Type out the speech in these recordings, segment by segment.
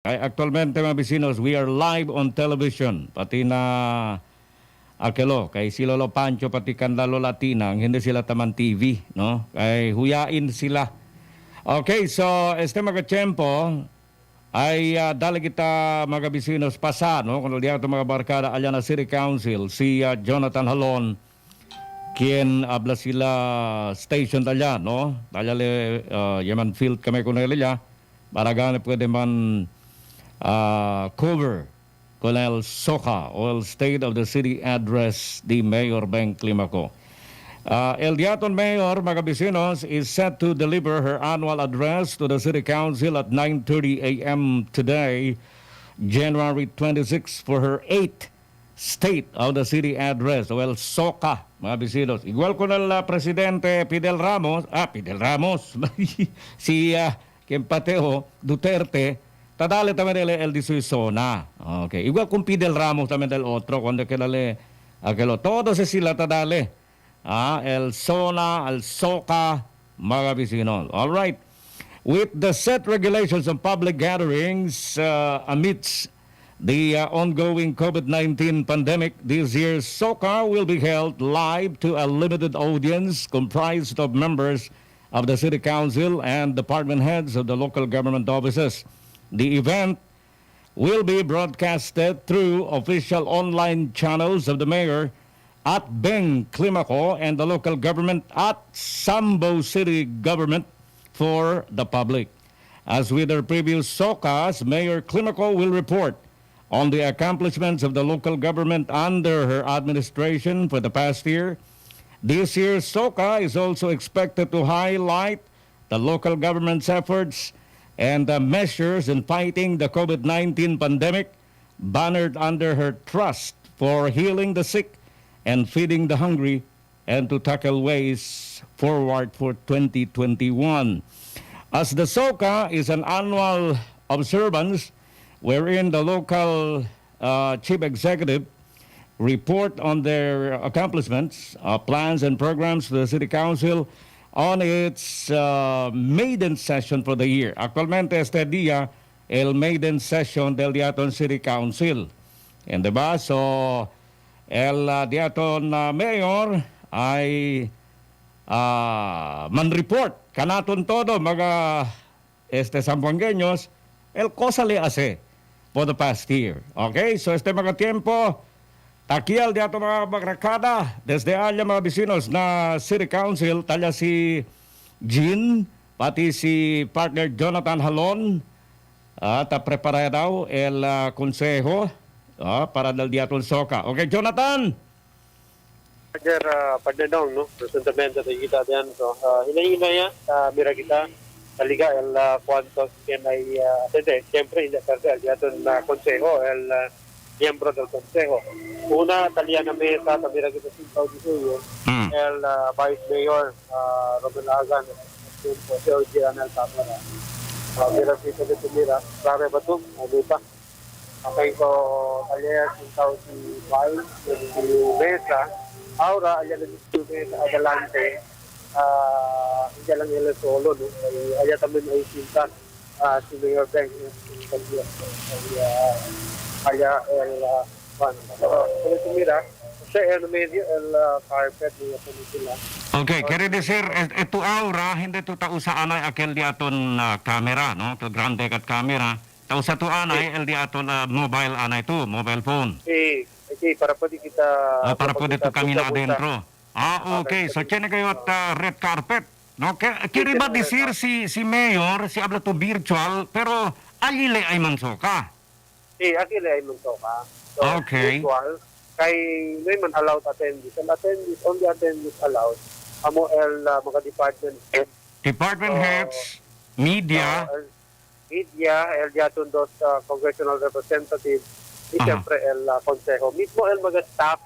Kay aktualmente mga bisinos, we are live on television. Pati na Akelo, kay si Lolo Pancho pati kan Lolo Latinang, hindi sila taman TV, no? Kay huyain sila. Okay, so este mga tiyempo ay dali kita mga bisinos pasa, no? Kung diyan mga barkada alyan na City Council, si Jonathan Halon, quien habla sila station talya, no? Talyale, yaman field kami kung nila, para gani pwede man cover con el Soca o el State of the City Address di Mayor Beng Climaco. El Diaton Mayor, mga bisinos, is set to deliver her annual address to the City Council at 9:30 a.m. today, January 26, for her 8th State of the City Address, o el Soca, mga bisinos. Igual con el Presidente Fidel Ramos, si quien pateo, Duterte, tadale también el de Suizona. Okay. Igual con Fidel Ramos también del otro, cuando quedale aquello. Todos sila tadale. El Sona, el Soca, mga bisinos. All right. With the set regulations on public gatherings amidst the ongoing COVID-19 pandemic, this year's Soca will be held live to a limited audience comprised of members of the City Council and department heads of the local government offices. The event will be broadcasted through official online channels of the mayor at Beng Climaco and the local government at Sambo City Government for the public. As with her previous SOCAs, Mayor Climaco will report on the accomplishments of the local government under her administration for the past year. This year's SOCA is also expected to highlight the local government's efforts and the measures in fighting the COVID-19 pandemic, bannered under her trust for healing the sick and feeding the hungry, and to tackle ways forward for 2021. As the SOCA is an annual observance wherein the local chief executive report on their accomplishments, plans and programs to the City Council on its maiden session for the year. Actualmente este día el maiden session del Diaton City Council. And diba? So el Diaton Mayor ay man-report kanaton todo mga sambuangueños el cosa le hace for the past year. Okay? So este mga tiempo takial di ato mga magrakada desde alya mga bisinos na City Council talya si Jean pati si partner Jonathan Halon at prepara daw el konseho para del diaton Soca. Okay, Jonathan? Pagdadong, no? Presentamente de kita diyan. So, hinahinaya, mira kita, taliga, el cuantos que hay, siempre, el diaton consejo, el miembro del consejo. Una, talía na mesa, mira kita sintaw dito el Vice Mayor, Robin Agan, el Consejo General Cámara. Mira kita dito, mira, klaro ba ito? Ano pa? Okay, so, talía sintaw si Vice, si Mesa, ahora allá en el adelante, ya lang el solo, ¿no? Allá también hay cinta, si Mayor Beng, allá el, bueno, pero mira, en medio el carpet ni sila. Okay, quiere decir, ito aura, hindi ito tausaan ay aquel diaton camera, no? Ito grande kat camera. Tausa to anay, el diaton mobile anay to, mobile phone. Okay, para pwede kita... para pwede ito kami na adentro. Okay. So, tiyan kayo at red carpet. No? Kiri ba disir si Mayor, si habla to virtual, pero alile ay mansoka? Alile ay mansoka. So, okay. Virtual, kay may man allowed attendees. And attendees, only attendees allowed. Amo el mga department heads. Department heads, media. Media, el diaton dos congressional representatives, y siempre el consejo. Mismo el mga staff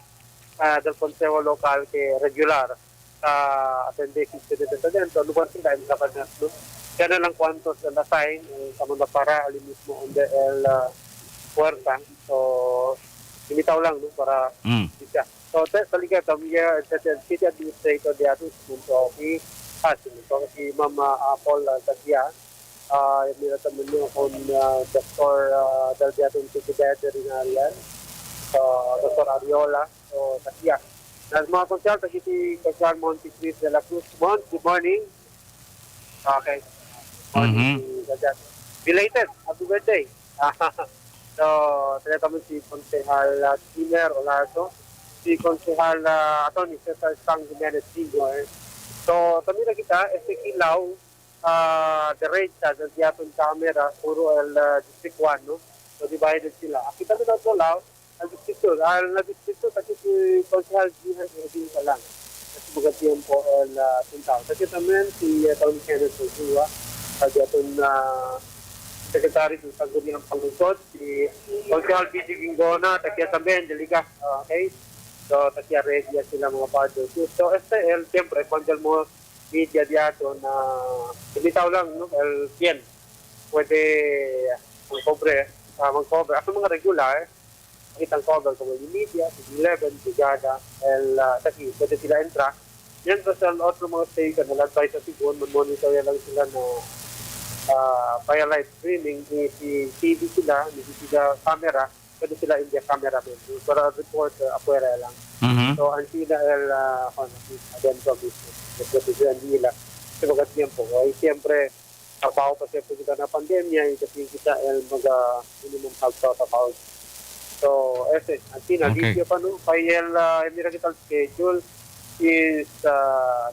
del consejo local que regular atende que dentro, lugar sila en cabinet. Kaya na lang cuantos na-assign, kamo na para ali mismo onde el puerta. So, limitaw lang, no, para siya. So, taliga kami, el city administrator de ato, si Mama Paul Tasia, mira también con Dr. del Instituto Veterinarian, Dr. Ariola, o Tasia. Nas mga konsyal, si Konsyal Monty Chris de la Cruz. Good morning. Okay. Morning Mhm. si Kajat. Belated. Happy birthday. So, tinatawag si Konsehal Tiner Olardo, si Konsehal Atty. Cesar Sang Jimenez Sr. So, kami na kita, kilaw, derecha, ng tiyatong camera, puro el District 1, no? So, divided sila. Kita na law, al District 2, kasi si Konsehal Jihan, hindi ka lang. Kasi mga tiempo el Tintaw. Kasi naman, si Tony Kenneth Sosua, sa tiyatong Secretary ng Sangguniang Panglusod, si Konsehal P.G. Gingona, takiya también, deliga, okay? So, takiya ready sila mga partners. So, STL, siyempre, kung mo media diyato na ibitaw lang, no? El 100, pwede mag-cover. Ako mga regular, kitang cover kung yung media, si 11, si Gada, taki, pwede sila entra. Yan sa otro mga station, nalagay sa sigon, monitor lang sila na via live streaming, si TV sila, si camera, pwede sila in the camera din. Para report, afuera lang. Mhm. So, ang sila dentro business, nagpapisuan nila sa mga tiempo. Ay, siyempre, trabaho pa siyempre kita na pandemya, kasi kita minimum health protocol. So, ang sila, Okay. video pa no, kay Emedia kita schedule is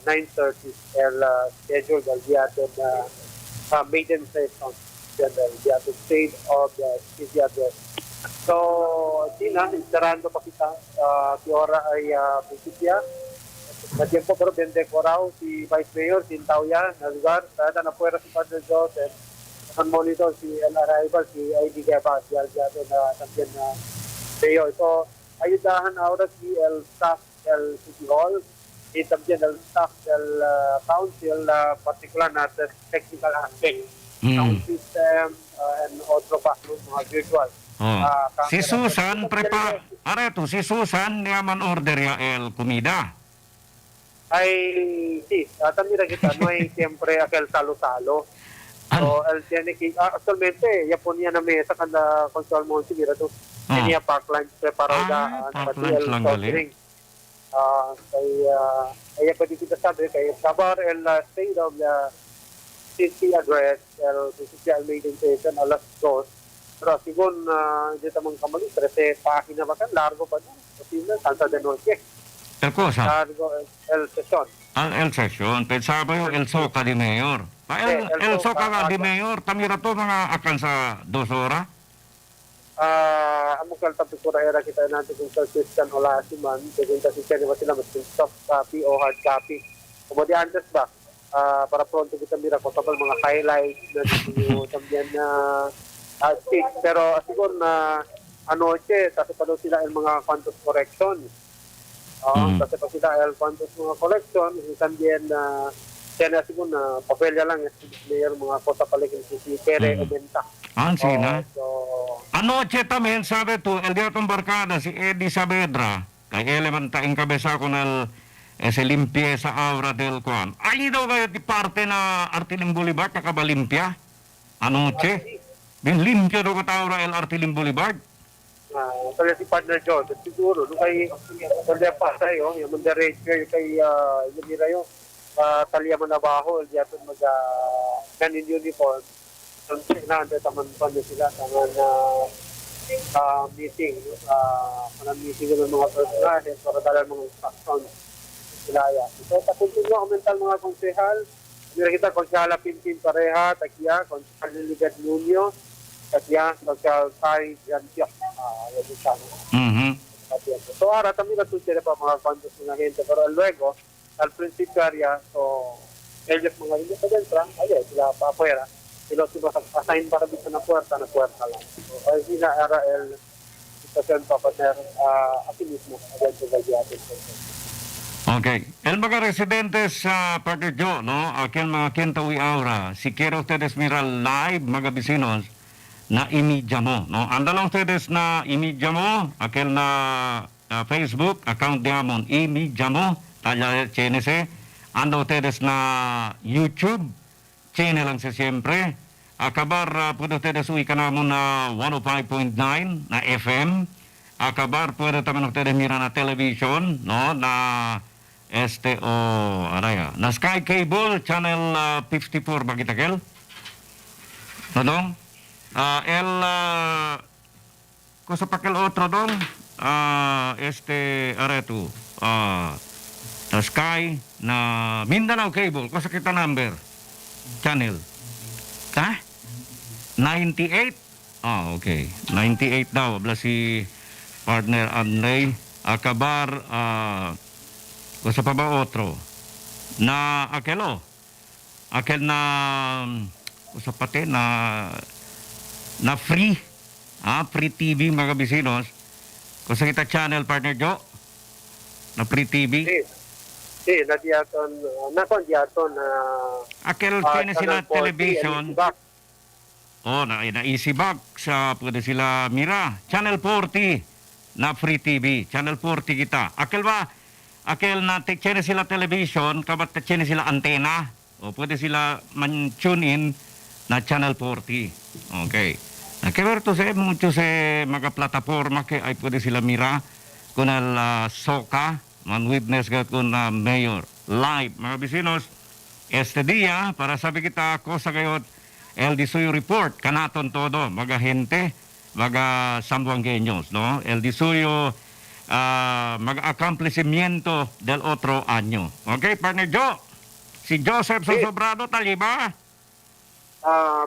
9:30 schedule dal diato na maiden session the state of the city address. So, sila, instarando pa kita si Ora ay prinsipya. Na tiempo pero 24 raw si Vice Mayor, si Tauya, na lugar. Sada na puwera si Padre Joseph. Ang monitor si El Arrival, si ID Geba, si Aljato na también na Mayor. So, ayudahan ahora si el staff del City Hall, y también el staff del council, particular na sa technical aspect, sound system, and otro pa, mga virtual. Oh. Si Camera. Susan, si Susan, niyaman order ya el comida. Ay, sí, también kita, no hay siempre aquel salo-salo. So, el tiene que, actualmente, ya ponía na mesa kanda Consual Monsi, mira to, tenía pack lunch preparada, pack lunch lang gali. Kaya pwede kita sabi, kaya sabar el state of the city address, el social meeting station, alas 2, pero sigun, hindi tamang kamali, 13 página ba kan, largo pa na, posible, Santa de Noche. El cosa? Largo, el session. El session. Pensaba yo, el Soca di Mayor. El Soca nga di Mayor, tamira to mga akan sa 2 oras. Amo kal tapi kura era kita natin kung sa system wala si man, kung kasi siya naman sila mas soft copy o hard copy. Kemudian antes ba, para pronto kita mira kung tapos mga highlights na dito también na speak. Pero siguro na anoche, kasi pa daw sila yung mga quantum correction. Kasi pa sila yung quantum mga correction, también na kaya siguro na papelya lang yung mga kota palikin si Pere Omenta. Sina? So, Anoche también, sabe tú, el día de barcada, si Eddie Saavedra, kaya elementa en cabeza con ese limpieza obra del Juan. Ay daw kayo di parte na Artiling Boulevard, nakabalimpia? Anoche? Bin limpia daw katawra el Artiling Boulevard? kaya si Partner John, siguro, nung kay Kaya pa tayo, yung mga ranger, kay yung nila yung talya mo na baho, yung yato ganin uniform. So, naantay taman pa niya sila, taman meeting, meeting ng mga personajes, para dala mga instructions sila ya. So, takuntin mo, komental mga konsehal, mira kita, konsehal Pinpin Pareha, takiya, konsehal Liligad Nunio, takiya, konsehal Sai Jantiok, yung sana. So, ahora también la tuya pa mga konsehal ng gente, pero luego, al principio area, so, ellos mga hindi pa dentro, ayun, sila pa afuera. Sila assign para dito na puerta lang. So, ay sila era el sitwasyon pa pater aquí mismo, adentro del viaje. Okay. El mga residentes sa Parque Jo, no? Aquí en mga Quintawi Aura, si quiero ustedes mirar live, mga vecinos, na Emedia mo, no? Anda lang ustedes na Emedia mo, aquel na Facebook, account diamond, Emedia mo, talla CNC. Anda ustedes na YouTube, channel lang siya siyempre. Akabar pwede tayo suwi ka na mo na 105.9 na FM. Akabar pwede tayo mira na television, no? Na araya. Na Sky Cable, channel 54 ba kita, Kel? Ano? Kung sa pakil otro dong, areto, na Sky, na Mindanao Cable, kung sa kita number, channel. Ha? 98? Okay. 98 daw. Abla si partner Anlay. Akabar, kung sa pa ba otro, na akelo. Akel na, kung sa pati, na free. Free TV mga bisinos. Kung sa kita channel, partner Joe, na free TV. Nadiyaton, nakondiyaton na Akel, kaya sila television. Na easy bag sa pwede sila mira. Channel 40 na free TV. Channel 40 kita. Akel na tiksene sila television, kabat tiksene sila antena. O pwede sila man-tune in na Channel 40. Okay. Nakiberto sa mucho sa mga plataforma kay ay pwede sila mira kunal Soca, man witness ka kun mayor live mga bisinos este dia para sabi kita ko sa gayot El Disuyo report kanaton todo mga gente mga Sambuangueños no El Disuyo mga accomplishmento del otro año. Okay, partner Joe. Si Joseph Sosobrado taliba.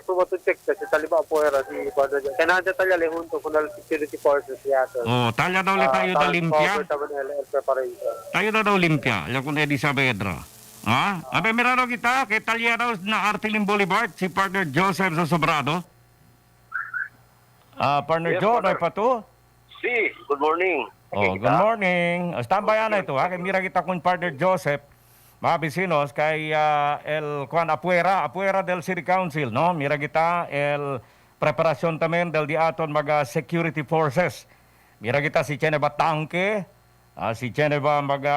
Tumatutcheck kasi taliba po era si Padre John. Kaya nandiyan talya junto con el security forces yato. Talya daw le tayo da limpia. Tayo daw limpia. Yan kung Eddie Saavedra. Abe mirado kita kay talya daw na Artiling Boulevard si partner Joseph Sosobrado. Partner Joe, ay pa to? Si, good morning. Good morning. Standby na ito kay mira kita kung partner Joseph. Mga bisinos, kay apuera del City Council, no? Mira kita, preparasyon tamen del diaton mga security forces. Mira kita si Cheneva Tanke, si Cheneva mga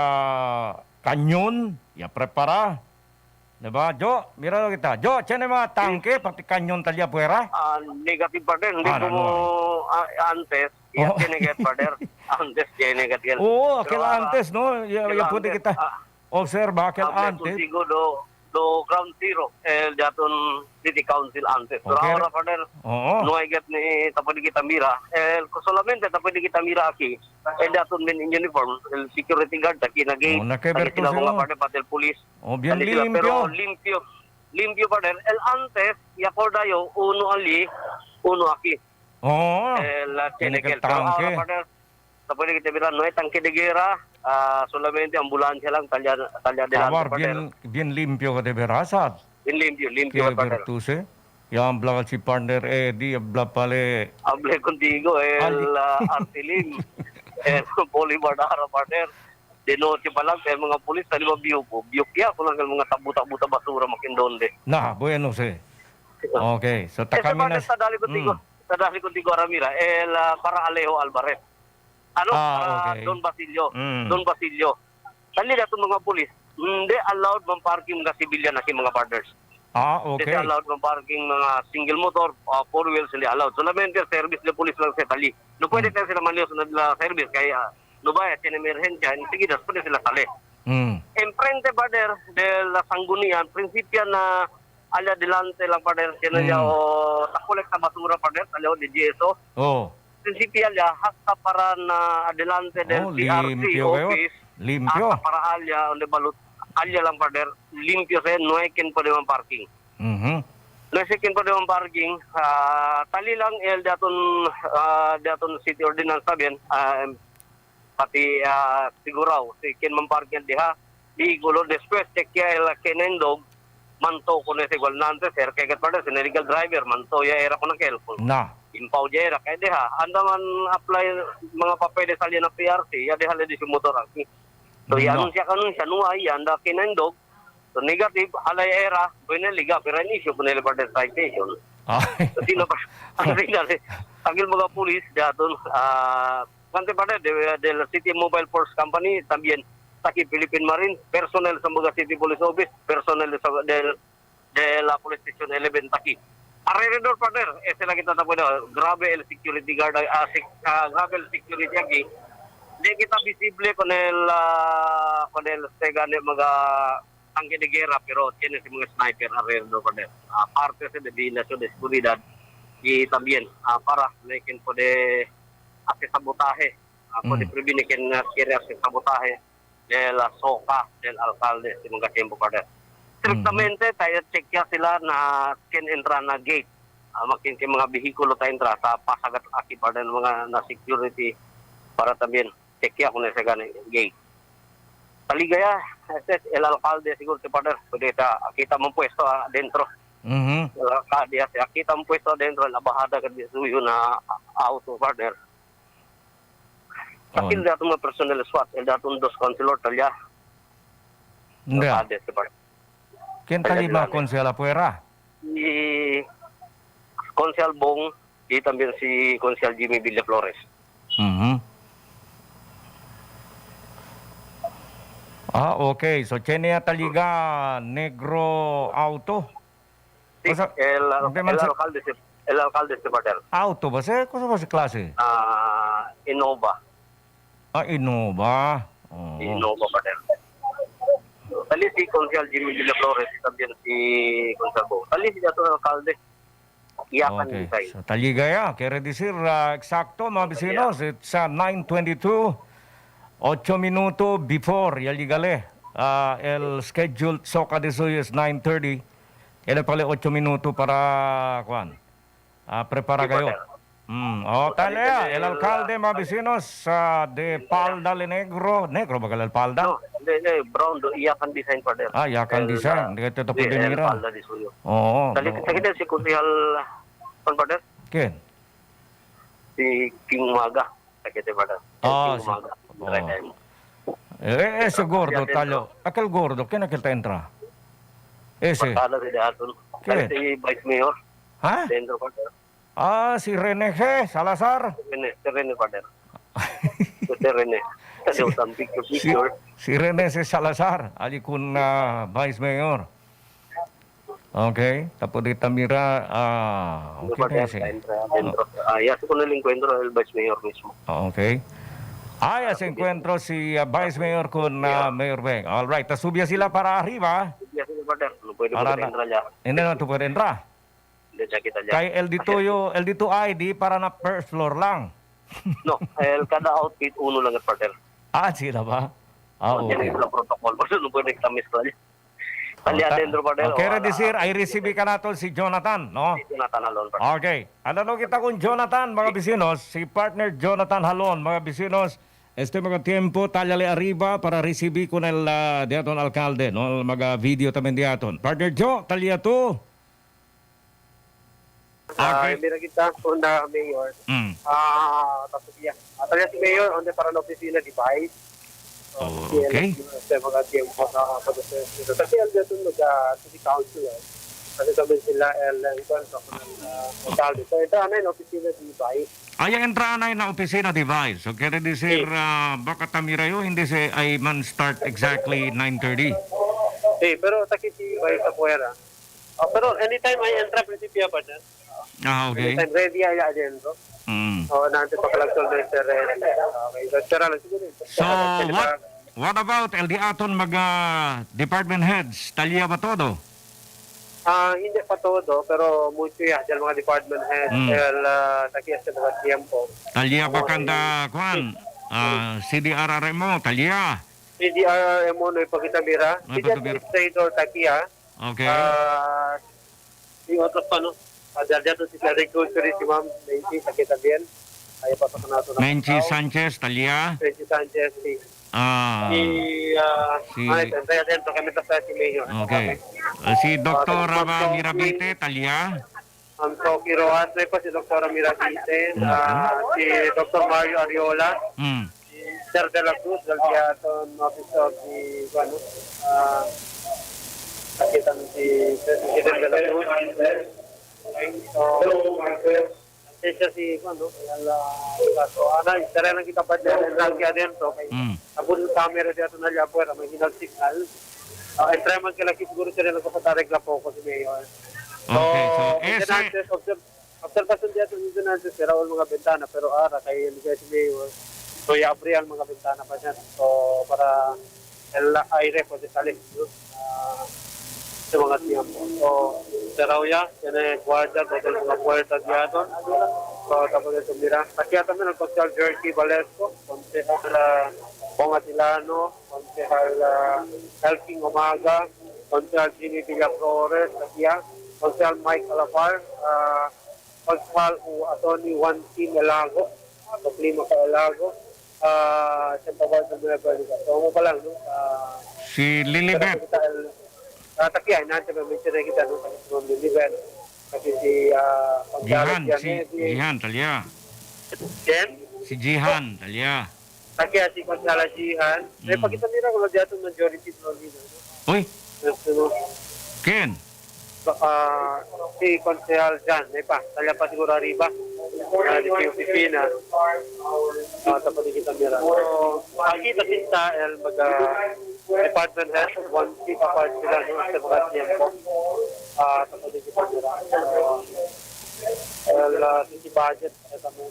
kanyon, ya prepara. Diba, Jo? Mira kita. Jo, Cheneva Tanke, pati kanyon talya apuera? Negative partner, hindi ko mo antes, tineget partner. Antes, tineget. Oo, kailan antes, no? Yan pwede kita. Observa aquel antes. Do ground zero daton city council antes. Pero ahora partner, no hay get ni tapos kita mira. Solamente tapos kita mira aquí. Daton men in uniform, el security guard aquí nagi. Sila mga partner pati el police. Bien limpio. Pero limpio partner. El antes y acorda yo uno ali, uno aquí. El tinekel. Pero ahora partner, tapos kita mira no hay tanque de guerra. Solamente ambulansya lang, talya delante. Bien limpio ka de verasat. Bien limpio. Kaya Bertuse. Yang blakal si partner Eddie, abla pale. Hable contigo, Artilim. Boulevard Ara partner. Denote pa lang, kaya mga pulis, tali ba biyukya ko lang mga tabuta basura makindonde. Bueno se. Okay, so takami na. Sadali contigo Ramira, para Alejo Alvarez. Okay. Don Basilio. Tali dato mga pulis, hindi allowed mang parking mga civilian na mga partners. Okay. Hindi allowed mang parking mga single motor, four wheels hindi allowed. Solamente service de police lang sa tali. No pwede tayo sila manlios na service kaya no ba yan emerhensya, sige das pwede sila tali. Enfrente partner de la Sanggunian, prinsipya na ala delante lang partner kinaya o takolek sa basura partner, ala o di GSO. Prinsipya hasta para na adelante del PRC office. Limpio. Hasta para alya, onde balut, alya lang partner, limpio sa no hay quien pwede mang parking. No hay quien pwede mang parking. Tali lang daton city ordinance sabihin, pati siguraw, si quien mang parking diha, di gulo después, check ya el kenendog, manto ko na igual nante, sir, kaya partner, si illegal driver, manto ya era ko na kelpon. Impaw jera kay deha andaman apply mga papel sa liya na PRC ya deha di si motor aki so yan siya nuay anda kinendog so negative alay era bueno liga pero ni issue kunel for the citation so sino pa ang rinale agil mga pulis daton kante parte del City Mobile Force Company también Taki Philippine Marine personnel sa mga City Police Office personnel de la Police Station 11 Taki Alrededor, partner, sila kita tapo na, grabe el security guard, grabe el security agi. Di kita visible con el segane mga tangke de guerra, pero tiene si mga sniper alrededor, partner. Parte sa debilasyon de seguridad y también para lekin puede hacer sabotaje, puede prevenir que quiere hacer sabotaje de la Soca del alcalde si mga tiempo, partner. Strictamente, tayo check ya sila na kin entra na gate. Makin kay mga bihikulo tayo entra sa pasagat akibar ng mga na security para también check ya kung nasa gani gate. Taligaya, el alcalde siguro si partner, pwede kita mong pwesto adentro. Kita mong pwesto adentro, labahada ka suyo na auto, partner. Kapil dato mga personal SWAT, el dato dos consular talya. Hindi. Alcalde si partner. ¿Quién talima konsel afuera? Si Consial Bong y también si Consial Jimmy Villaflores. Okay. So, Chenia Taliga, Negro Auto? Sí, O sea, el el alcalde de Patel. Auto ba siya? Kung ba si klase? Innova. Innova. Innova Patel. Tali si Consial Jimmy Villaflores y también si Consial Bong. Tali si dato alcalde. Iyakan Okay. design. So, Taligaya, quiere decir, exacto, mga vecinos, it's 9:22, 8 minutos before, yaligale. El scheduled Soca de Suyo is 9:30. Ele pala 8 minutos para, prepara kayo. Talaya, el alcalde, mga vecinos, de Palda de Negro. Negro ba kalal Palda? No, hindi, brown do iyakan design Patel. Iyakan design. Hindi ka ito po din mira. Palda di Suyo. Oo. Tali kita si Consial Patel. Ken? Si King Maga. Sakit Patel. King Maga. Ese gordo, talo. Aquel gordo, ¿quién aquel te entra? Ese. Pasada si Daton. ¿Qué? Si Vice Mayor. ¿Ah? Dentro Patel. Si René G. Salazar. René Patel. René. Picture. Si René C. Salazar. Ali kun Vice Mayor. Okay. Tapos dito mira, okay na ese. Ya se con el encuentro del Vice Mayor mismo. Okay. Se encuentro si Vice Mayor con Mayor Beng. All right. Tasubya sila para arriba. Ya se Patel. No puede Para entrar ya. Hindi na ito pwede entrar. Kay el dito ID para na first floor lang. No, cada outfit uno lang at Patel. Sila ba? Yan Okay. yung sila protocol. Basta no puede estamis ka. Talya dentro Patel. Quiere decir, ay receive ka nato si Jonathan, no? Jonathan Alon Patel. Okay. Ano kita kung Jonathan, mga bisinos, si partner Jonathan Halon, mga bisinos, mga tiempo, talyale arriba para receive ko ng diaton alcalde, no? Mga video tamen diaton. Partner Jo, talya to. Mira kita, una mayor. Tapos yan. Talya si mayor, onde para la oficina device. Okay. Sa mga tiempo na pag-assess nito. Kasi ang dito city council. Kasi sabi sila, encuentro con el alcalde. So, ito na yung oficina device. Ay, entraan na na opisina device. So, quiere decir, baka tamirayo, hindi si ay man start exactly 9:30. Pero taki si Vice afuera. Pero anytime ay entra principio pa dyan. Okay. Anytime ready ay adentro. Natin pa kalagtol na yung ready. Okay, so tira lang siguro. So, what about el diaton mga department heads? Talya ba todo? Hindi pa todo, pero mucho yan. Diyan mga department head, taki sa mga tiempo. Talya ba kanda, CDRRMO, talya? CDRMO no ipakita mira. No, CDR Administrator takiya. Okay. Yung otros pa no. Dito si Agriculture si Ma'am Menchi, takita bien. Ay pasok na ito. Menchi Sanchez, talya? Menchi Sanchez, si dentro kami sa si Mayor. Okay. Si Dr. Mirabite, talya? Ang Soki Rojas, may pa si Dr. Mirabite, si Dr. Mario Ariola, si Sir De La Cruz, del Diaton Officer si nakita si President De La Cruz. Siya si isara lang kita pa dyan, lang kaya dentro, abun camera dito na liya puwera, may hinal signal. Try man kila siguro sila nagpapatarek la po ko si Mayor. Okay, so maintenances, observation dito ng maintenances, sira ang mga bintana, pero ara, kay Miguel si Mayor, so i-abri ang mga bintana pa dyan. So, para el aire po de salir, no? Sa mga tiempo. So, siraw ya, yan ay guardia, total mga puerta dito. So, tapos ito mira. Kaya también el Consejal Jerky Valesco, Consejal Pongatilano, Consejal Elking Umaga, Consejal Jimmy Villaflores, Katia, Consejal Mike Alapar, Consejal Attorney Juan T. Elago, o Clima ka Elago, siyempre ba ito mga baliga. So, mo pa lang, no? si Lilibet. Takiya, natin ba mention na kita, no? Kasi Lilibet, kasi si Jihan Talia. Ken? Si Jihan Talia. Takiya si Consala Jihan. May pakita nila kung nagdiatong majority leader. Uy, Ken. Si Consehal Jan, may pa. Talya pa siguro arriba. Di si opisina. Tapos di kita nila. So, makita sinta, department head, one key apart sila, no? Sa mga tiempo. Tapos di kita nila. Si budget, ito mo.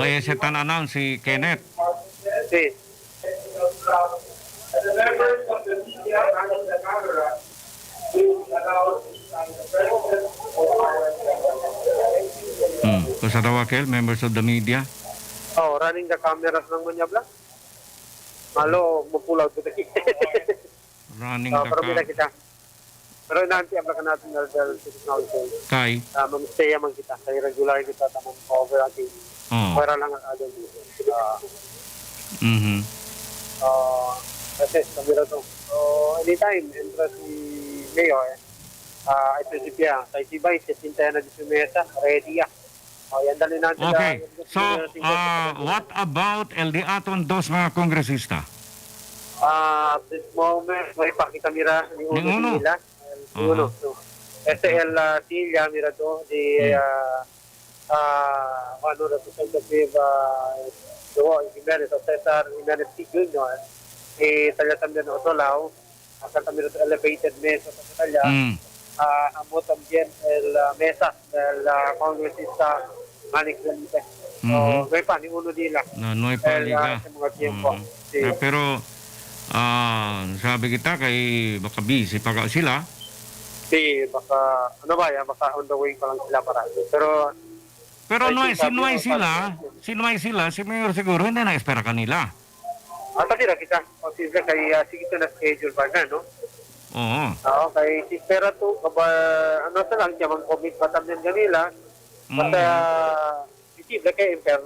Ese tan si Kenneth. Sí. Sa Tawakil, members of the media. Oh, running the cameras ng Manyabla. Malo, mapulaw ko tayo. Running Pero bila kita. Pero nanti abla ka natin ng City Council. Kay. Mag-stay man kita. Kaya regular kita tamang cover ating. Para lang ang adon dito. Kasi kamera to. So, anytime, entra si Mayor, ito si Pia. Sa isibay, sisintayan na di si Mesa. Ready ya. Yan dali natin. Okay. So, what about el diaton dos mga kongresista? At this moment, may pakita mira ni uno nila. Uno. el Silla, mira to, di representative Jimenez o Cesar Jimenez T. Jr. Talya también otro lado. Acá también otro elevated mesa sa talya. Amo también el mesa del congresista Manik Lanite. So, may pa, ni uno nila. No hay paliga. Sa mga tiempo. Pero, sabi kita kay baka busy pa sila. Baka, baka on the way pa lang sila para. Pero sinuay sila, si Mayor siguro hindi na-espera kanila. Tira kita, posible kay sige ito na schedule pa na, no? Oo. Kay si espera to, sa lang, siya mag-commit pa también kanila. Basta, posible kay Imper.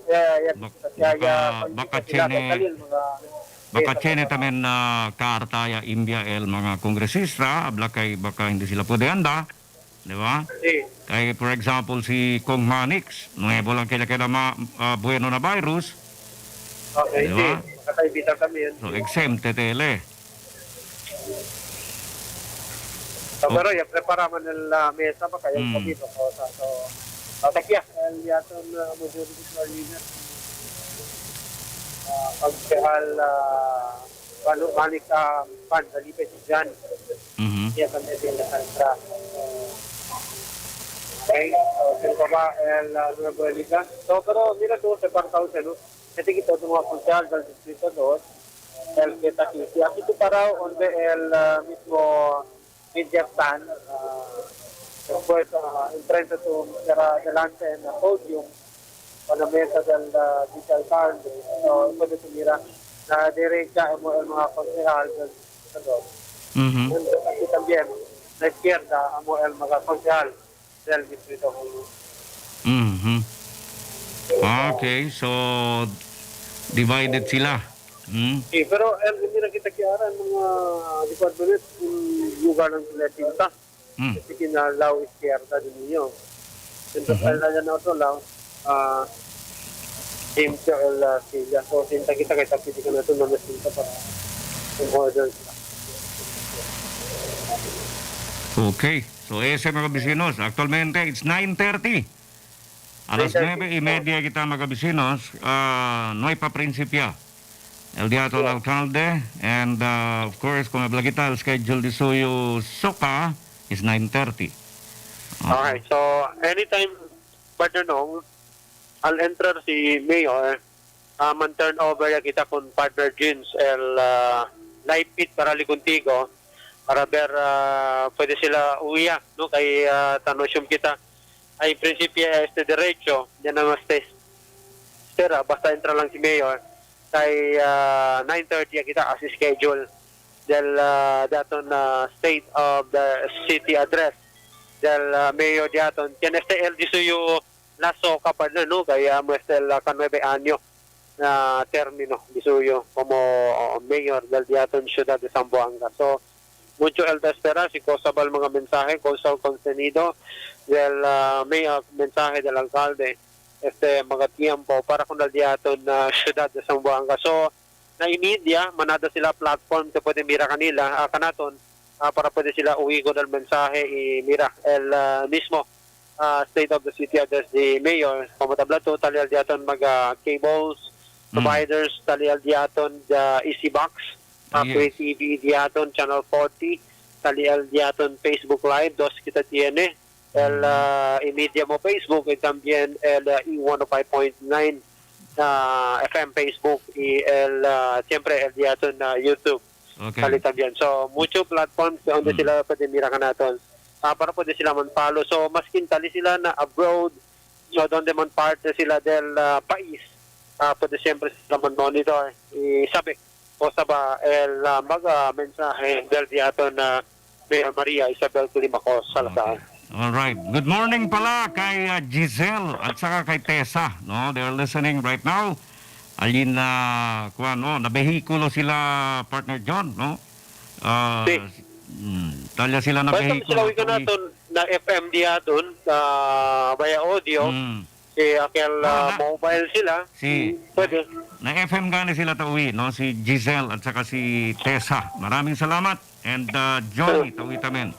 Baka chene tamen na kaartaya India el mga kongresista, baka hindi sila pwede handa. Di ba? Kaya for example si Kong Manix, nuevo lang kaya bueno na virus. Okay, diba? Kakaibita kami yun. So exempted ele. Pero yung preparaman ng mesa pa kayo kapito ko. So, takya, yaton majority leader. Pagkahal Manik Pan, Dalipe si Jan. Siya kami din na kantra. Okay, so ba el Nuevo Liga. So, pero mira to sa partao sa no. Kasi kita ito mga punsyal del distrito 2, el Quetaquisi. Aquí ito para onde el mismo Midjaptan, después enfrente to delante en el podium, con la mesa del vicealcalde. So, pwede tumira na derecha mo el mga konsehal del distrito 2. Aquí también, na izquierda, amo el mga konsehal del distrito 1. Okay, so divided sila. Pero hindi na kita kiaran mga department kung lugar ng tinta. Kasi kinalaw izquierda din niyo. Sinto na yan na ito lang, Timsyo el Silla. So, sinta kita kaya tapiti ka na ito na nasinta para order sila. Okay. So, ese mga bisinos, actualmente it's 9:30. Alas 9:30 kita mga bisinos, no hay pa prinsipya El Diato Alcalde. And of course, kung mabla kita, el schedule di suyo Soca is 9:30. Okay, so anytime, partner nung, I'll enter si Mayor, man turn over ya kita kung partner jeans, el light pit para likuntigo, para ver pwede sila uya, no? Kay tanosyum kita, ay prinsipya este derecho, yan ang stera, basta entra lang si Mayor, kay 9:30 ya kita as schedule, del daton state of the city address, del Mayor diaton tiene el disuyo la Soca pa na no kaya muestra el ka 9 año na termino disuyo como mayor del diaton ciudad de Zamboanga. So mucho el de esperar si cosa ba mga mensaje cosa el contenido del mayor mensaje del alcalde mga tiempo para con el diaton ciudad de Zamboanga. So na Emedia manada sila platform que pwede mira kanila kanaton para pwede sila uwi ko ng mensahe y mira el mismo state of the city address the mayor como tabla to tali al diaton cables providers tali al diaton the easy box TV diaton channel 40 tali al diaton Facebook live dos kita tiene el Emedia mo Facebook y también el E105.9 FM Facebook y el siempre el diaton YouTube. Okay. También. So, mucho platforms donde sila pwede mirakan natin. Para pwede sila man-follow. So, maskin tali sila na abroad, so, donde man parte sila del país, pwede siyempre sila man-monitor. Sabi, o saba, el mensahe del diaton na Mayor Maria Isabel Tulimacos Salazar. Okay. Alright. Good morning pala kay Giselle at saka kay Tessa. No? They're listening right now. Alin na na behikulo sila partner John, no? Talya sila na behikulo. Basta sila natin na FM diaton via audio. Akel mobile sila. Pwede. Na FM gani sila tauwi, no? Si Giselle at saka si Tessa. Maraming salamat. And Johnny, tauwi tamen.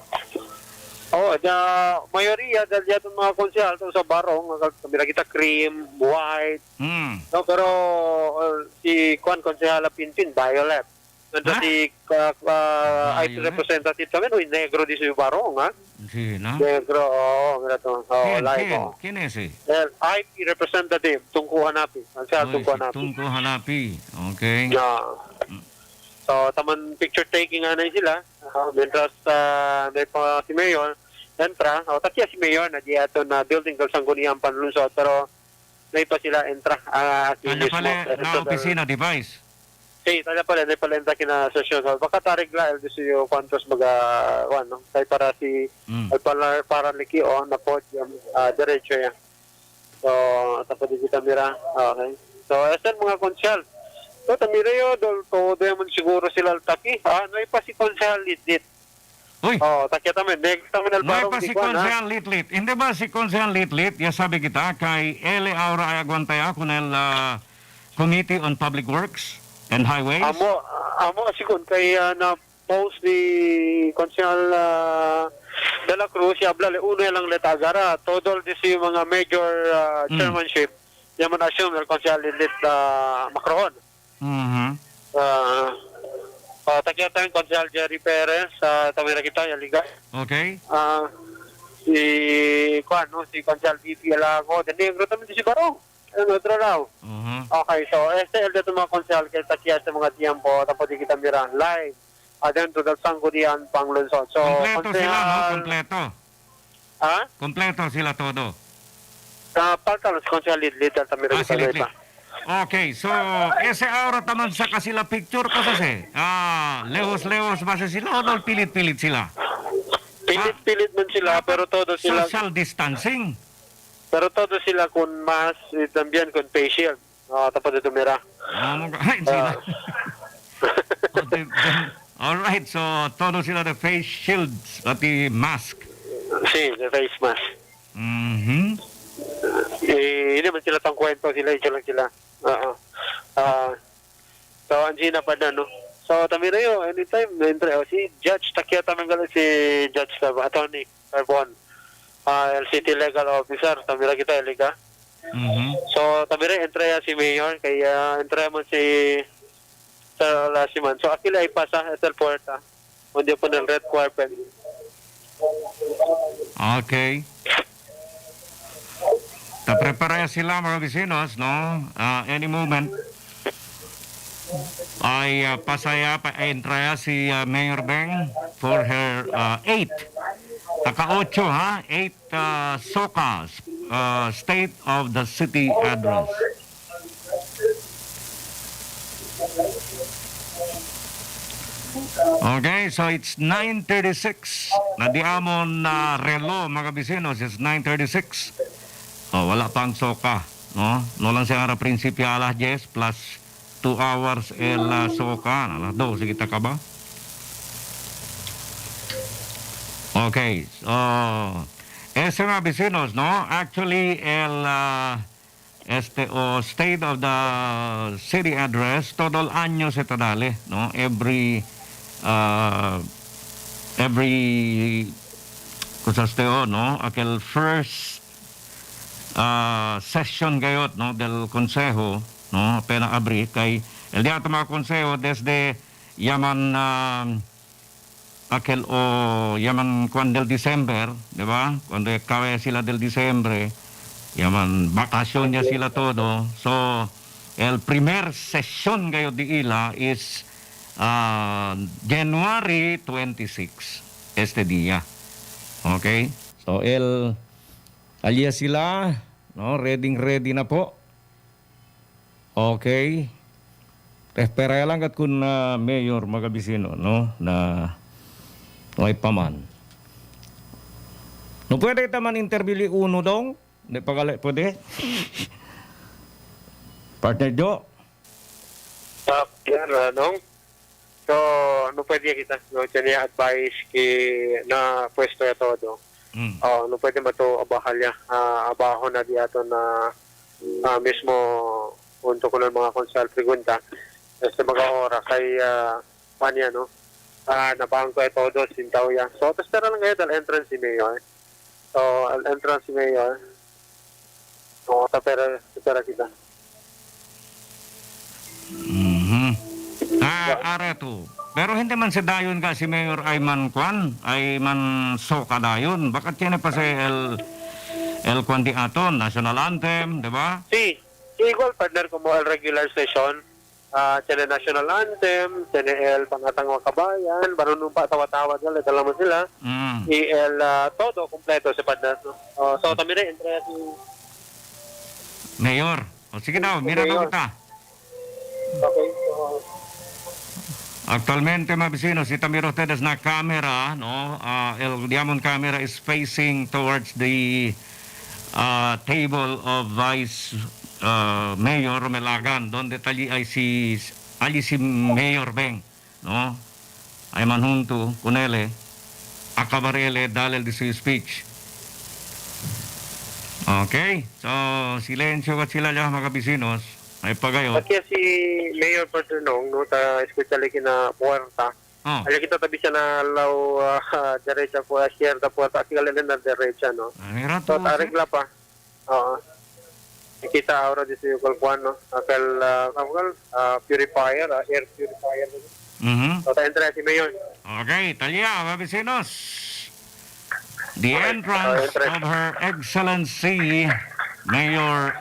Mayoría dahil yato mga konsehal sa barong, kamila kita cream, white. No, pero si konsehal Pinpin, violet. Nandun si IT representative namin, negro di sa barong, ha? Sino? Negro, ganito. Live. Kin ese? IT representative, Tungku Hanapi. Tungku Hanapi. Okay. So, taman picture taking na sila. Mientras may pa si Mayor, entra. Tatya si Mayor na diyato na building kal sangguniang panlunsod. Pero may pa sila entra. Kanya pala na opisina device. Tanya pala entra kina session. So, baka tarigla el disiyo kwantos no? Kaya para si para liki na podium diretso yan. So, tapos di kita mira. Okay. So, esan mga konsyal. So, tamira yun, todo yaman siguro sila taki. No pa si Konsehal Litlit. Uy! Takya tamen. Next tamen No pa si Konsehal Litlit. Hindi ba si Konsehal Litlit, ya sabi kita, kay Ele Aura Ayagwantaya kung el Committee on Public Works and Highways? Amo asikon kay na-post ni Konsehal de la Cruz, yabla le uno lang letagara. Todol di si mga major chairmanship, yaman assume el Konsehal Litlit Macron. Takya tayong Konsehal Jerry Perez sa tamira kita yung liga. Okay. Si Konsehal VP Alago, the negro tamin si Barong. Otro raw. Okay, so el de mga Konsehal kay takya sa mga tiempo tapos di kita mira live adentro del sanggunian Panglunsod. So kompleto sila, no? Kompleto. Kompleto sila todo. Palta los Konsehal Litlit tamira kita. Okay, so ese aura taman sa kasila picture ko sase. Lehos-lehos ba sila o pilit-pilit sila? Pilit-pilit man sila pero todo sila social distancing. Pero todo sila con mask y también con face shield. Tapos ito mira. All right, so todo sila the face shields pati mask. Sí, the face mask. Hindi man sila tang kwento sila, ito lang sila. So, Angina pa na, no? So, tamira yun, anytime, si Judge, takya tamang si Judge Attorney Carbon, el City Legal Officer, tamira kita, Eliga. So, tamira, entra si Mayor, kaya entra mo si sa la semana. So aquí hay pasaje hasta el puerta, donde pone el red carpet. Okay. Prepara sila mga vecinos, no? Any moment ay pasaya pa entraya si Mayor Beng for her 8 taka-8 ha 8 Soca State of the City Address. Okay, so it's 9:36. Nadiamon na relo mga vecinos, it's 9:36. Oh, wala pang Soca, no? No lang siya ara prinsipyo alas 10 plus 2 hours el Soca. Alas 12 kita ka ba? Okay, so ese mga vecinos, no? Actually, State of the City Address, todo el año se tadale, no? Every kusasteo, no? Aquel first session gayot, no, del consejo, no, pena abrir kay el día mga consejo desde yaman aquel yaman kwan del December, di ba? Cuando acabe sila del Diciembre, yaman bakasyon niya sila todo. So el primer session gayot di ila is January 26 este día. Okay? So alias sila, no, ready na po. Okay. Espera lang kat kun mayor mga bisino, no, na may paman. No pwede taman interview uno dong? Hindi pwede? Partner Jo? Yan, no? So, no pwede kita. No, niya advice na pwesto ya todo. No pwede mato abahalya. Abaho na diyato na mismo punto ko ng mga konsal pregunta. Sa mga ora kay panya, no? Nabang ko ito todo sintaw ya. So, tapos tara lang ngayon al entrance si Mayor. So, al entrance si Mayor. So, tapera kita. Are to. Pero hindi man si dayon ka si Mayor Ayman Kwan, Ayman Soca dayon. Bakit yan pa si el Kwan di aton, National Anthem, di ba? Sí, igual partner como el regular session. Tiene National Anthem, tiene el Pangatang Kabayan, marunong pa tawa-tawa nila, dala mo sila. Y el todo completo si partner. So, también entre si Mayor, o sige daw, mira daw kita. okay, Actualmente, mga vecinos, si mira ustedes na camera, no? El diamond camera is facing towards the table of Vice Mayor Melagan, donde tali ay si Mayor Beng, no? Ay manhunto, kunele, akabarele, dalel di su speech. Okay, so silensyo ka sila dyan, mga vecinos. Ay pagayo. Kasi si Mayor Patronong, no, ta especially kina puerta. Ay kita tabi siya na law derecha po, cierta puerta, kasi galila na derecha, no. So, tarigla pa. Oo. Kita ahora dito yung kalkuan, no. Akal, purifier, air purifier. So, ta-entra si Mayor. Okay, Talia, mga vecinos. The entrance of Her Excellency Mayor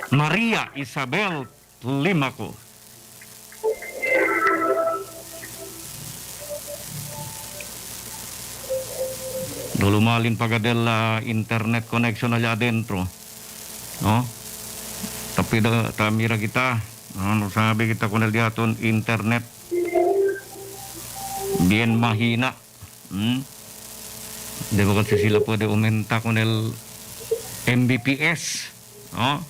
Maria Isabel Limaco. Lumalin pagadel internet connection allá adentro, no? Tapi tamira kita, no sabi kita con el diaton internet bien mahina. Di ba kasi sila pwede umenta con el Mbps, no?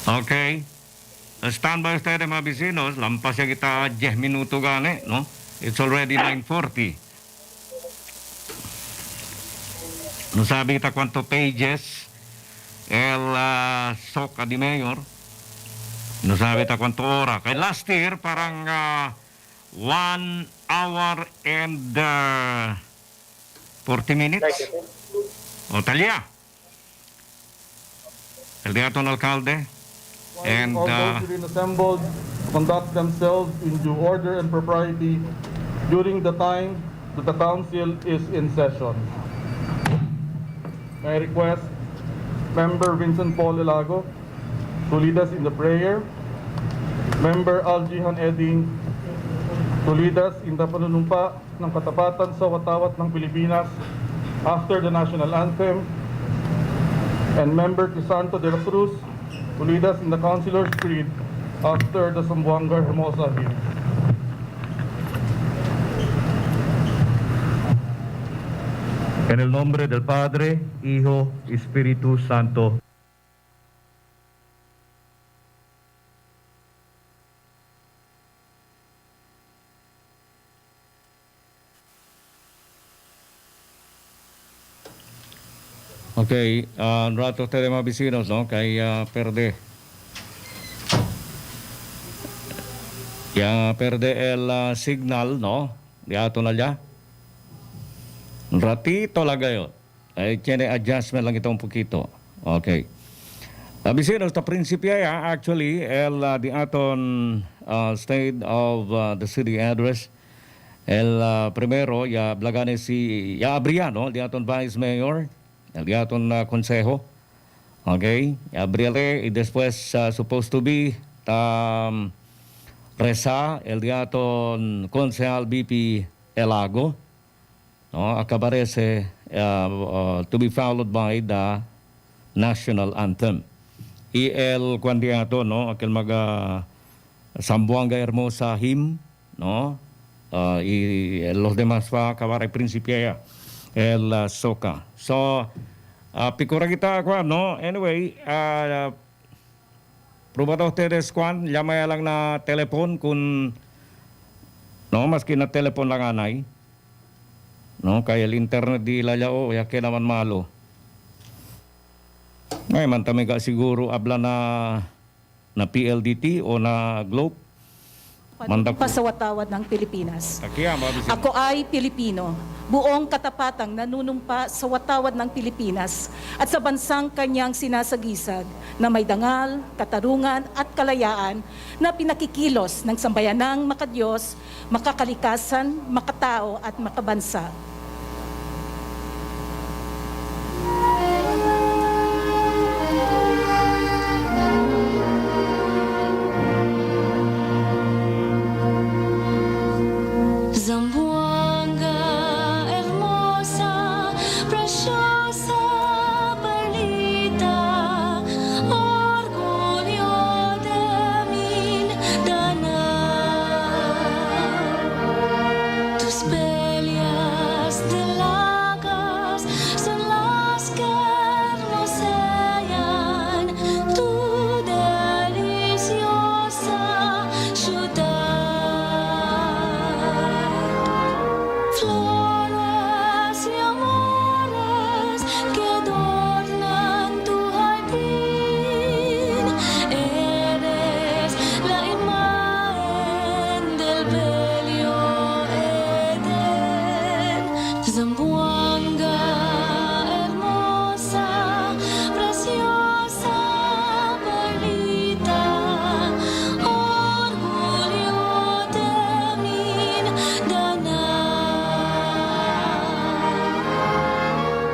Okay. Stand by ustedes, mga vecinos. Lampas ya kita 10 minuto gani, no? It's already 9:40. No sabi kita cuánto pages el Soca di Mayor. No sabi kita cuánto ora. Kay last year, parang 1 hour and 40 minutes. O, Talia. el Diaton Alcalde, and all those within assembled conduct themselves in due order and propriety during the time that the council is in session. May I request Member Vincent Paul Elago to lead us in the prayer. Member Aljihan Eding to lead us in the panunumpa ng katapatan sa watawat ng Pilipinas after the national anthem. And Member Crisanto de la Cruz to lead us in the Councilor's Creed after the Zamboanga Hermosa hymn. en el nombre del Padre, Hijo y Espíritu Santo. Okay, un rato ustedes más vecinos, ¿no? Que ahí perde. Ya perde el signal, ¿no? Ya ato na ya. Un ratito lang kayo. Ay, tiene adjustment lang ito un poquito. Okay. Vecinos, esta principio ya, actually, the aton state of the city address, el primero, ya blagane si, ya abría, ¿no? The aton vice mayor, el de aton consejo. Okay. Ya abrile, y después supposed to be, Reza, el de aton concejal BP Elago. No, akabarese to be followed by the national anthem. Y el candidato, no, aquel maga Zamboanga Hermosa hymn, no, y los demás va a acabar al principio ya, el Soca. So, pikura kita, Kwan, no, anyway, probado ustedes, Kwan, llama lang na telepon kung, no, maski na telepon lang anay. No, kaya el internet di lalao, ya que naman malo. Ngay man tami ka siguro abla na PLDT o na Globe. Pa sa watawad ng Pilipinas. Takiya, mabisi. Ako ay Pilipino, buong katapatang nanunumpa sa watawad ng Pilipinas at sa bansang kanyang sinasagisag na may dangal, katarungan at kalayaan na pinakikilos ng sambayanang makadiyos, makakalikasan, makatao at makabansa. Zamboanga hermosa, preciosa perlita, orgullo de Mindanao. Tus peleas de lagas son las que hermosean tu deliciosa ciudad. Flores y amores que adornan tu jardín, eres la imagen del bello Edén. Zamboanga hermosa, preciosa perlita, orgullo de Mindanao.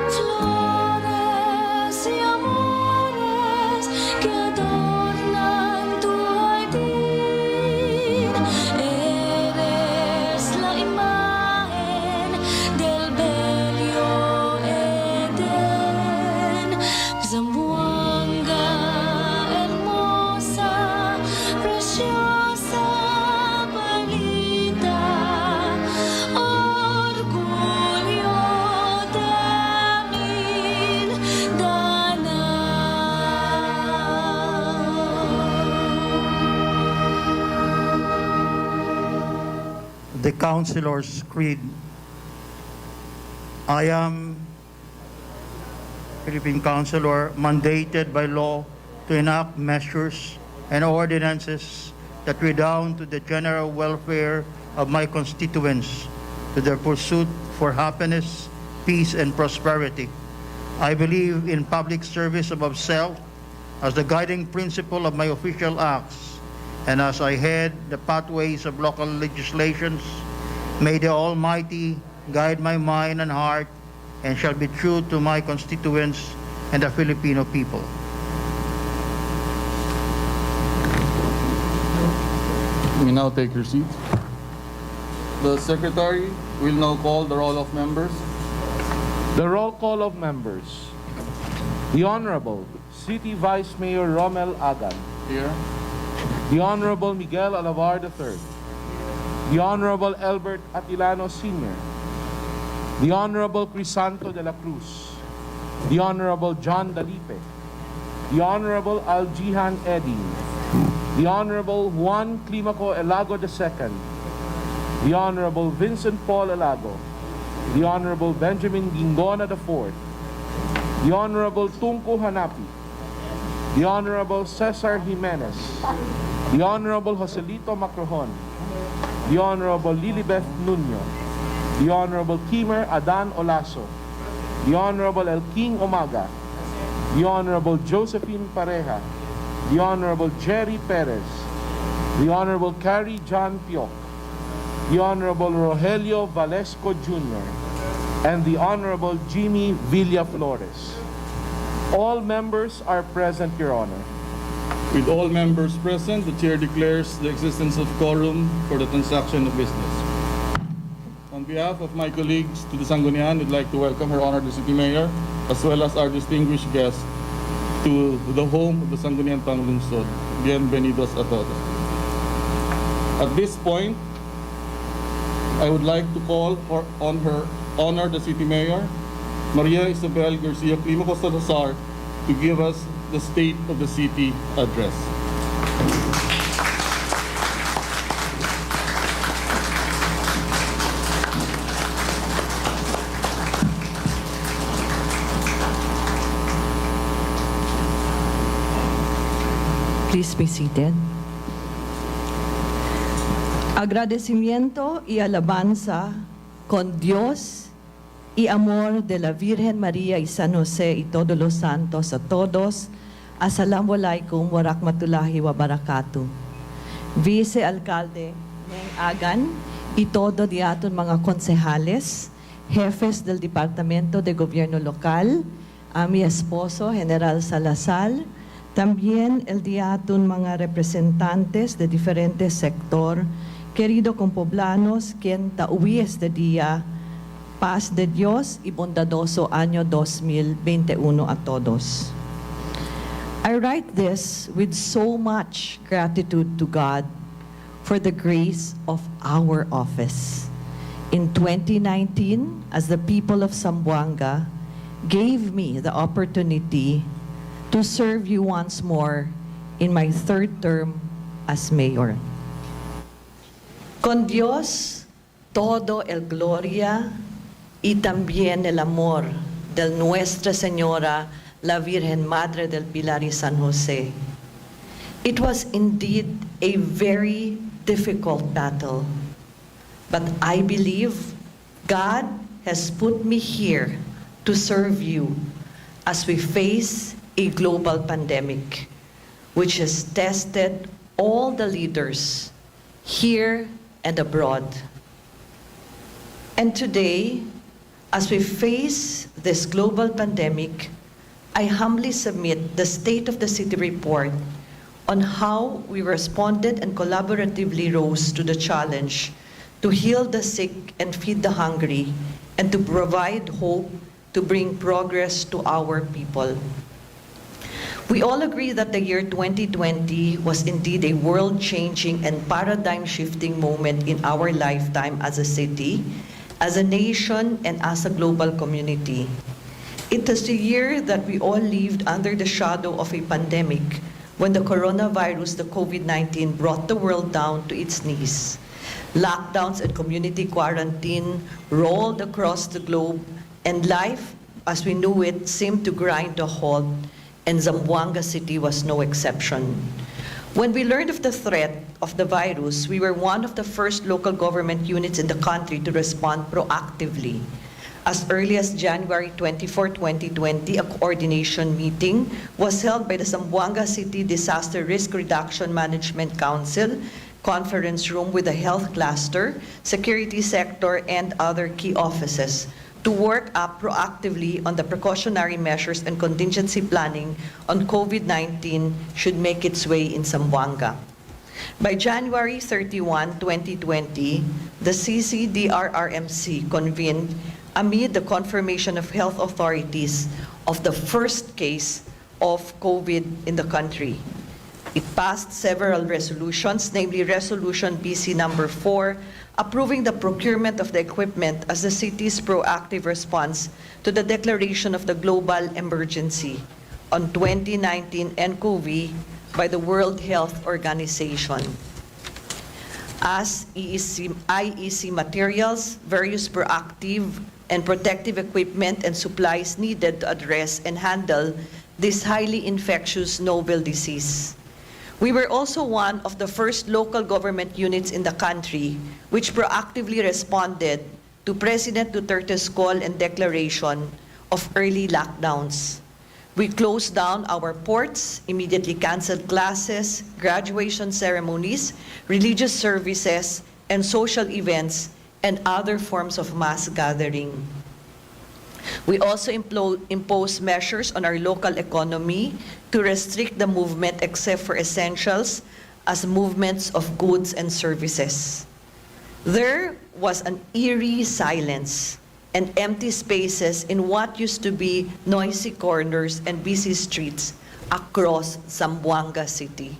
Flores y amores que adornan tu jardín, eres la imagen del bello Edén. Zamboanga hermosa, preciosa perlita, orgullo de Mindanao. The Councilor's Creed. I am Philippine Councilor, mandated by law to enact measures and ordinances that redound to the general welfare of my constituents, to their pursuit for happiness, peace, and prosperity. I believe in public service above self, as the guiding principle of my official acts, and as I head the pathways of local legislations, may the Almighty guide my mind and heart, and shall be true to my constituents and the Filipino people. You may now take your seat. The Secretary will now call the roll of members. The roll call of members. The Honorable City Vice Mayor Romel Agan. Here. The Honorable Miguel Alavar III. The Honorable Albert Atilano Sr. The Honorable Crisanto de la Cruz. The Honorable John Dalipe. The Honorable Aljihan Eding. The Honorable Juan Climaco Elago II. The Honorable Vincent Paul Elago. The Honorable Benjamin Gingona IV. The Honorable Tunco Hanapi. The Honorable Cesar Jimenez. The Honorable Joselito Macrohon. The Honorable Lilibeth Nuño. The Honorable Kimer Adan Olaso. The Honorable Elking Omaga. The Honorable Josephine Pareja. The Honorable Jerry Perez. The Honorable Carrie John Piok. The Honorable Rogelio Valesco Jr. and the Honorable Jimmy Villaflores. All members are present, Your Honor. With all members present, the Chair declares the existence of quorum for the transaction of business. On behalf of my colleagues to the Sangguniang, we'd like to welcome Her Honor the City Mayor, as well as our distinguished guests, to the home of the Sangguniang Panglungsod. Bienvenidos a todos. At this point, I would like to call on Her Honor the City Mayor, Maria Isabel Garcia Climaco Salazar, to give us the State of the City address. Please be seated. Agradecimiento y alabanza con Dios y amor de la Virgen María y San José y todos los santos a todos. Assalamualaikum warahmatullahi wabarakatuh. Vice-Alcalde Neng Agan y todo de aton mga konsehales, jefes del Departamento de Gobierno Local, a mi esposo General Salazar, también el de aton mga representantes de diferentes sector, querido compoblanos, quien tauwi este día, paz de Dios y bondadoso año 2021 a todos. I write this with so much gratitude to God for the grace of our office. In 2019, as the people of Zamboanga gave me the opportunity to serve you once more in my third term as mayor. Con Dios, todo el gloria y también el amor de Nuestra Señora, la Virgen Madre del Pilar y San Jose. It was indeed a very difficult battle, but I believe God has put me here to serve you as we face a global pandemic, which has tested all the leaders here and abroad. And today, as we face this global pandemic, I humbly submit the State of the City report on how we responded and collaboratively rose to the challenge to heal the sick and feed the hungry, and to provide hope to bring progress to our people. We all agree that the year 2020 was indeed a world-changing and paradigm-shifting moment in our lifetime as a city, as a nation, and as a global community. It was the year that we all lived under the shadow of a pandemic, when the coronavirus, the COVID-19, brought the world down to its knees. Lockdowns and community quarantine rolled across the globe, and life, as we knew it, seemed to grind to a halt, and Zamboanga City was no exception. When we learned of the threat of the virus, we were one of the first local government units in the country to respond proactively. As early as January 24, 2020, a coordination meeting was held by the Zamboanga City Disaster Risk Reduction Management Council conference room with the health cluster, security sector, and other key offices to work up proactively on the precautionary measures and contingency planning on COVID-19 should make its way in Zamboanga. By January 31, 2020, the CCDRRMC convened amid the confirmation of health authorities of the first case of COVID in the country. It passed several resolutions, namely Resolution BC number 4, approving the procurement of the equipment as the city's proactive response to the declaration of the global emergency on 2019 nCoV by the World Health Organization. As IEC materials, various proactive and protective equipment and supplies needed to address and handle this highly infectious novel disease. We were also one of the first local government units in the country which proactively responded to President Duterte's call and declaration of early lockdowns. We closed down our ports, immediately canceled classes, graduation ceremonies, religious services, and social events, and other forms of mass gathering. We also imposed measures on our local economy to restrict the movement except for essentials as movements of goods and services. There was an eerie silence and empty spaces in what used to be noisy corners and busy streets across Zamboanga City.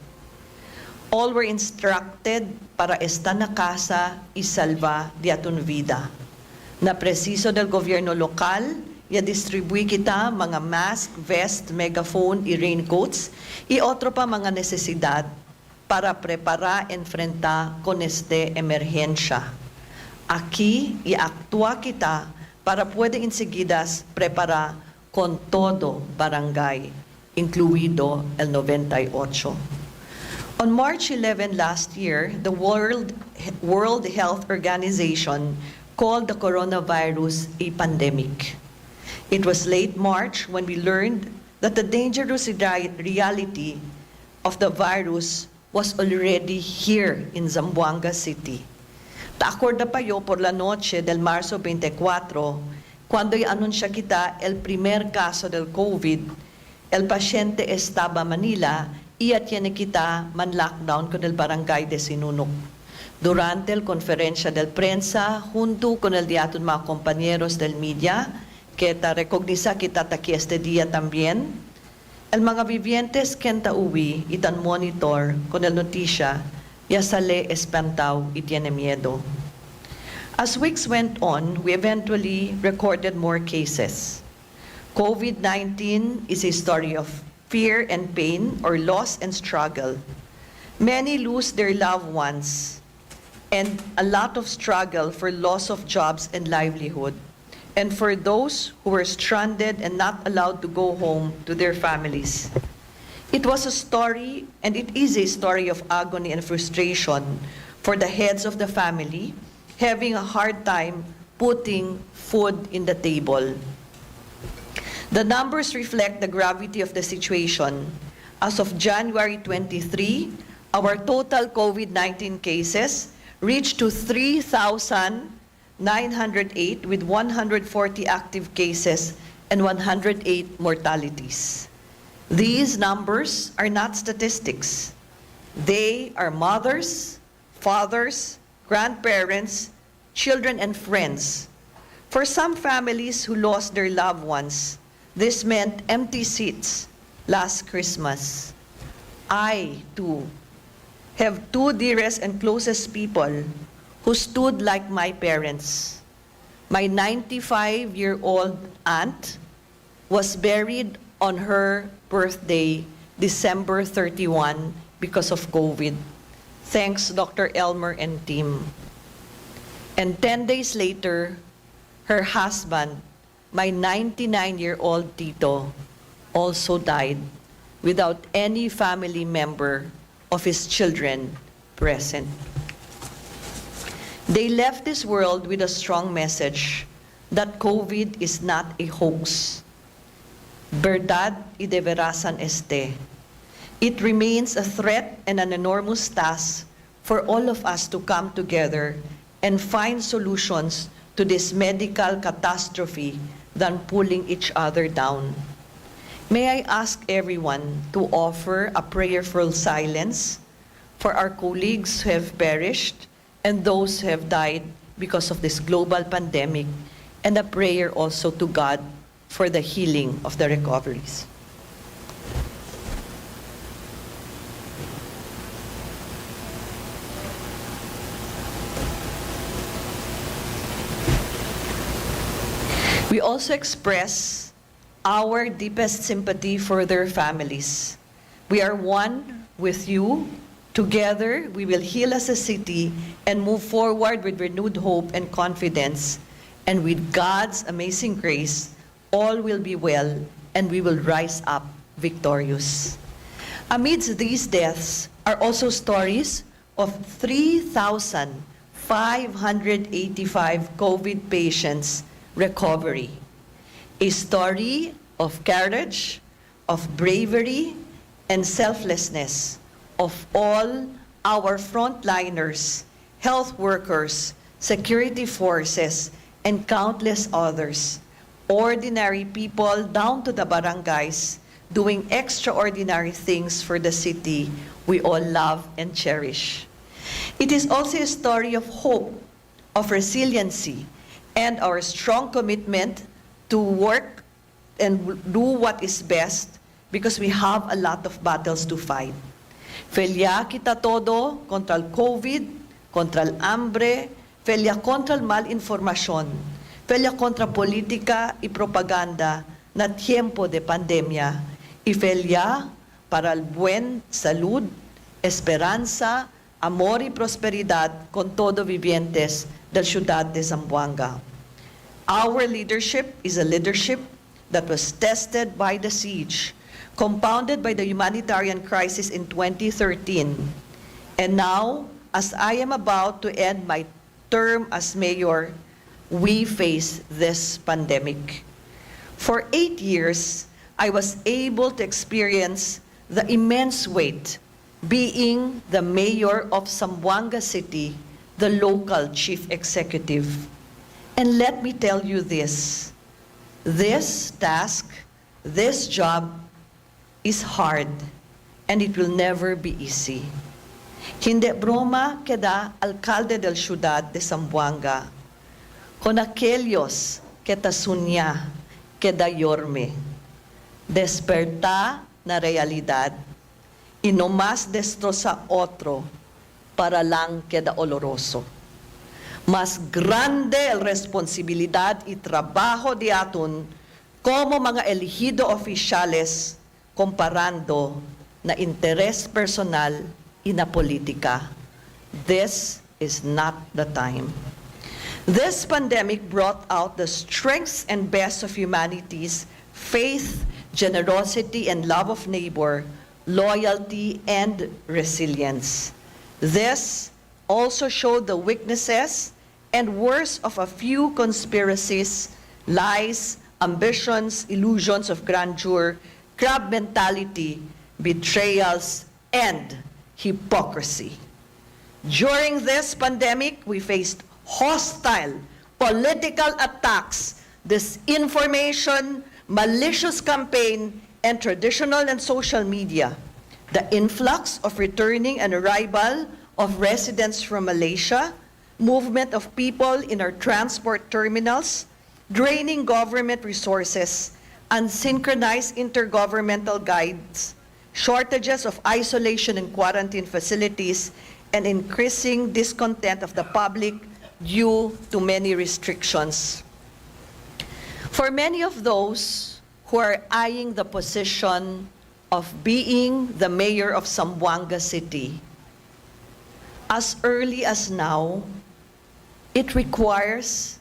All were instructed para esta na casa y salva di aton vida. Na presiso del gobierno lokal, ya distribui kita mga mask, vest, megaphone, y raincoats, y otro pa mga necesidad para prepara enfrenta con este emergencia. Aquí, i-actúa kita para puede enseguidas prepara con todo barangay, incluido el 98. On March 11 last year, the World Health Organization called the coronavirus a pandemic. It was late March when we learned that the dangerous reality of the virus was already here in Zamboanga City. Acorda pa yo por la noche del marzo 24, cuando i-anuncia kita el primer caso del COVID, el paciente estaba Manila y tiene kita man lockdown con el barangay de Sinunok. Durante el conferencia del prensa, junto con el diaton mga compañeros del media, que ta recogniza kita taki este día también, el mga vivientes kenta uwi itan monitor con el noticia, ya sale espantao y tiene miedo. As weeks went on, we eventually recorded more cases. COVID-19 is a story of fear and pain or loss and struggle. Many lose their loved ones and a lot of struggle for loss of jobs and livelihood. And for those who were stranded and not allowed to go home to their families. It was a story, and it is a story of agony and frustration for the heads of the family, having a hard time putting food in the table. The numbers reflect the gravity of the situation. As of January 23, our total COVID-19 cases reached to 3,908 with 140 active cases and 108 mortalities. These numbers are not statistics. They are mothers, fathers, grandparents, children, and friends. For some families who lost their loved ones, this meant empty seats last Christmas. I, too, have two dearest and closest people who stood like my parents. My 95-year-old aunt was buried on her birthday, December 31, because of COVID. Thanks, Dr. Elmer and team. And 10 days later, her husband, my 99-year-old tito, also died without any family member of his children present. They left this world with a strong message that COVID is not a hoax. Verdad y de verazan este. It remains a threat and an enormous task for all of us to come together and find solutions to this medical catastrophe than pulling each other down. May I ask everyone to offer a prayerful silence for our colleagues who have perished and those who have died because of this global pandemic, and a prayer also to God for the healing of the recoveries. We also express our deepest sympathy for their families. We are one with you. Together, we will heal as a city and move forward with renewed hope and confidence. And with God's amazing grace, all will be well and we will rise up victorious. Amidst these deaths are also stories of 3,585 COVID patients' recovery. A story of courage, of bravery, and selflessness of all our frontliners, health workers, security forces, and countless others, ordinary people down to the barangays, doing extraordinary things for the city we all love and cherish. It is also a story of hope, of resiliency, and our strong commitment to work and do what is best because we have a lot of battles to fight. Felya kita todo contra el COVID, contra el hambre, felya contra el malinformasyon, felya contra politika y propaganda na tiempo de pandemia, y felya para el buen salud, esperanza, amor y prosperidad con todo vivientes del ciudad de Zamboanga. Our leadership is a leadership that was tested by the siege, compounded by the humanitarian crisis in 2013. And now, as I am about to end my term as mayor, we face this pandemic. For 8 years, I was able to experience the immense weight being the mayor of Zamboanga City, the local chief executive. And let me tell you this task, this job is hard and it will never be easy. Hindi broma queda alcalde del ciudad de Zamboanga, con aquellos que tasunya queda yorme, desperta na realidad y no más destroza otro para lang queda oloroso. Mas grande el responsibilidad y trabajo de aton como mga elegido oficiales comparando na interes personal y na politika. This is not the time. This pandemic brought out the strengths and best of humanity's faith, generosity, and love of neighbor, loyalty, and resilience. This also showed the weaknesses and worst of a few conspiracies, lies, ambitions, illusions of grandeur, crab mentality, betrayals, and hypocrisy. During this pandemic, we faced hostile political attacks, disinformation, malicious campaign, and traditional and social media. The influx of returning and arrival of residents from Malaysia, movement of people in our transport terminals, draining government resources, unsynchronized intergovernmental guides, shortages of isolation and quarantine facilities, and increasing discontent of the public due to many restrictions. For many of those who are eyeing the position of being the mayor of Zamboanga City, as early as now, it requires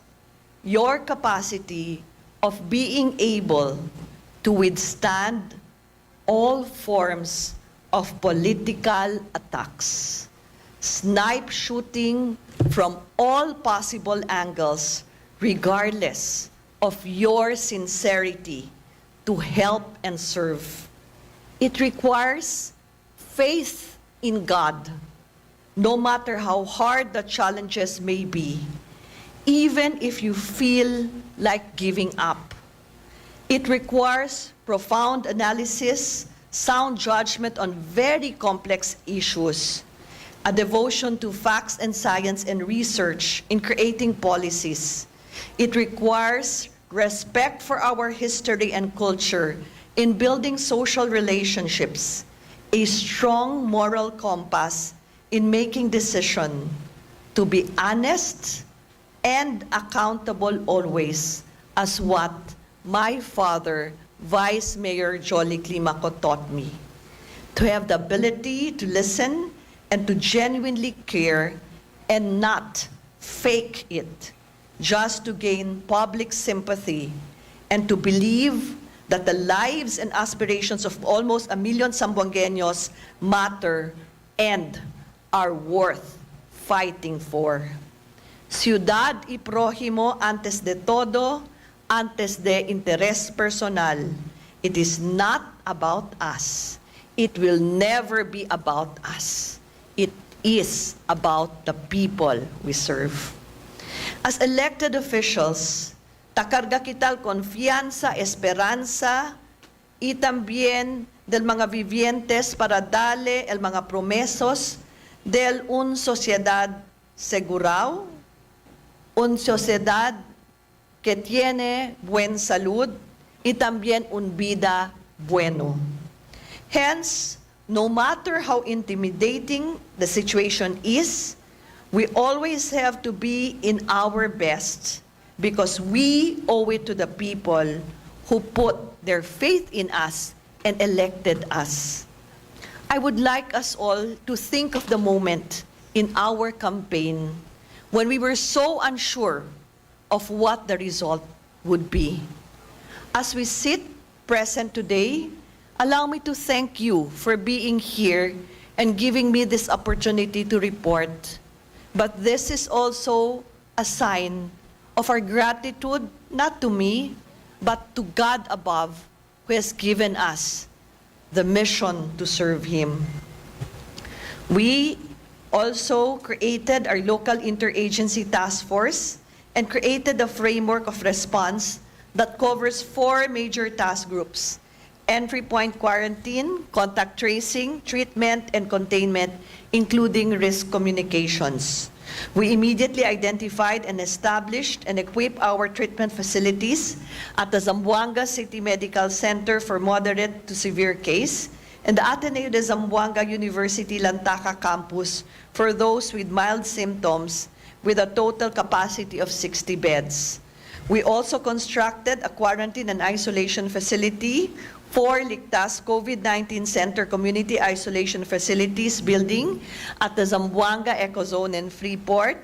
your capacity of being able to withstand all forms of political attacks, snipe shooting from all possible angles, regardless of your sincerity to help and serve. It requires faith in God, no matter how hard the challenges may be, even if you feel like giving up. It requires profound analysis, sound judgment on very complex issues, a devotion to facts and science and research in creating policies. It requires respect for our history and culture in building social relationships, a strong moral compass in making decisions, to be honest and accountable always, as what my father, Vice Mayor Jolly Climaco, taught me. To have the ability to listen and to genuinely care and not fake it just to gain public sympathy, and to believe that the lives and aspirations of almost 1 million Zamboangueños matter and are worth fighting for. Ciudad y prójimo antes de todo, antes de interés personal. It is not about us. It will never be about us. It is about the people we serve. As elected officials, takarga kita confianza, esperanza, y también del mga vivientes para darle el mga promesos del un sociedad segurao, un sociedad que tiene buen salud y también un vida bueno. Hence, no matter how intimidating the situation is, we always have to be in our best because we owe it to the people who put their faith in us and elected us. I would like us all to think of the moment in our campaign when we were so unsure of what the result would be. As we sit present today, allow me to thank you for being here and giving me this opportunity to report. But this is also a sign of our gratitude, not to me, but to God above, who has given us the mission to serve Him. We also created our local interagency task force and created a framework of response that covers 4 major task groups: entry point quarantine, contact tracing, treatment, and containment, including risk communications. We immediately identified and established and equipped our treatment facilities at the Zamboanga City Medical Center for moderate to severe case and the Ateneo de Zamboanga University Lantaca campus for those with mild symptoms, with a total capacity of 60 beds. We also constructed a quarantine and isolation facility for Ligtas COVID-19 Center Community Isolation Facilities building at the Zamboanga Ecozone and Freeport,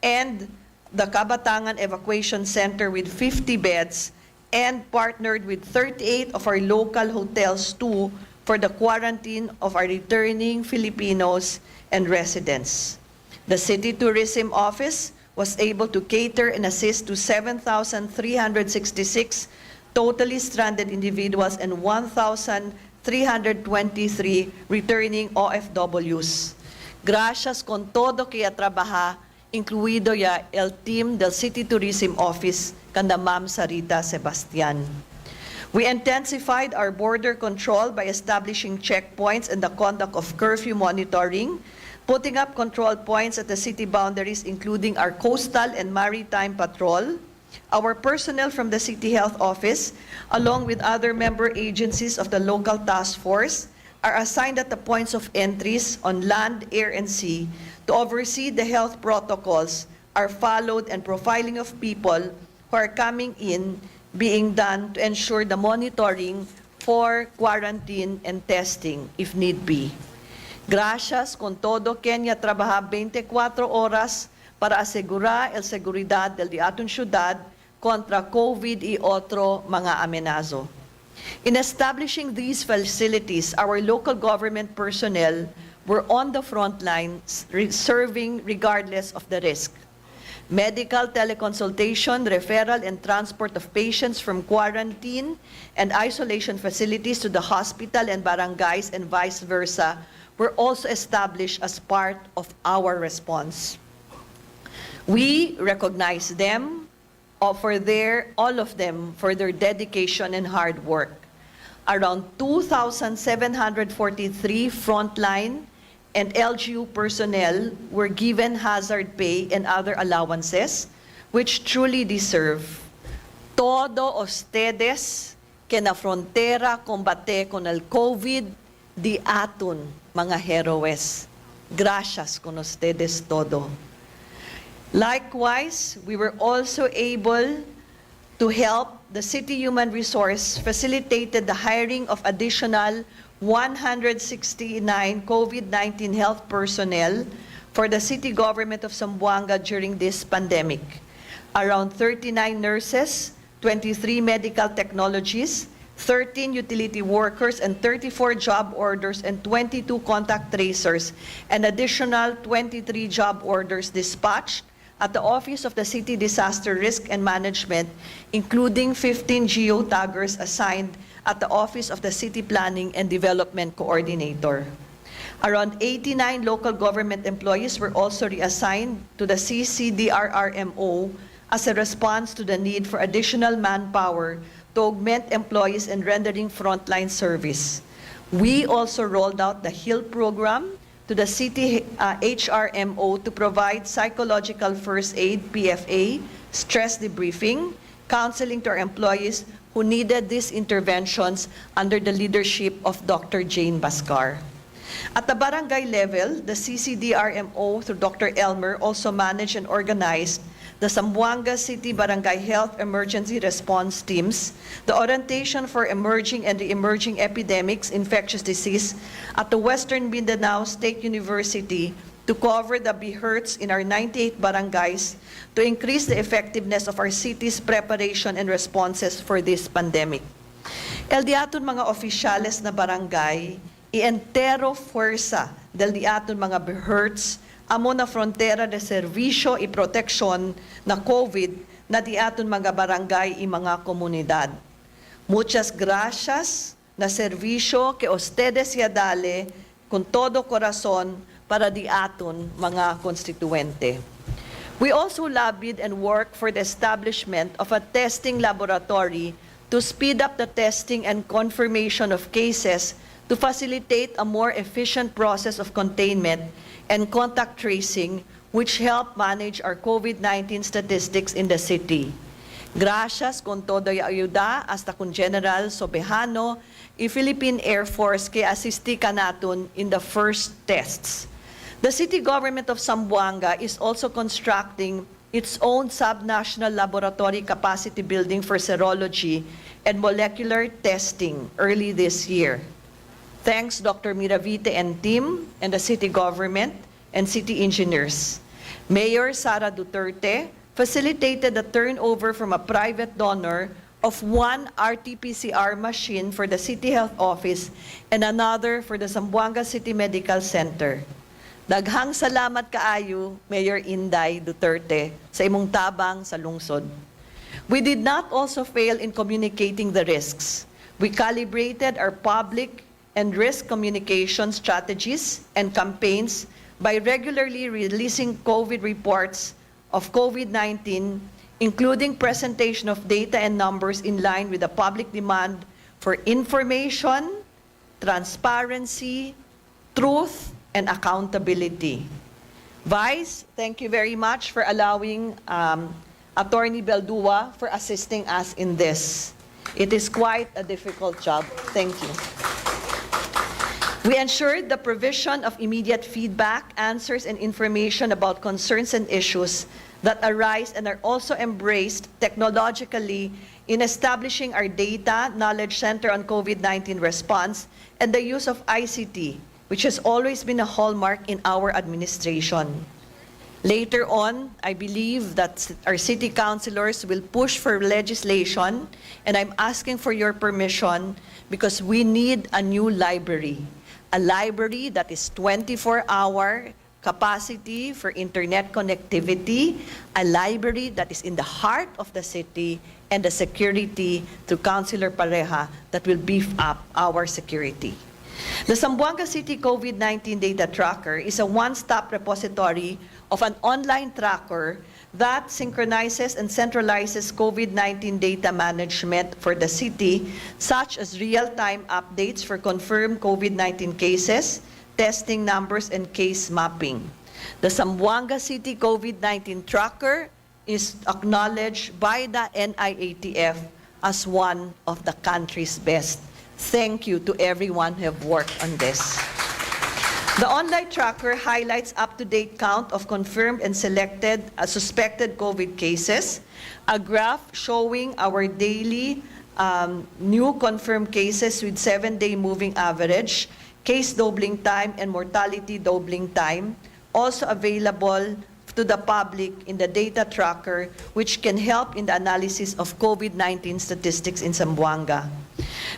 and the Kabatangan Evacuation Center with 50 beds, and partnered with 38 of our local hotels too for the quarantine of our returning Filipinos and residents. The City Tourism Office was able to cater and assist to 7,366 totally stranded individuals and 1,323 returning OFWs. Gracias con todo que trabaja, incluido ya el team del City Tourism Office kanda Ma'am Sarita Sebastian. We intensified our border control by establishing checkpoints and the conduct of curfew monitoring, putting up control points at the city boundaries, including our coastal and maritime patrol. Our personnel from the City Health Office, along with other member agencies of the local task force, are assigned at the points of entries on land, air, and sea to oversee the health protocols are followed and profiling of people who are coming in being done to ensure the monitoring for quarantine and testing if need be. Gracias con todo Kenya trabaja 24 oras para asegurar el seguridad del aton syudad kontra COVID y otro mga amenazo. In establishing these facilities, our local government personnel were on the front lines serving regardless of the risk. medical teleconsultation, referral, and transport of patients from quarantine and isolation facilities to the hospital and barangays and vice versa were also established as part of our response. We recognize them all of them for their dedication and hard work. Around 2,743 frontline and LGU personnel were given hazard pay and other allowances, which truly deserve. Todo ustedes que na frontera combate con el COVID, di aton mga heroes. Gracias con ustedes todo. Likewise, we were also able to help the City Human Resource facilitated the hiring of additional 169 COVID-19 health personnel for the city government of Zamboanga during this pandemic. Around 39 nurses, 23 medical technologists, 13 utility workers, and 34 job orders and 22 contact tracers, and additional 23 job orders dispatched at the Office of the City Disaster Risk and Management, including 15 geotaggers assigned at the Office of the City Planning and Development Coordinator. Around 89 local government employees were also reassigned to the CCDRRMO as a response to the need for additional manpower to augment employees in rendering frontline service. We also rolled out the HEAL program to the city HRMO to provide psychological first aid, PFA, stress debriefing, counseling to our employees who needed these interventions under the leadership of Dr. Jane Bascar. At the barangay level, the CCDRMO through Dr. Elmer also managed and organized the Zamboanga City Barangay Health Emergency Response Teams, the orientation for emerging and re-emerging epidemics, infectious disease at the Western Mindanao State University to cover the BHERTs in our 98 barangays to increase the effectiveness of our city's preparation and responses for this pandemic. El diaton mga opisyales na barangay, i-entero fuerza del diaton mga BHERTs amo na frontera de servisyo y proteksyon na COVID na diaton mga barangay y mga komunidad. Muchas gracias na servisyo que ustedes ya dale con todo corazón para diaton mga konstituente. We also lobbied and worked for the establishment of a testing laboratory to speed up the testing and confirmation of cases to facilitate a more efficient process of containment and contact tracing, which help manage our COVID-19 statistics in the city. Gracias con todo y ayuda hasta con General Sobejano y Philippine Air Force que asisti ka naton in the first tests. The city government of Zamboanga is also constructing its own subnational laboratory capacity building for serology and molecular testing early this year. Thanks Dr. Miravite and team and the city government and city engineers. Mayor Sara Duterte facilitated the turnover from a private donor of one RT-PCR machine for the City Health Office and another for the Zamboanga City Medical Center. Daghang salamat kaayo, Mayor Inday Duterte, sa imong tabang sa lungsod. We did not also fail in communicating the risks. We calibrated our public and risk communication strategies and campaigns by regularly releasing COVID reports of COVID-19, including presentation of data and numbers in line with the public demand for information, transparency, truth, and accountability. Vice, thank you very much for allowing Attorney Beldua for assisting us in this. It is quite a difficult job. Thank you. We ensured the provision of immediate feedback, answers, and information about concerns and issues that arise and are also embraced technologically in establishing our data knowledge center on COVID-19 response and the use of ICT, which has always been a hallmark in our administration. Later on, I believe that our city councilors will push for legislation, and I'm asking for your permission because we need a new library. A library that is 24-hour, capacity for internet connectivity, a library that is in the heart of the city, and the security through Councilor Pareja that will beef up our security. The Zamboanga City COVID-19 Data Tracker is a one-stop repository of an online tracker that synchronizes and centralizes COVID-19 data management for the city, such as real-time updates for confirmed COVID-19 cases, testing numbers, and case mapping. The Zamboanga City COVID-19 Tracker is acknowledged by the NIATF as one of the country's best. Thank you to everyone who have worked on this. The online tracker highlights up-to-date count of confirmed and selected suspected COVID cases, a graph showing our daily new confirmed cases with 7-day moving average, case doubling time, and mortality doubling time, also available to the public in the data tracker, which can help in the analysis of COVID-19 statistics in Zamboanga.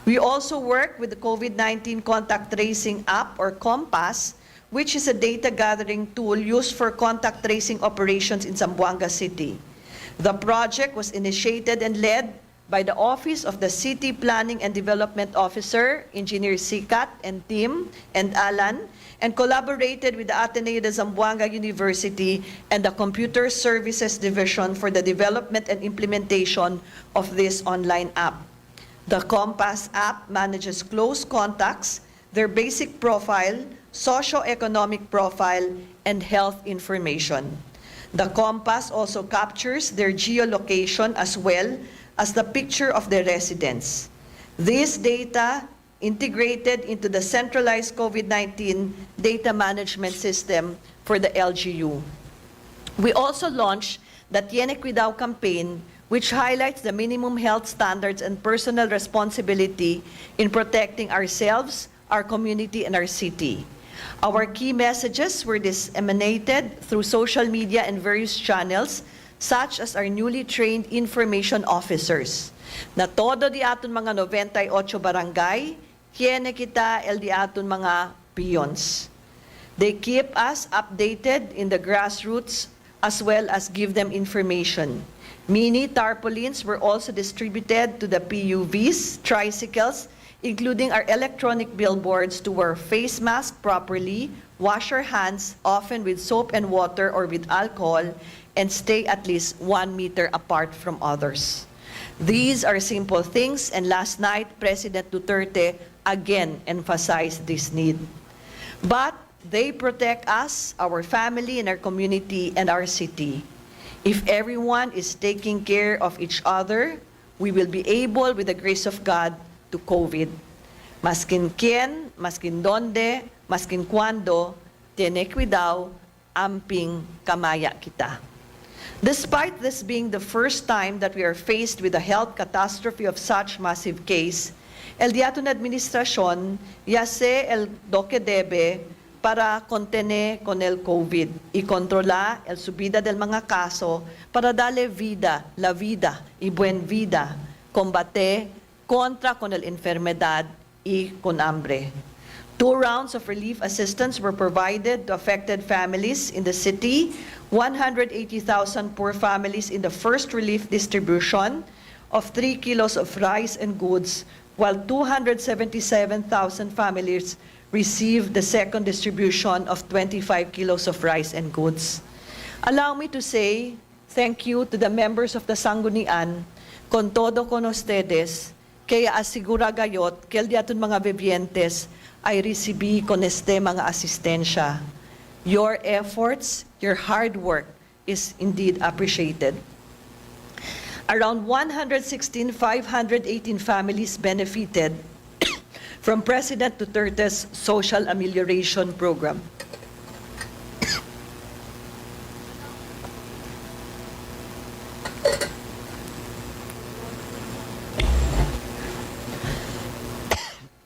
We also work with the COVID-19 contact tracing app, or COMPAS, which is a data gathering tool used for contact tracing operations in Zamboanga City. The project was initiated and led by the Office of the City Planning and Development Officer, Engineer Sikat and Tim and Alan, and collaborated with the Ateneo de Zamboanga University and the Computer Services Division for the development and implementation of this online app. The Compass app manages close contacts, their basic profile, socio-economic profile, and health information. The Compass also captures their geolocation as well as the picture of their residents. This data integrated into the centralized COVID-19 data management system for the LGU. We also launched the Tiene Cuidado campaign, which highlights the minimum health standards and personal responsibility in protecting ourselves, our community, and our city. Our key messages were disseminated through social media and various channels, such as our newly trained information officers, na todo di aton mga 98 barangay, tiene kita el di aton mga peons. They keep us updated in the grassroots as well as give them information. Mini tarpaulins were also distributed to the PUVs, tricycles, including our electronic billboards, to wear face masks properly, wash our hands, often with soap and water or with alcohol, and stay at least 1 meter apart from others. These are simple things, and last night, President Duterte again emphasized this need. But they protect us, our family, and our community, and our city. If everyone is taking care of each other, we will be able, with the grace of God, to COVID. Maskin quien, maskin donde, maskin cuando, tiene cuidado, amping kamaya kita. Despite this being the first time that we are faced with a health catastrophe of such massive case, el diaton administrasyon yace el do que debe para contener con el COVID y controlar el subida del mga caso para darle vida, la vida y buen vida, combate contra con el enfermedad y con hambre. 2 rounds of relief assistance were provided to affected families in the city, 180,000 poor families in the first relief distribution of 3 kilos of rice and goods, while 277,000 families received the second distribution of 25 kilos of rice and goods. Allow me to say thank you to the members of the Sanggunian, con todo con ustedes, kaya asigura gayot, kel diaton mga vivientes, ay resibi con este mga asistensya. Your efforts, your hard work is indeed appreciated. Around 116,518 families benefited from President Duterte's social amelioration program.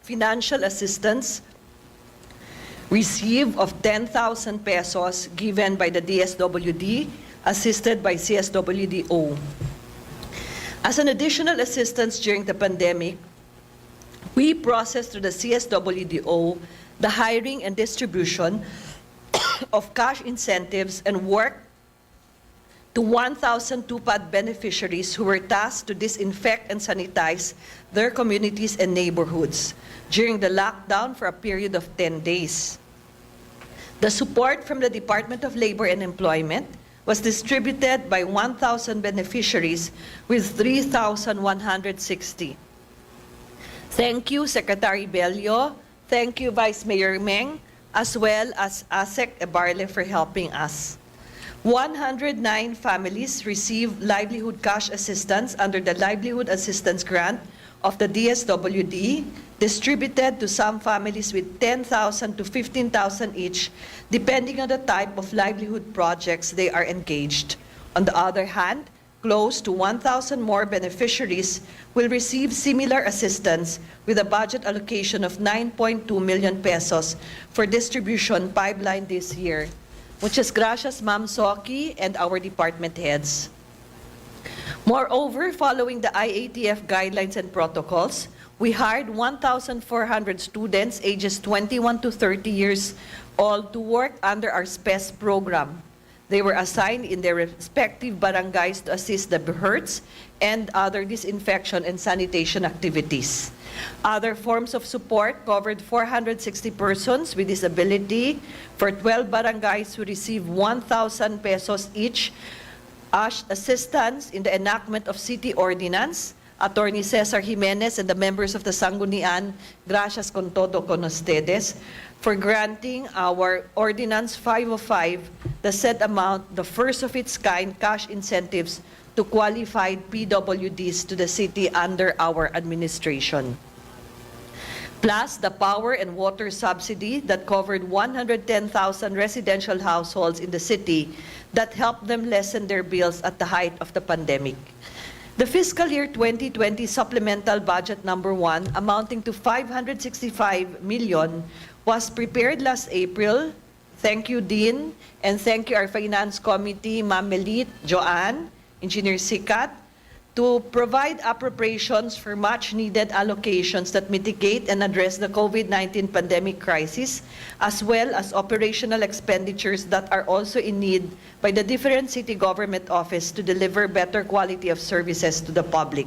Financial assistance received of 10,000 pesos given by the DSWD, assisted by CSWDO. As an additional assistance during the pandemic, we processed through the CSWDO the hiring and distribution of cash incentives and work to 1,000 TUPAD beneficiaries who were tasked to disinfect and sanitize their communities and neighborhoods during the lockdown for a period of 10 days. The support from the Department of Labor and Employment was distributed by 1,000 beneficiaries with 3,160. Thank you, Secretary Bello. Thank you, Vice Mayor Meng, as well as ASEC Ebarle for helping us. 109 families received livelihood cash assistance under the Livelihood Assistance Grant of the DSWD, distributed to some families with 10,000 to 15,000 each, depending on the type of livelihood projects they are engaged. On the other hand, close to 1,000 more beneficiaries will receive similar assistance with a budget allocation of 9.2 million pesos for distribution pipeline this year. Muchas gracias, Ma'am Soki and our department heads. Moreover, following the IATF guidelines and protocols, we hired 1,400 students ages 21 to 30 years old to work under our SPES program. They were assigned in their respective barangays to assist the BHERTS and other disinfection and sanitation activities. Other forms of support covered 460 persons with disability for 12 barangays who received 1,000 pesos each as assistance in the enactment of city ordinance. Attorney Cesar Jimenez and the members of the Sanggunian, gracias con todo con ustedes, for granting our Ordinance 505 the said amount, the first of its kind cash incentives to qualified PWDs to the city under our administration. Plus the power and water subsidy that covered 110,000 residential households in the city that helped them lessen their bills at the height of the pandemic. The fiscal year 2020 supplemental budget number 1, amounting to 565 million, was prepared last April. Thank you, Dean, and thank you our Finance Committee, Ma'am Melit, Joanne, Engineer Sikat, to provide appropriations for much-needed allocations that mitigate and address the COVID-19 pandemic crisis, as well as operational expenditures that are also in need by the different city government office to deliver better quality of services to the public.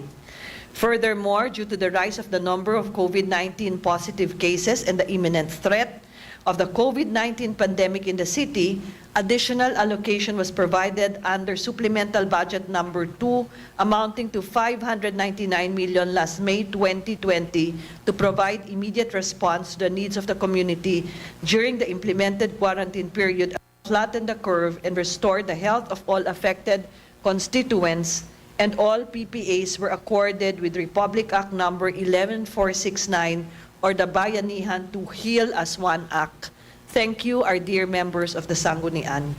Furthermore, due to the rise of the number of COVID-19 positive cases and the imminent threat of the COVID-19 pandemic in the city, additional allocation was provided under supplemental budget number 2, amounting to 599 million last May 2020 to provide immediate response to the needs of the community during the implemented quarantine period, flatten the curve and restore the health of all affected constituents, and all PPAs were accorded with Republic Act number 11469 or the Bayanihan to Heal as One Act. Thank you, our dear members of the Sanggunian.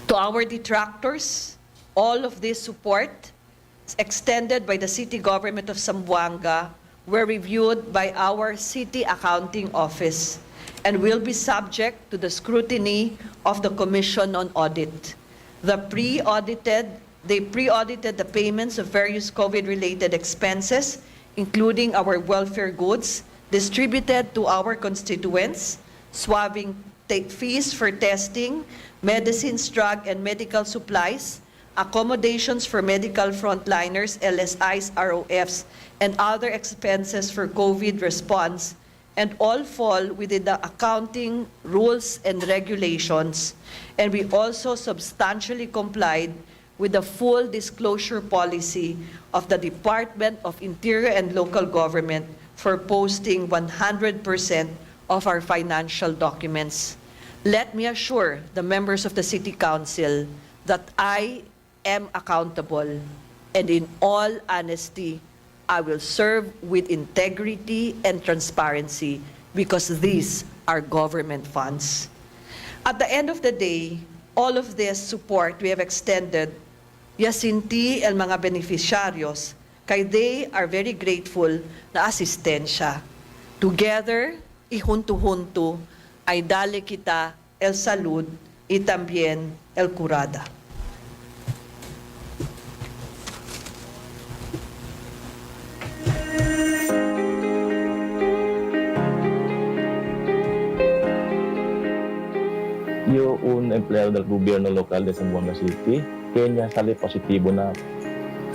To our detractors, all of this support extended by the city government of Zamboanga were reviewed by our city accounting office and will be subject to the scrutiny of the Commission on Audit. They pre-audited the payments of various COVID-related expenses, including our welfare goods, distributed to our constituents, swabbing fees for testing, medicines, drug and medical supplies, accommodations for medical frontliners, LSIs, ROFs, and other expenses for COVID response, and all fall within the accounting rules and regulations. And we also substantially complied with the full disclosure policy of the Department of Interior and Local Government for posting 100% of our financial documents. Let me assure the members of the City Council that I am accountable, and in all honesty, I will serve with integrity and transparency because these are government funds. At the end of the day, all of this support we have extended, yasinti el mga beneficiaryos, kay they are very grateful na asistensya. Together, ihunto-hunto, ay dale kita el salud y también el curada. del gobyerno lokal de Zamboanga City, kanya sali positibo na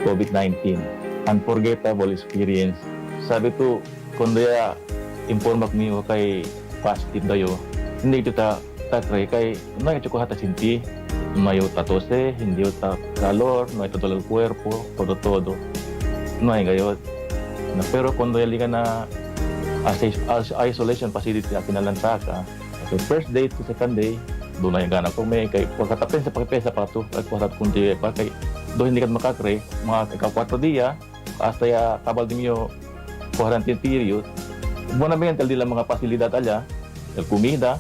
COVID-19. Unforgettable experience. Sabi to, kundo ya informak niyo kay positive dayo, hindi kita takray kay no yung hata sinti, no yung tatose, hindi yung calor, no yung todo el cuerpo, todo. No yung gayot. Pero kundo yali ka na as isolation facility na kinalansaka, so first day to second day, doon na yung gana ko may kay pagkatapin sa pagpesa pa to pagkatap kundi pa kay do hindi ka makakre mga ikaw 4 dia hasta ya tabal din yung quarantine period buwan na ba yan mga pasilidad alya el comida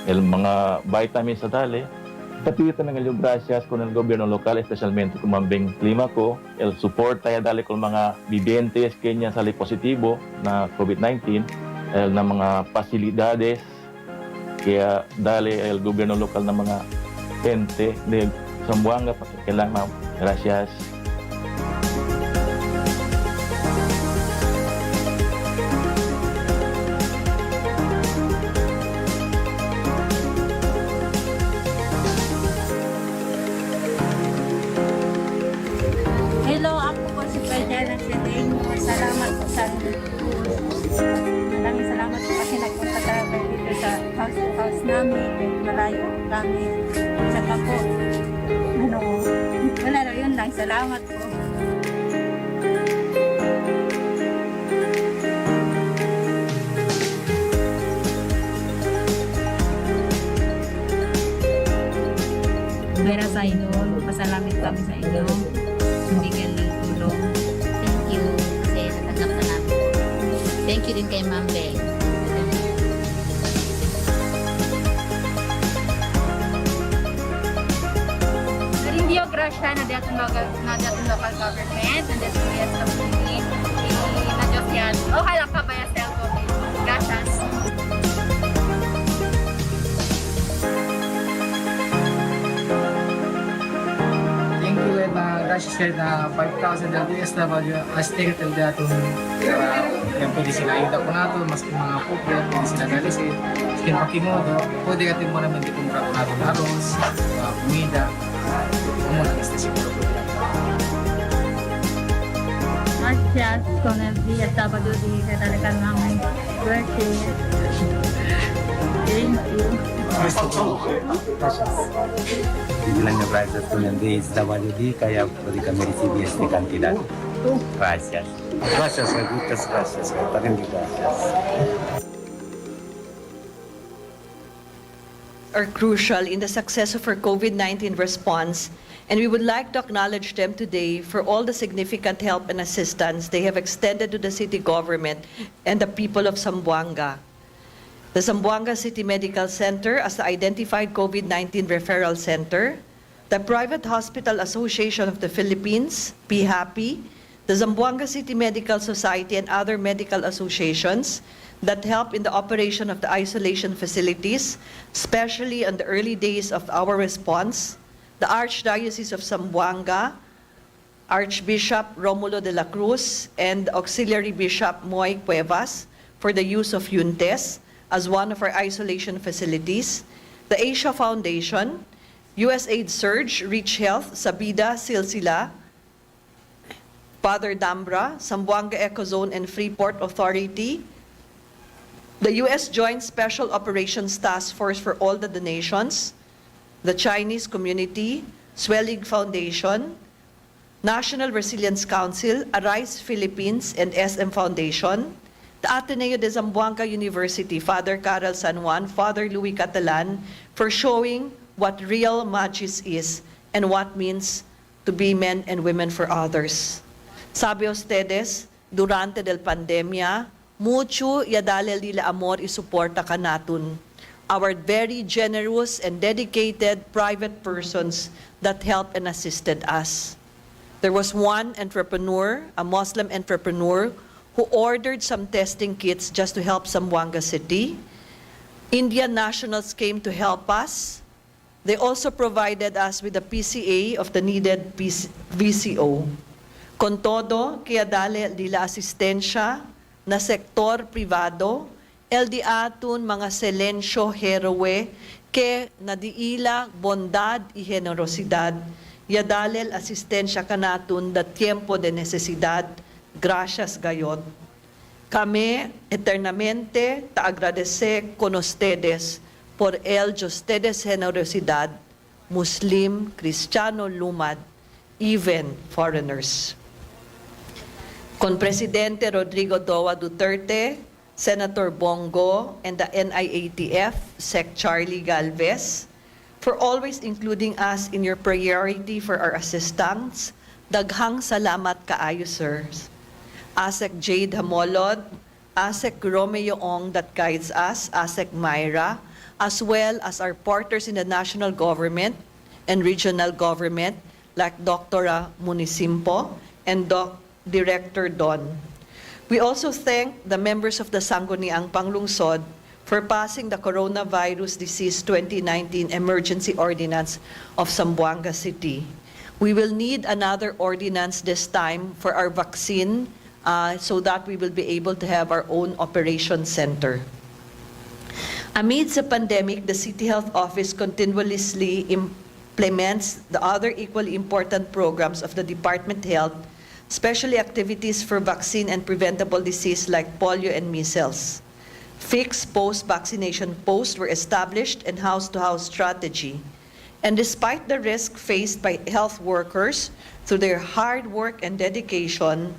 el mga vitamins sa dali Patuita ng inyong gracias con el gobierno local, especialmente con Mambing Klima ko, el support tayo dali con mga bibentes kanya sali positibo na COVID-19, el na mga pasilidades, kaya dali el gobierno lokal na mga gente de Zamboanga, kailangan gracias. Hello, ako po si President Seding. Salamat po sa maraming salamat po kasi nagpunta talaga dito sa house namin. Malayo kami. Saka po, wala na yun lang. Salamat po. Pera sa inyo, pasalamat kami sa inyo. Bigyan ng tulong. Thank you kasi natanggap na namin. Thank you din kay Ma'am Beng. Rindio grasya na dating local government and this is the movie na Diyos yan. O halak ka ba ya cellphone? Gracias. Gracias kahit na 5,000 DSW as ticket ng datong yung pwede sila ayuda po nato mas mga pupil, pwede sila galisin skin pakimodo, pwede katin mo naman di kumpra po nato arroz, kumida mo lang este siguro po Gracias con el DSW que talagang namin birthday. Thank you. Bilang gracias con el DSWD kaya pwede kami receive este cantidad. Gracias. Gracias, muchas gracias. También gracias. Are crucial in the success of our COVID-19 response, and we would like to acknowledge them today for all the significant help and assistance they have extended to the city government and the people of Zamboanga. The Zamboanga City Medical Center as the identified COVID-19 referral center, the Private Hospital Association of the Philippines, PHAPI, the Zamboanga City Medical Society and other medical associations that help in the operation of the isolation facilities, especially in the early days of our response, the Archdiocese of Zamboanga, Archbishop Romulo de la Cruz, and Auxiliary Bishop Moy Cuevas for the use of Yuntes as one of our isolation facilities, the Asia Foundation, USAID Surge, Reach Health, Sabida, Silsila, Father Dambra, Zamboanga Ecozone and Freeport Authority, the U.S. Joint Special Operations Task Force for all the donations, the Chinese Community, Swellig Foundation, National Resilience Council, Arise Philippines, and SM Foundation, the Ateneo de Zamboanga University, Father Carol San Juan, Father Louis Catalan, for showing what real magis is and what means to be men and women for others. Sabi ustedes, durante del pandemia, mucho yadalel nila amor isuporta ka natun. Our very generous and dedicated private persons that helped and assisted us. There was one entrepreneur, a Muslim entrepreneur, who ordered some testing kits just to help Zamboanga City. Indian nationals came to help us. They also provided us with the PCA of the needed VCO. Con todo, kaya dali dila asistensya na sektor privado, el di atun mga silensyo heroe, que nadiila bondad y generosidad, yadalel asistensya kanaton da tiempo de necesidad, gracias gayot. Kami eternamente te agradece con ustedes por el de ustedes generosidad, Muslim, Cristiano, lumad, even foreigners. Con Presidente Rodrigo Doa Duterte, Senator Bongo, and the NIATF, Sec. Charlie Galvez, for always including us in your priority for our assistance. Daghang salamat kaayo, sirs. ASEC Jade Hamolod, ASEC Romeo Ong that guides us, ASEC Myra, as well as our partners in the national government and regional government like Dr. Munisimpo and Director Don. We also thank the members of the Sangguniang Panglungsod for passing the Coronavirus Disease 2019 Emergency Ordinance of Zamboanga City. We will need another ordinance this time for our vaccine so that we will be able to have our own operation center. Amidst the pandemic, the City Health Office continuously implements the other equally important programs of the Department of Health, especially activities for vaccine and preventable disease like polio and measles. Fixed post-vaccination posts were established and house-to-house strategy. And despite the risk faced by health workers through their hard work and dedication,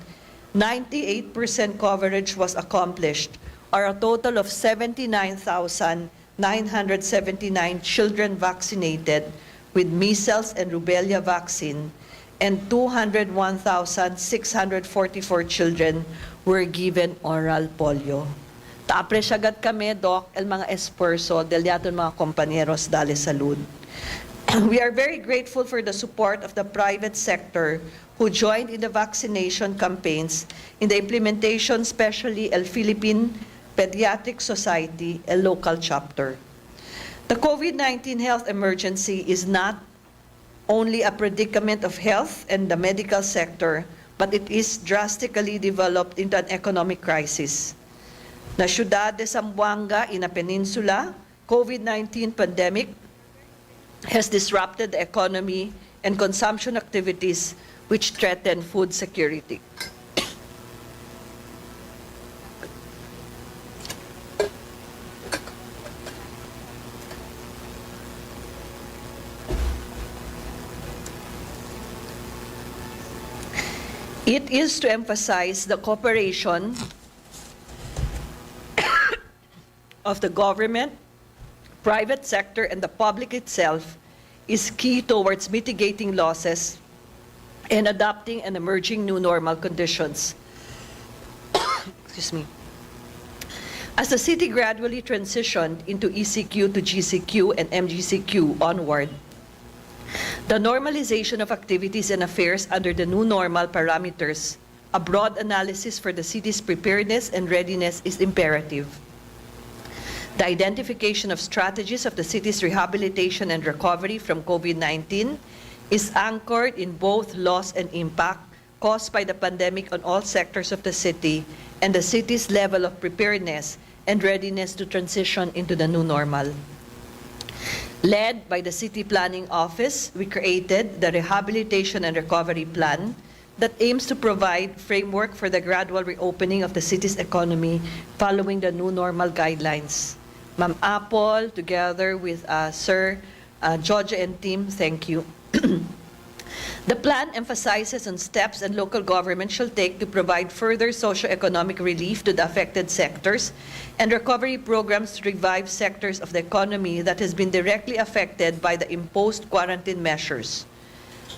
98% coverage was accomplished, or a total of 79,979 children vaccinated with measles and rubella vaccine, and 201,644 children were given oral polio. Taapresyagat kami, Doc, el mga esfuerzo del yaton mga compañeros dali salud. We are very grateful for the support of the private sector who joined in the vaccination campaigns in the implementation, especially El Philippine Pediatric Society, a local chapter. The COVID-19 health emergency is not only a predicament of health and the medical sector, but it is drastically developed into an economic crisis. Na Ciudad de Zamboanga in a peninsula, COVID-19 pandemic has disrupted the economy and consumption activities which threaten food security. It is to emphasize the cooperation of the government, private sector, and the public itself is key towards mitigating losses and adapting and emerging new normal conditions. Excuse me. As the city gradually transitioned into ECQ to GCQ and MGCQ onward, the normalization of activities and affairs under the new normal parameters, a broad analysis for the city's preparedness and readiness is imperative. The identification of strategies of the city's rehabilitation and recovery from COVID-19 is anchored in both loss and impact caused by the pandemic on all sectors of the city and the city's level of preparedness and readiness to transition into the new normal. Led by the City Planning Office, we created the Rehabilitation and Recovery Plan that aims to provide framework for the gradual reopening of the city's economy following the new normal guidelines. Ma'am Apple, together with Sir Georgia and team, thank you. The plan emphasizes on steps and local government shall take to provide further socio-economic relief to the affected sectors and recovery programs to revive sectors of the economy that has been directly affected by the imposed quarantine measures.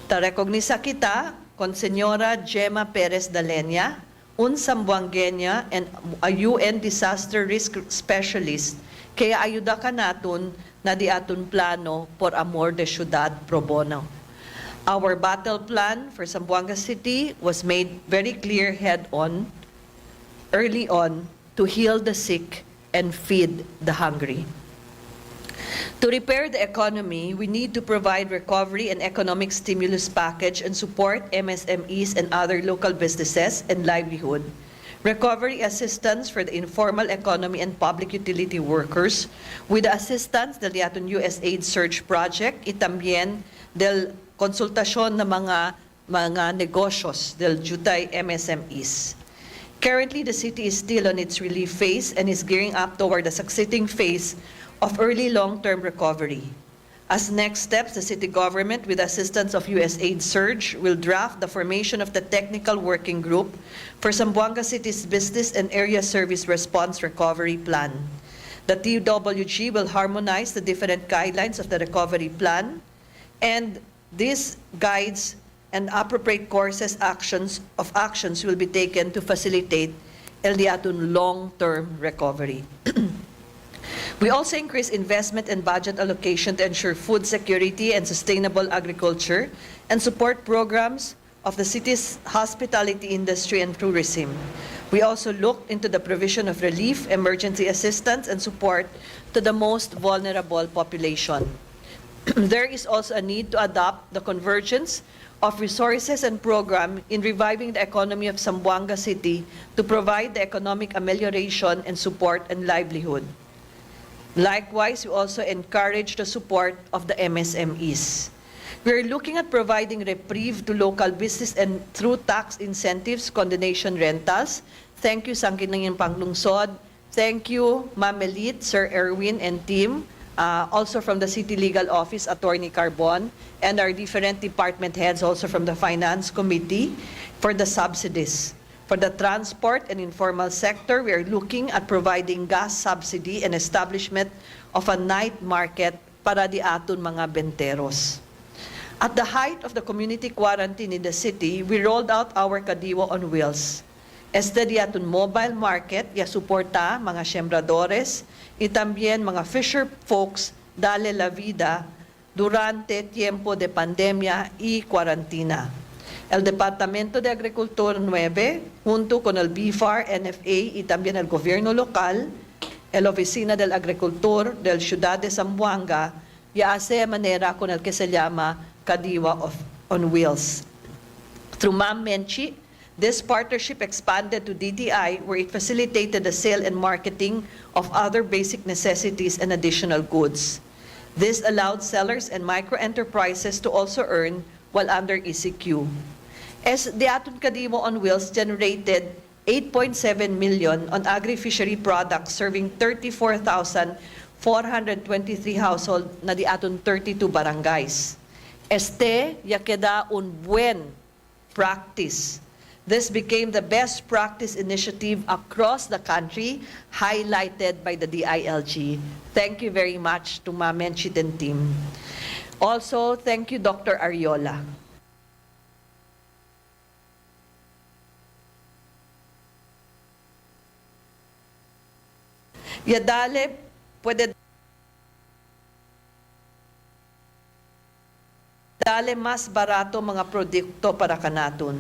Ta-recognisa kita con Señora Gemma Perez Dalenia, un Zamboangueña and a UN disaster risk specialist, kaya ayuda ka naton na di aton plano por amor de ciudad pro bono. Our battle plan for Zamboanga City was made very clear head-on, early on, to heal the sick and feed the hungry. To repair the economy, we need to provide recovery and economic stimulus package and support MSMEs and other local businesses and livelihood, recovery assistance for the informal economy and public utility workers with the assistance del Diaton USAID Surge Project y también del konsultasyon ng mga negosyo del Jutay MSMEs. Currently, the city is still on its relief phase and is gearing up toward the succeeding phase of early long-term recovery. As next steps, the city government, with assistance of USAID Surge, will draft the formation of the technical working group for Zamboanga City's Business and Area Service Response Recovery Plan. The TWG will harmonize the different guidelines of the recovery plan, and these guides and appropriate courses actions will be taken to facilitate El Diaton long-term recovery. We also increase investment and budget allocation to ensure food security and sustainable agriculture and support programs of the city's hospitality industry and tourism. We also looked into the provision of relief, emergency assistance, and support to the most vulnerable population. There is also a need to adopt the convergence of resources and program in reviving the economy of Zamboanga City to provide the economic amelioration and support and livelihood. Likewise, we also encourage the support of the MSMEs. We are looking at providing reprieve to local business and through tax incentives, condonation rentals. Thank you, Sangguniang Panglungsod. Thank you, Ma'am Melit, Sir Erwin, and team. Also from the City Legal Office, Attorney Carbon, and our different department heads also from the Finance Committee for the subsidies. For the transport and informal sector, we are looking at providing gas subsidy and establishment of a night market para di aton mga benteros. At the height of the community quarantine in the city, we rolled out our Kadiwa on Wheels. Este di aton mobile market, ya suporta mga sembradores, y también mga fisher folks dale la vida durante tiempo de pandemia y cuarantina. El Departamento de Agricultura 9, junto con el BIFAR, NFA y también el gobierno local, el Oficina del Agricultor del Ciudad de Zamboanga, ya hace manera con el que se llama Kadiwa on Wheels. Through Ma'am Menchi, this partnership expanded to DTI, where it facilitated the sale and marketing of other basic necessities and additional goods. This allowed sellers and micro-enterprises to also earn while under ECQ. As the Aton Kadiwa on Wheels generated 8.7 million on agri-fishery products serving 34,423 households na di aton 32 barangays. Este ya queda un buen practice. This became the best practice initiative across the country, highlighted by the DILG. Thank you very much to Ma'am Menchit and team. Also, thank you, Dr. Ariola. Yadale puede dale mas barato mga produkto para kanaton.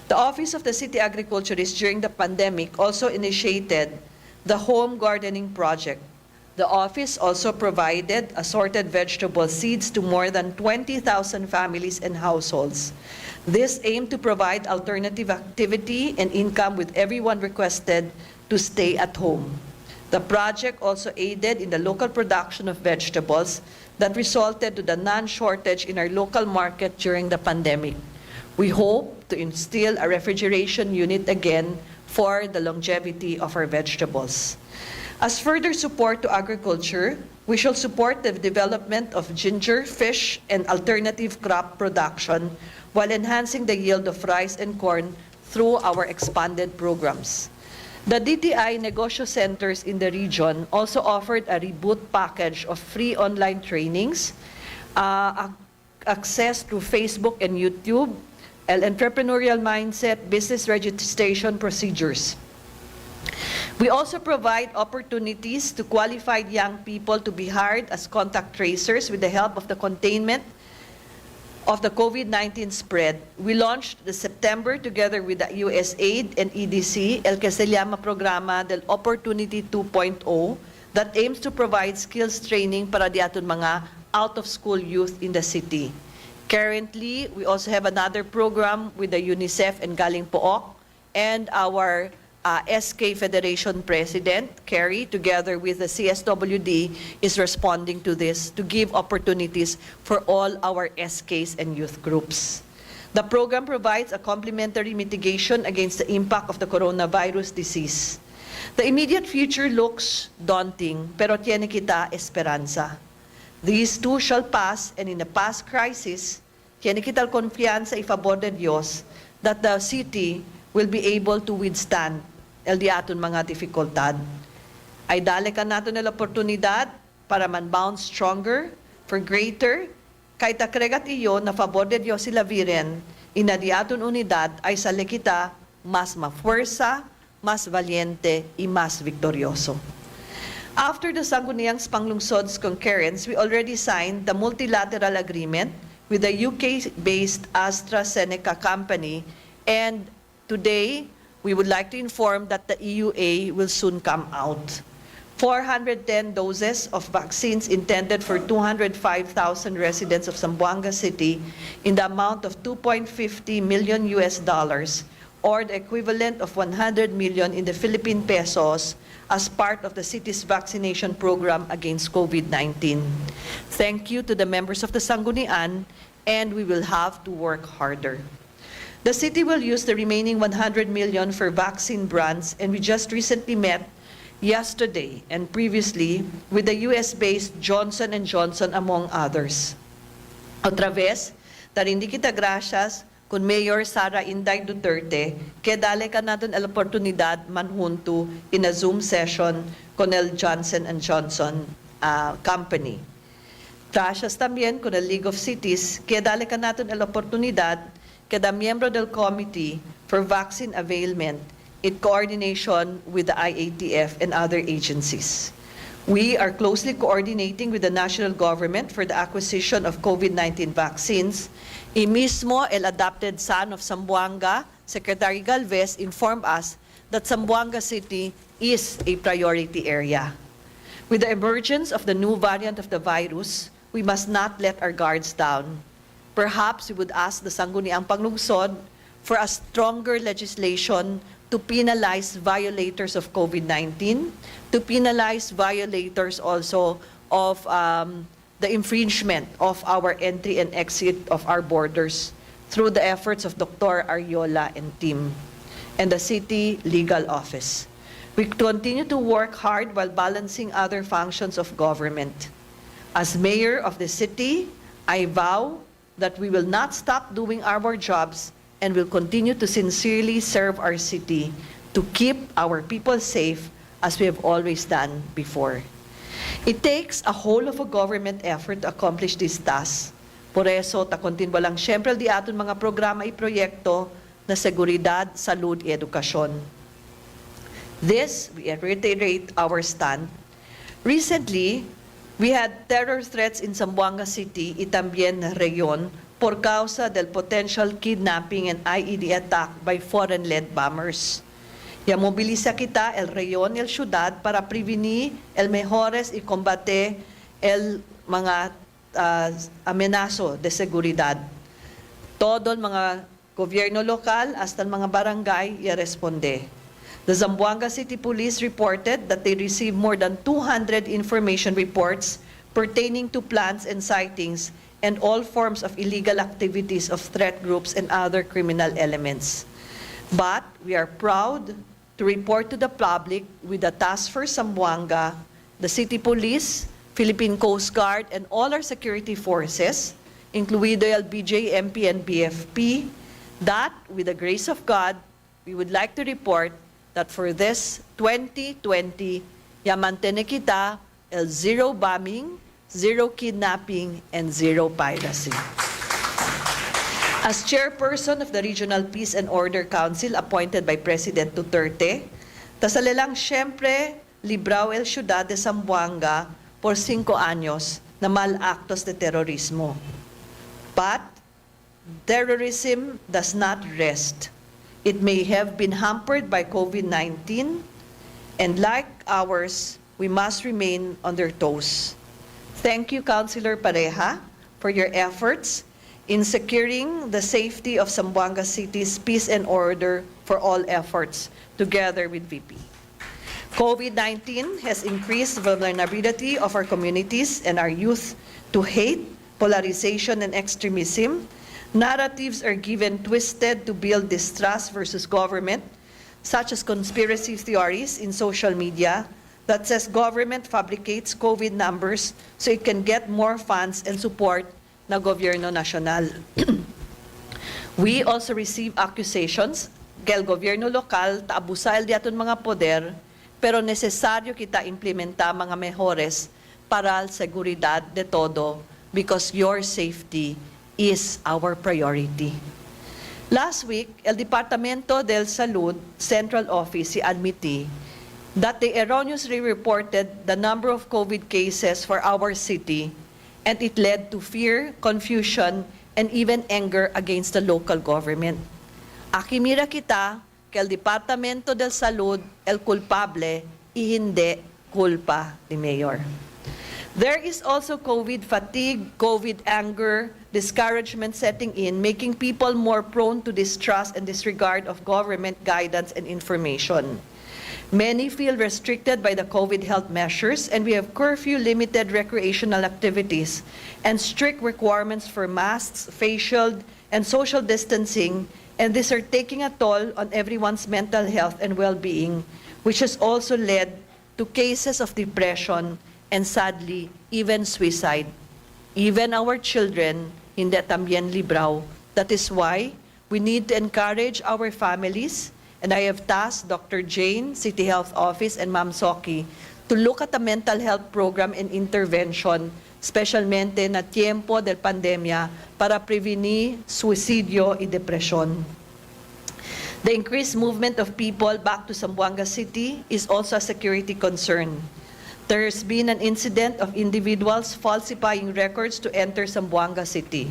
The Office of the City Agriculturist during the pandemic also initiated the Home Gardening Project. The office also provided assorted vegetable seeds to more than 20,000 families and households. This aimed to provide alternative activity and income with everyone requested to stay at home. The project also aided in the local production of vegetables that resulted to the non-shortage in our local market during the pandemic. We hope to instill a refrigeration unit again for the longevity of our vegetables. As further support to agriculture, we shall support the development of ginger, fish, and alternative crop production while enhancing the yield of rice and corn through our expanded programs. The DTI negosyo centers in the region also offered a reboot package of free online trainings, access to Facebook and YouTube, and entrepreneurial mindset, business registration procedures. We also provide opportunities to qualified young people to be hired as contact tracers with the help of the containment of the COVID-19 spread. We launched this September together with the USAID and EDC, El que se llama Programa del Opportunity 2.0 that aims to provide skills training para di aton mga out-of-school youth in the city. Currently, we also have another program with the UNICEF and Galing Pook and our SK Federation President, Kerry, together with the CSWD, is responding to this to give opportunities for all our SKs and youth groups. The program provides a complementary mitigation against the impact of the coronavirus disease. The immediate future looks daunting, pero tiene kita esperanza. These too shall pass, and in the past crisis, tiene kita confianza y favor de Dios that the city will be able to withstand el diaton mga dificultad. Ay dale ka nato ng oportunidad para man-bound stronger, for greater, kahit akregat iyo na favor de Dios sila viren, inadiaton unidad ay sali kita mas mafuerza, mas valiente, y mas victorioso. After the Sangguniang's Panglungsod's concurrence, we already signed the multilateral agreement with the UK-based AstraZeneca company, and today, we would like to inform that the EUA will soon come out. 410 doses of vaccines intended for 205,000 residents of Zamboanga City in the amount of $2.50 million or the equivalent of 100 million in the Philippine pesos as part of the city's vaccination program against COVID-19. Thank you to the members of the Sanggunian, and we will have to work harder. The city will use the remaining 100 million for vaccine brands, and we just recently met yesterday and previously with the US-based Johnson & Johnson, among others. Otra vez, tarindi kita gracias kun Mayor Sara Inday Duterte, que dale ka natin el oportunidad manhunto in a Zoom session con el Johnson & Johnson company. Gracias también con el League of Cities, que dale ka natin el oportunidad kada miyembro del Committee for Vaccine Availment in coordination with the IATF and other agencies. We are closely coordinating with the national government for the acquisition of COVID-19 vaccines. Y mismo el adopted son of Zamboanga, Secretary Galvez, informed us that Zamboanga City is a priority area. With the emergence of the new variant of the virus, we must not let our guards down. Perhaps we would ask the Sangguniang Panglungsod for a stronger legislation to penalize violators of COVID-19, to penalize violators also of the infringement of our entry and exit of our borders through the efforts of Dr. Ariola and team and the City Legal Office. We continue to work hard while balancing other functions of government. As mayor of the city, I vow that we will not stop doing our jobs and will continue to sincerely serve our city to keep our people safe as we have always done before. It takes a whole of a government effort to accomplish this task. Por eso, takontinbo lang siyempre di aton mga programa y proyekto na seguridad, salud, y edukasyon. This, we reiterate our stand. Recently, we had terror threats in Zamboanga City y también región por causa del potential kidnapping and IED attack by foreign-led bombers. Ya mobiliza kita el región y el ciudad para prevenir el mejores y combate el mga amenazo de seguridad. Todo el mga gobyerno lokal hasta el mga barangay y responde. The Zamboanga City Police reported that they received more than 200 information reports pertaining to plans and sightings and all forms of illegal activities of threat groups and other criminal elements. But we are proud to report to the public with the Task Force Zamboanga, the City Police, Philippine Coast Guard, and all our security forces, incluido el BJMP and BFP, that with the grace of God, we would like to report that for this 2020, mantene kita el zero bombing, zero kidnapping, and zero piracy. As chairperson of the Regional Peace and Order Council appointed by President Duterte, tasalelang siyempre libraw el ciudad de Zamboanga por 5 años na malaktos de terorismo. But terrorism does not rest. It may have been hampered by COVID-19, and like ours, we must remain on their toes. Thank you, Councilor Pareja, for your efforts in securing the safety of Zamboanga City's peace and order for all efforts, together with VP. COVID-19 has increased vulnerability of our communities and our youth to hate, polarization, and extremism. Narratives are given twisted to build distrust versus government, such as conspiracy theories in social media that says government fabricates COVID numbers so it can get more funds and support na gobyerno nasyonal. We also receive accusations kel gobyerno lokal taabusal diaton mga poder, pero nesesaryo kita implementa mga mejores para seguridad de todo because your safety is our priority. Last week, el Departamento del Salud Central Office admitted that they erroneously reported the number of COVID cases for our city, and it led to fear, confusion, and even anger against the local government. Akimira kita, que el Departamento del Salud, el culpable, y hindi culpa ni Mayor. There is also COVID fatigue, COVID anger, discouragement setting in, making people more prone to distrust and disregard of government guidance and information. Many feel restricted by the COVID health measures, and we have curfew-limited recreational activities and strict requirements for masks, facial, and social distancing, and these are taking a toll on everyone's mental health and well-being, which has also led to cases of depression and, sadly, even suicide. Even our children, hindi también libraw. That is why we need to encourage our families, and I have tasked Dr. Jane, City Health Office, and Ma'am Soki to look at the mental health program and intervention, especialmente na tiempo del pandemia, para prevenir suicidio y depression. The increased movement of people back to Zamboanga City is also a security concern. There has been an incident of individuals falsifying records to enter Zamboanga City.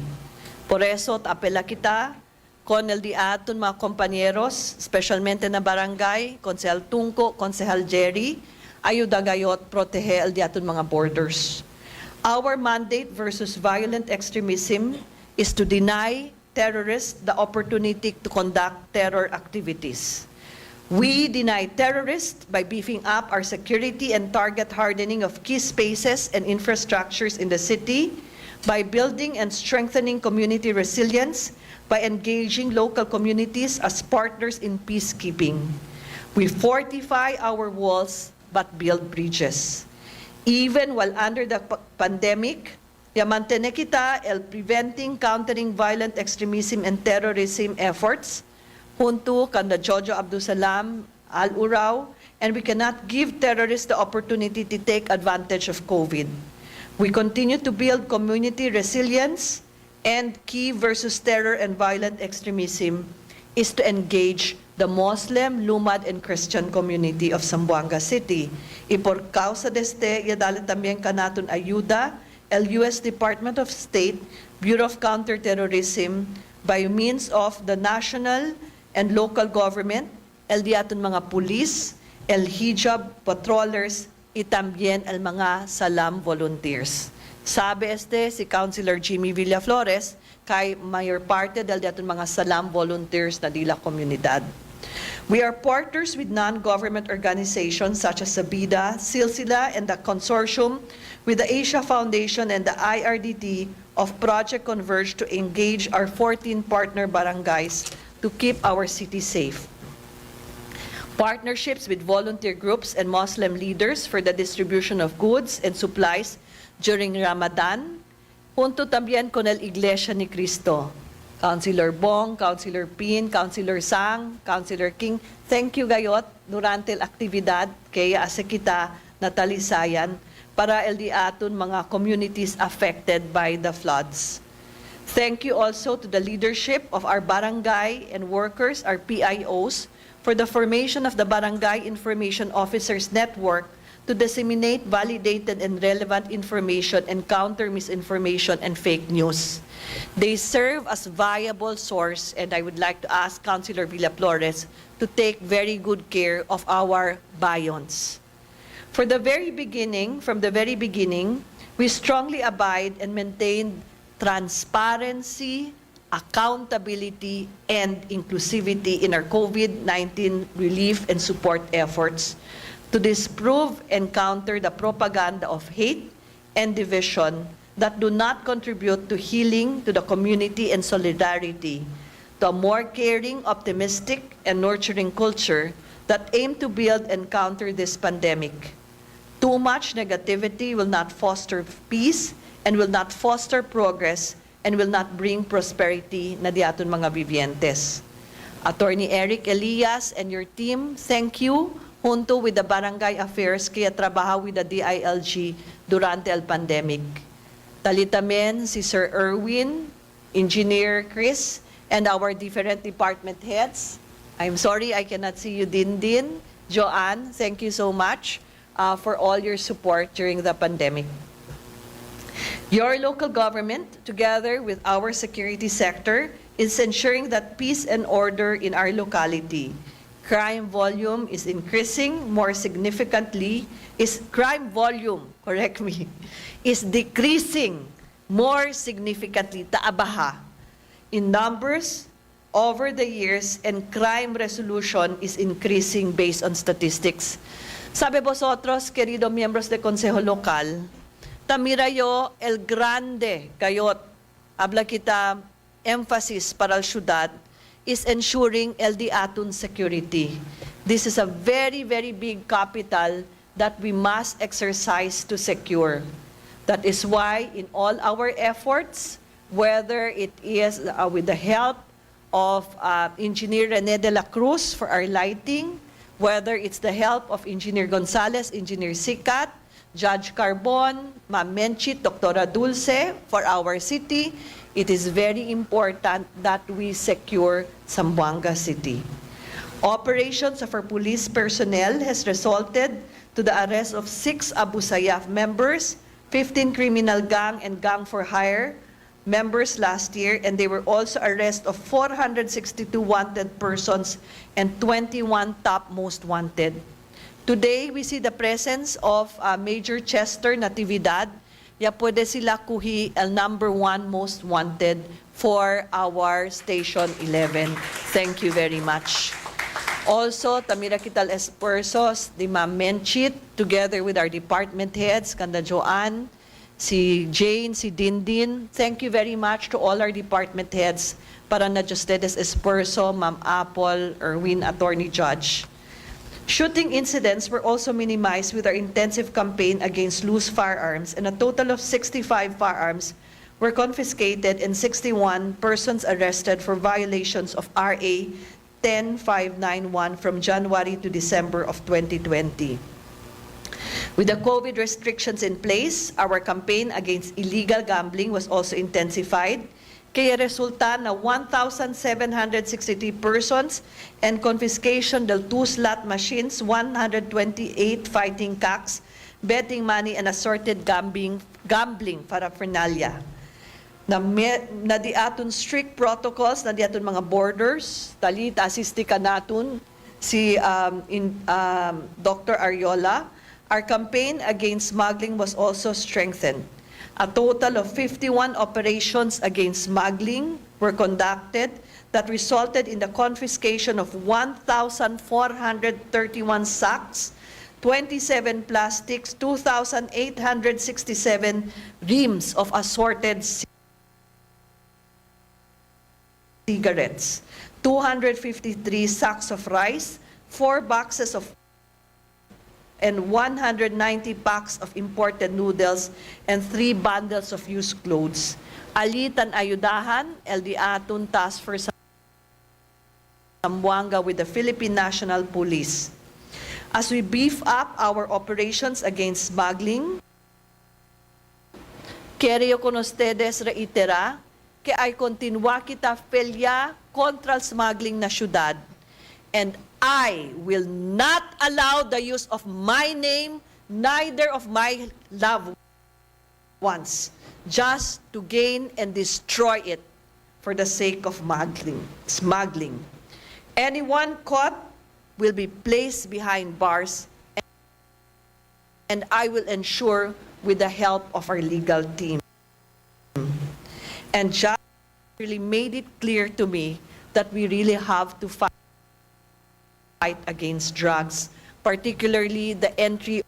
Por eso, apela kita con el diaton mga compañeros, especialmente na barangay, Konsehal Tungko, Konsehal Jerry, ayuda gayot protege el diaton mga borders. Our mandate versus violent extremism is to deny terrorists the opportunity to conduct terror activities. We deny terrorists by beefing up our security and target hardening of key spaces and infrastructures in the city, by building and strengthening community resilience, by engaging local communities as partners in peacekeeping. We fortify our walls but build bridges. Even while under the pandemic, mantene kita el preventing, countering violent extremism and terrorism efforts, junto kanda Jojo Abdusalam, Al-Uraw, and we cannot give terrorists the opportunity to take advantage of COVID. We continue to build community resilience, and key versus terror and violent extremism is to engage the Muslim, Lumad, and Christian community of Zamboanga City. Y por causa de este, yadala también kanaton ayuda, el U.S. Department of State, Bureau of Counterterrorism, by means of the national and local government, el diaton mga pulis, el hijab patrollers, y también el mga salam volunteers. Sabi si Councilor Jimmy Villaflores, kay mayor parte dahil diaton mga salam volunteers na dila komunidad. We are partners with non-government organizations such as Sabida, Silsila, and the consortium with the Asia Foundation and the IRDT of Project Converge to engage our 14 partner barangays to keep our city safe. Partnerships with volunteer groups and Muslim leaders for the distribution of goods and supplies during Ramadan, junto también con el Iglesia ni Cristo. Councilor Bong, Councilor Pin, Councilor Sang, Councilor King, thank you gayot durante el aktibidad kaya asa kita natalisayan para el diaton mga communities affected by the floods. Thank you also to the leadership of our barangay and workers, our PIOs, for the formation of the Barangay Information Officers Network to disseminate validated and relevant information and counter misinformation and fake news. They serve as viable source, and I would like to ask Councilor Villaflores to take very good care of our bayons. From the very beginning, we strongly abide and maintain transparency, accountability, and inclusivity in our COVID-19 relief and support efforts to disprove and counter the propaganda of hate and division that do not contribute to healing to the community and solidarity, to a more caring, optimistic, and nurturing culture that aim to build and counter this pandemic. Too much negativity will not foster peace and will not foster progress and will not bring prosperity na di aton mga vivientes. Attorney Eric Elias and your team, thank you junto with the Barangay Affairs kaya trabaho with the DILG durante el pandemic. Talitamen si Sir Erwin, Engineer Chris, and our different department heads. I'm sorry I cannot see you, Dindin. Joanne, thank you so much for all your support during the pandemic. Your local government, together with our security sector, is ensuring that peace and order in our locality. Crime volume is increasing more significantly, is decreasing more significantly, taabaha, in numbers over the years, and crime resolution is increasing based on statistics. Sabi vosotros, querido miembros de Consejo Local, tamirayo el grande kayot, habla kita emphasis para la syudad, is ensuring el di atun security. This is a very, very big capital that we must exercise to secure. That is why in all our efforts, whether it is with the help of Engineer Rene de la Cruz for our lighting, whether it's the help of Engineer Gonzalez, Engineer Sikat, Judge Carbon, Ma'am Menchit, Dr. Dulce for our city, it is very important that we secure Zamboanga City. Operations of our police personnel has resulted to the arrest of 6 Abu Sayyaf members, 15 criminal gang and gang for hire members last year, and they were also arrested of 462 wanted persons and 21 top most wanted. Today, we see the presence of Major Chester Natividad. Ya pwede sila kuhi el #1 most wanted for our Station 11. Thank you very much. Also, tamira kital esfuerzos di Ma'am Menchit, together with our department heads, Kanda Joanne, si Jane, si Dindin. Thank you very much to all our department heads para na ustedes esfuerzo, Ma'am Apple, Erwin, Attorney Judge. Shooting incidents were also minimized with our intensive campaign against loose firearms, and a total of 65 firearms were confiscated and 61 persons arrested for violations of RA 10591 from January to December of 2020. With the COVID restrictions in place, our campaign against illegal gambling was also intensified. Kaya resulta na 1,763 persons and confiscation del 2 slot machines, 128 fighting cocks, betting money, and assorted gambling paraphernalia. Na di aton strict protocols, na di aton mga borders, talit asistika naton si Dr. Ariola. Our campaign against smuggling was also strengthened. A total of 51 operations against smuggling were conducted that resulted in the confiscation of 1,431 sacks, 27 plastics, 2,867 reams of assorted cigarettes, 253 sacks of rice, 4 boxes of and 190 packs of imported noodles and 3 bundles of used clothes. Alitan ayudahan, LD Atun Task Force Zamboanga with the Philippine National Police. As we beef up our operations against smuggling, quero con ustedes reitera que ay continua kita pelya contra el smuggling na syudad, and I will not allow the use of my name, neither of my loved ones, just to gain and destroy it for the sake of smuggling. Anyone caught will be placed behind bars, and I will ensure with the help of our legal team. and just really made it clear to me that we really have to fight against drugs, particularly the entry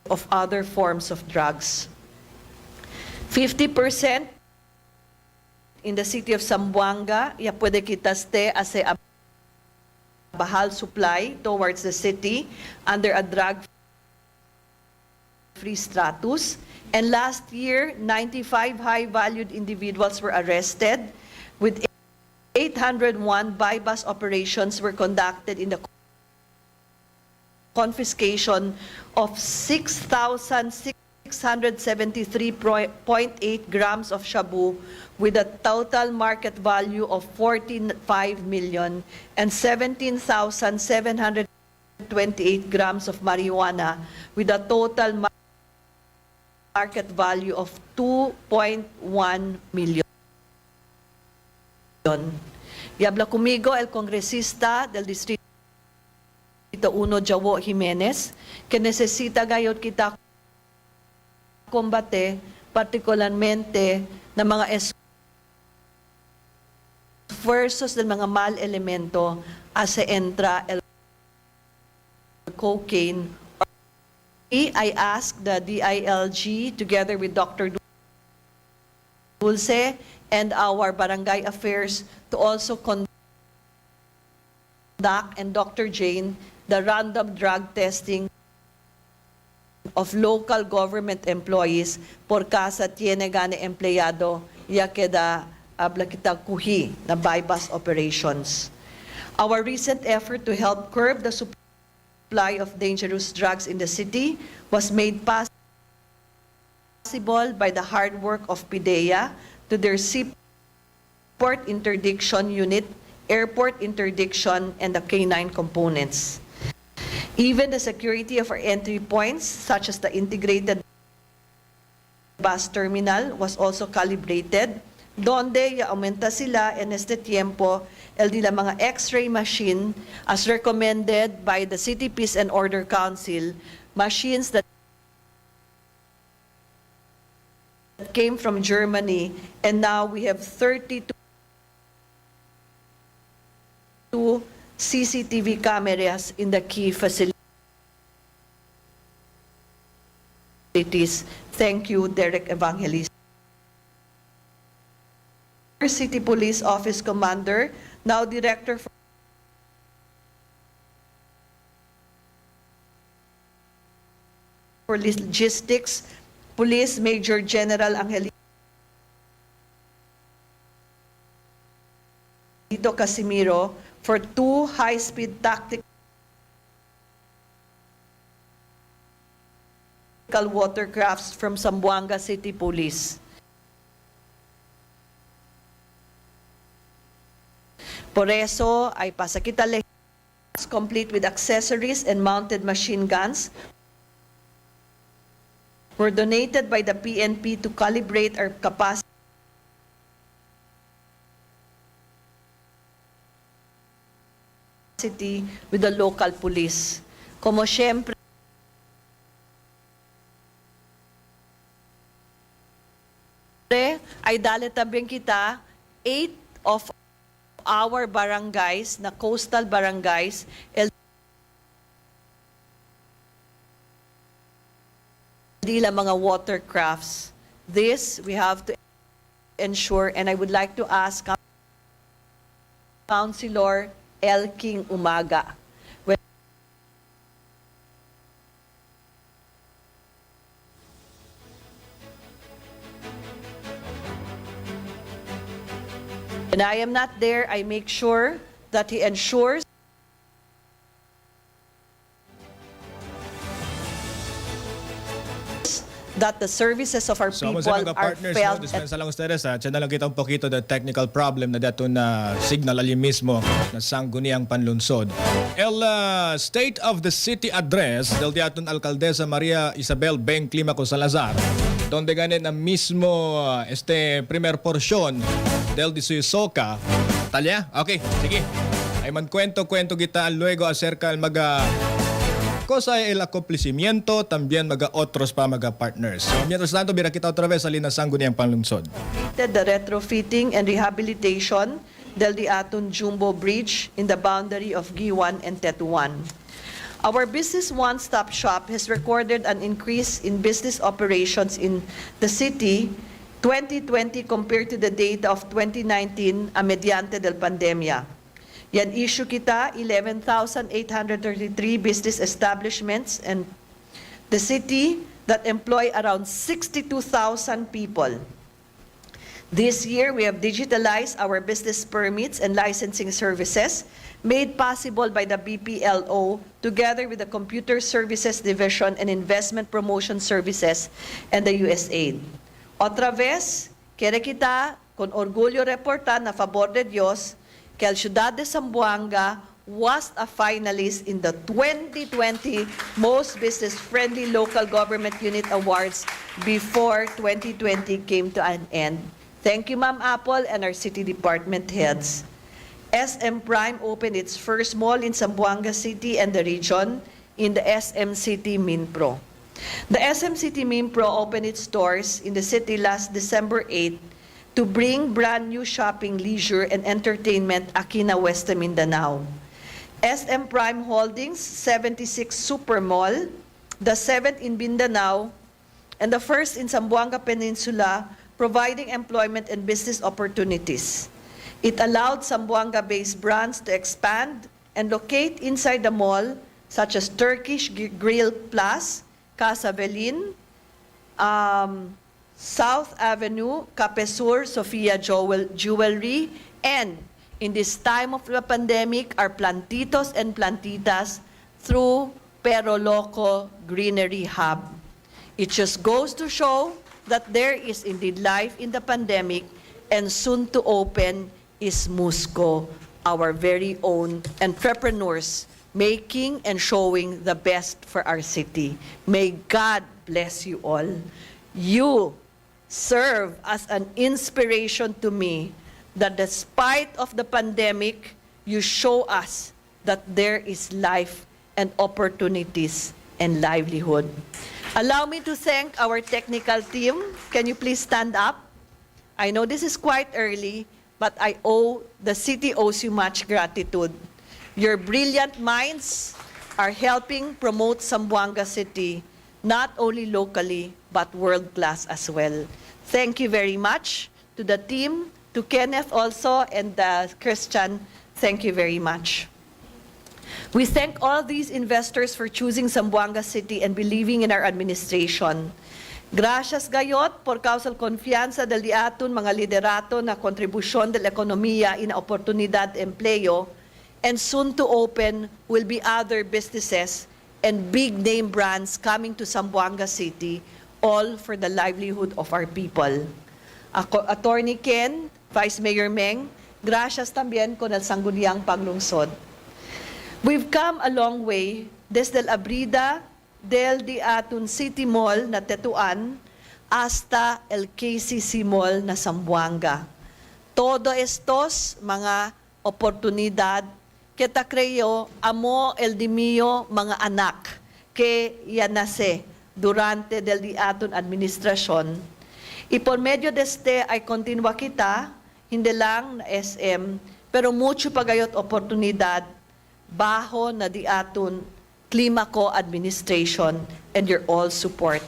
of other forms of drugs. 50% in the city of Zamboanga, ya puede quitaste as a bahal supply towards the city under a drug-free status. And last year, 95 high-valued individuals were arrested, with 801 bypass operations were conducted in the confiscation of 6,673.8 grams of shabu with a total market value of 45 million and 17,728 grams of marijuana with a total market value of 2.1 million. Y habla conmigo el congresista del Distrito 1, Jawo Jimenez, que necesita gayot kita kombate particularmente ng mga esfuerzos del mga mal elemento as se entra el cocaine. I asked the DILG together with Dr. Dulce and our barangay affairs to also conduct, and Dr. Jane, the random drug testing of local government employees por casa tiene gane empleyado ya queda habla kita kuhi na bypass operations. Our recent effort to help curb the supply of dangerous drugs in the city was made possible by the hard work of PIDEA to their seaport interdiction unit, airport interdiction, and the K9 components. Even the security of our entry points, such as the integrated bus terminal, was also calibrated, donde aumenta sila en este tiempo el de la mga X-ray machine as recommended by the City Peace and Order Council, machines that came from Germany, and now we have 32 CCTV cameras in the key facilities. Thank you, Derek Evangelista. City Police Office Commander, now Director for Logistics, Police Major General Angelito Casimiro, for 2 high-speed tactical watercrafts from Zamboanga City Police. Por eso ay pasakita complete with accessories and mounted machine guns were donated by the PNP to calibrate our capacity with the local police. Como syempre, ay dali tabing kita 8 of our barangays, na coastal barangays, LD mga watercrafts. This we have to ensure, and I would like to ask Councilor Elking Umaga. When I am not there, I make sure that he ensures that the services of our people are felt. Dispensa lang ustedes, tiyan na lang kita un poquito the technical problem na dato na signal ali mismo na sangguniang panlunsod. El State of the City address del diaton Alcaldesa Maria Isabel Beng Climaco Salazar, donde ganen na mismo este primer porción del Soca. Talya? Okay, sige. Ay man kwento kita luego acerca del cosa el accomplishimiento también mga otros pa mga partners. So, mientras tanto, mira kita otra vez sa linas sangguniang panlungsod. The retrofitting and rehabilitation del Diaton Jumbo Bridge in the boundary of Giwan and Tetuan. Our business one-stop shop has recorded an increase in business operations in the city 2020 compared to the data of 2019 mediante del pandemia. Yan issue kita, 11,833 business establishments and the city that employ around 62,000 people. This year, we have digitalized our business permits and licensing services made possible by the BPLO together with the Computer Services Division and Investment Promotion Services and the USAID. Otra vez, kere kita con orgullo reportar na favor de Dios que el Ciudad de Zamboanga was a finalist in the 2020 Most Business-Friendly Local Government Unit Awards before 2020 came to an end. Thank you, Ma'am Apple and our city department heads. SM Prime opened its first mall in Zamboanga City and the region in the SM City Minpro. The SM City Minpro opened its doors in the city last December 8 to bring brand new shopping, leisure, and entertainment Aquina West Mindanao. SM Prime Holdings 76 Super Mall, the 7th in Mindanao, and the first in Zamboanga Peninsula, providing employment and business opportunities. It allowed Zamboanga-based brands to expand and locate inside the mall, such as Turkish Grill Plus, Casa Velin, South Avenue, Capesur, Sofia Jewelry, and in this time of the pandemic, our plantitos and plantitas through Pero Loco Greenery Hub. It just goes to show that there is indeed life in the pandemic, and soon to open is Musco, our very own entrepreneurs making and showing the best for our city. May God bless you all. You serve as an inspiration to me that despite of the pandemic, you show us that there is life and opportunities and livelihood. Allow me to thank our technical team. Can you please stand up? I know this is quite early, but the city owes you much gratitude. Your brilliant minds are helping promote Zamboanga City, not only locally, but world-class as well. Thank you very much to the team, to Kenneth also, and Christian. Thank you very much. We thank all these investors for choosing Zamboanga City and believing in our administration. Gracias gayot por causa confianza del diaton mga liderato na kontribusyon del ekonomiya in oportunidad de empleo, and soon to open will be other businesses and big name brands coming to Zamboanga City, all for the livelihood of our people. Attorney Ken, Vice Mayor Meng, gracias también con el sangguniang paglungsod. We've come a long way desde la abrida del Diaton City Mall na Tetuan hasta el KCC Mall na Zamboanga. Todo estos mga oportunidad que ta creo amo el di mio mga anak que ya nace durante del Diaton administrasyon. Y por medio de este ay continua kita, hindi lang na SM, pero mucho pagayot oportunidad bajo na Diaton Climaco administration and your all support.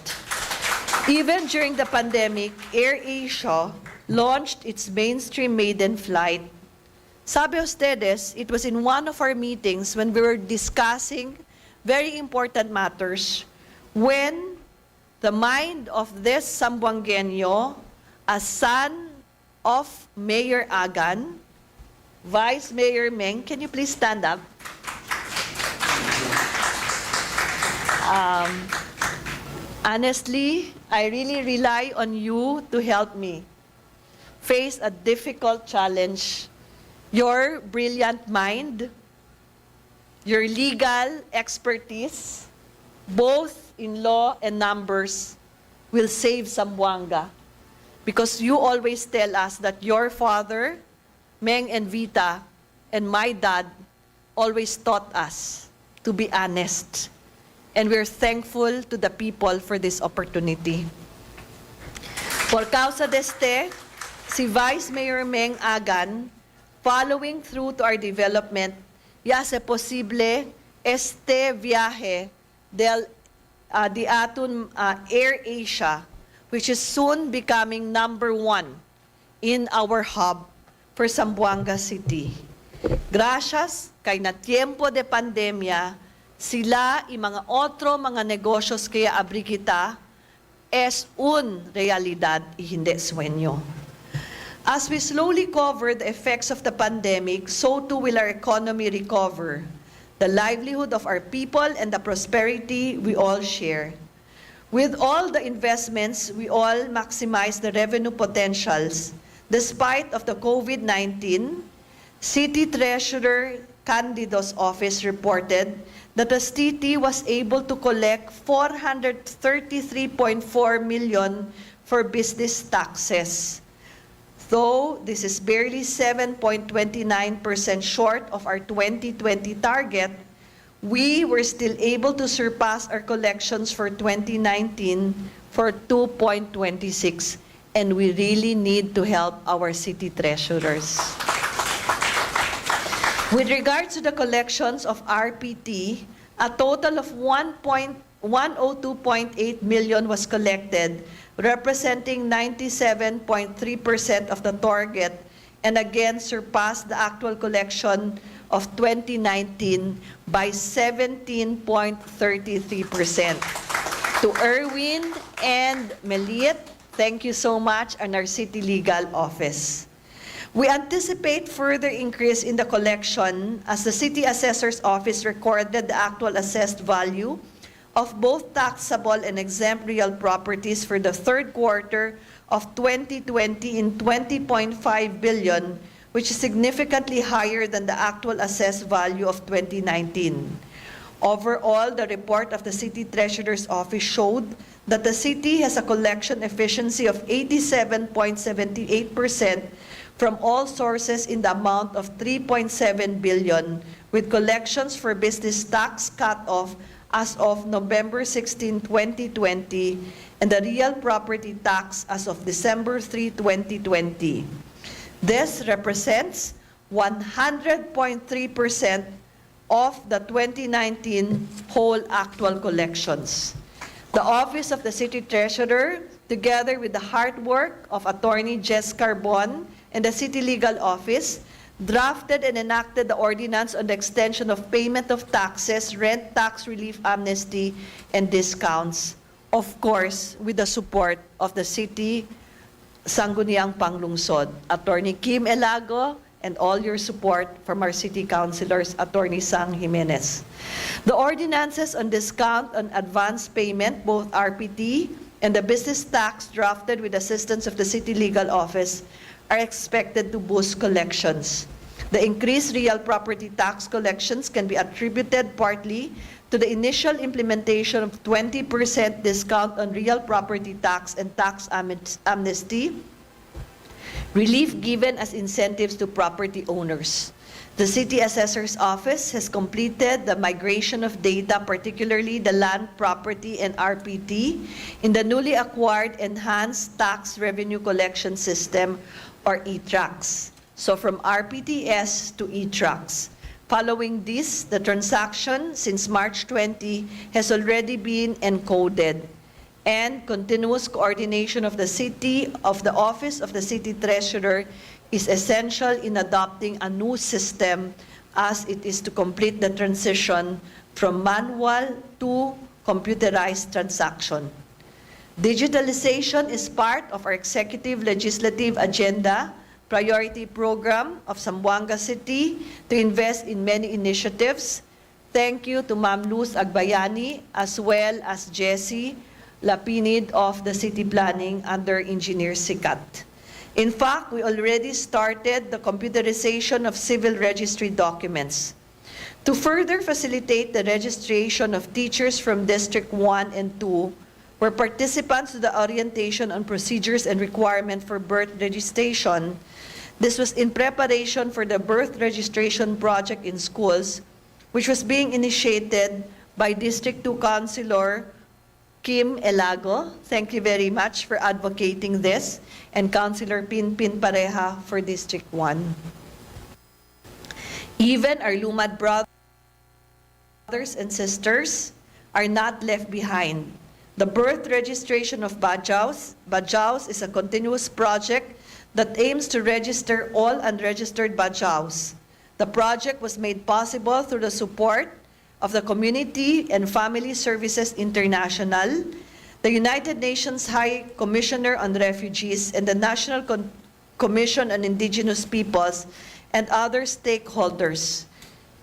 Even during the pandemic, AirAsia launched its mainstream maiden flight. Sabi ustedes, it was in one of our meetings when we were discussing very important matters when the mind of this Zamboangueño, a son of Mayor Agan, Vice Mayor Meng, can you please stand up? Honestly, I really rely on you to help me face a difficult challenge. Your brilliant mind, your legal expertise, both in law and numbers, will save Zamboanga. Because you always tell us that your father, Meng and Vita, and my dad always taught us to be honest and we're thankful to the people for this opportunity. Por causa deste, si Vice Mayor Meng Agan, following through to our development, ya hace posible este viaje di aton Air Asia, which is soon becoming #1 in our hub for Zamboanga City. Gracias kay na tiempo de pandemia, sila y mga otro mga negosyo kaya abri kita es un realidad y hindi sueño. As we slowly cover the effects of the pandemic, so too will our economy recover, the livelihood of our people and the prosperity we all share. With all the investments, we all maximize the revenue potentials. Despite of the COVID-19, City Treasurer Candido's office reported that the city was able to collect 433.4 million for business taxes. Though this is barely 7.29% short of our 2020 target, we were still able to surpass our collections for 2019 for 2.26, and we really need to help our city treasurers. With regards to the collections of RPT, a total of 102.8 million was collected, representing 97.3% of the target, and again surpassed the actual collection of 2019 by 17.33%. To Erwin and Meliet, thank you so much, and our City Legal Office. We anticipate further increase in the collection as the City Assessor's Office recorded the actual assessed value of both taxable and exempt real properties for the third quarter of 2020 in 20.5 billion, which is significantly higher than the actual assessed value of 2019. Overall, the report of the City Treasurer's Office showed that the city has a collection efficiency of 87.78% from all sources in the amount of 3.7 billion, with collections for business tax cut-off as of November 16, 2020, and the real property tax as of December 3, 2020. This represents 100.3% of the 2019 whole actual collections. The Office of the City Treasurer, together with the hard work of Attorney Jess Carbon and the City Legal Office, drafted and enacted the ordinance on the extension of payment of taxes, rent tax relief amnesty, and discounts, of course, with the support of the City Sangguniang Panglungsod, Attorney Kim Elago, and all your support from our City Councilors, Attorney Sang Jimenez. The ordinances on discount on advance payment, both RPT and the business tax drafted with assistance of the City Legal Office, are expected to boost collections. The increased real property tax collections can be attributed partly to the initial implementation of 20% discount on real property tax and tax amnesty, relief given as incentives to property owners. The City Assessor's Office has completed the migration of data, particularly the land, property, and RPT, in the newly acquired Enhanced Tax Revenue Collection System, or e-Trax. So from RPTS to e-Trax. Following this, the transaction since March 20 has already been encoded, and continuous coordination of the Office of the City Treasurer is essential in adopting a new system as it is to complete the transition from manual to computerized transaction. Digitalization is part of our executive legislative agenda priority program of Zamboanga City to invest in many initiatives. Thank you to Ma'am Luz Agbayani as well as Jessie Lapinid of the City Planning under Engineer Sikat. In fact, we already started the computerization of civil registry documents. To further facilitate the registration of teachers from District 1 and 2, where participants to the orientation on procedures and requirement for birth registration, this was in preparation for the birth registration project in schools, which was being initiated by District 2 Councilor Kim Elago. Thank you very much for advocating this. And Councilor Pinpin Pareja for District 1. Even our Lumad brothers and sisters are not left behind. The birth registration of Bajaus is a continuous project that aims to register all unregistered Bajaus. The project was made possible through the support of the Community and Family Services International, the United Nations High Commissioner on Refugees, and the National Commission on Indigenous Peoples, and other stakeholders.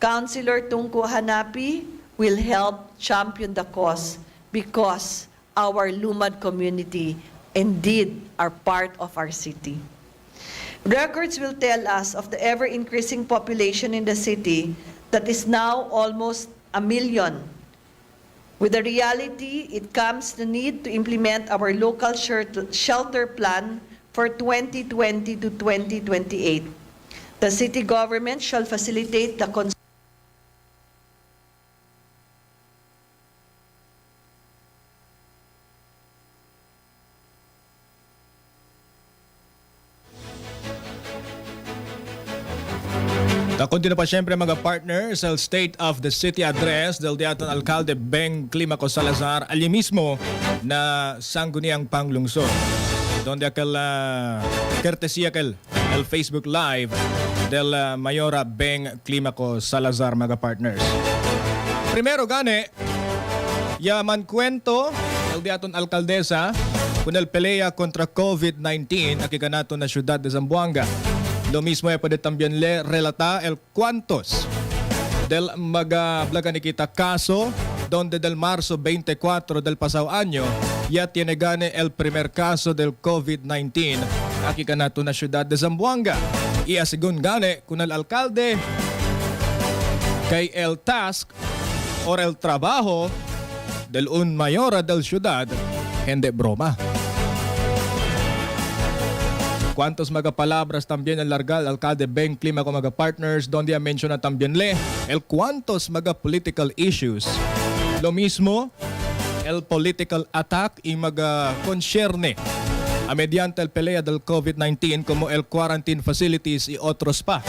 Councilor Tungko Hanapi will help champion the cause because our Lumad community indeed are part of our city. Records will tell us of the ever-increasing population in the city that is now almost 1 million. With the reality, it comes the need to implement our local shelter plan for 2020 to 2028. The city government shall facilitate the Continue pa siyempre mga partners sa State of the City Address del Diaton Alcalde Beng Climaco Salazar ali mismo na sangguniang panglungsod. Donde aquel courtesía aquel el Facebook Live del Mayora Beng Climaco Salazar mga partners. Primero gane yaman kwento el Diaton Alcaldesa con el pelea contra COVID-19 aquí ganato na ciudad de Zamboanga. Lo mismo puede también le relata el cuantos del magablaga ni kita caso donde del marzo 24 del pasado año ya tiene gane el primer caso del COVID-19 aquí kanato na ciudad de Zamboanga. Y asigun gane con el alcalde kay el task or el trabajo del un mayora del ciudad hindi broma. Cuantos magapalabras también el largal alcalde Beng Climaco mga partners donde menciona también le el cuantos maga political issues. Lo mismo el political attack y maga concierne a mediante el pelea del COVID-19 como el quarantine facilities y otros pa.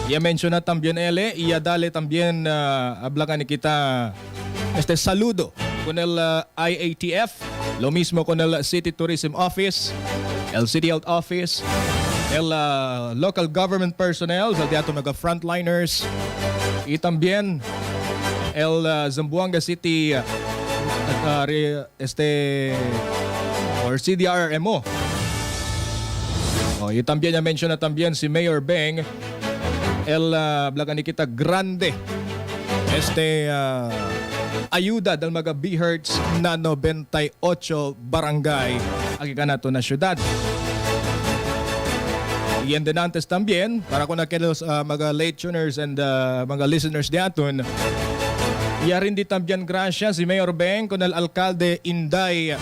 Y menciona también él y dale también hablagan ni kita este saludo con el IATF, lo mismo con el City Tourism Office, el City Health Office, el local government personnel, el diato mga frontliners, y también el Zamboanga City or CDRMO. Y también ya menciona también si Mayor Beng, el Blacanikita Grande, ayuda del mga BHERTS na 98 barangay aquí kanato na syudad. Y en denantes también, para con aquellos mga late tuners and mga listeners diaton, y rin di también gracias si Mayor Beng con el alcalde Inday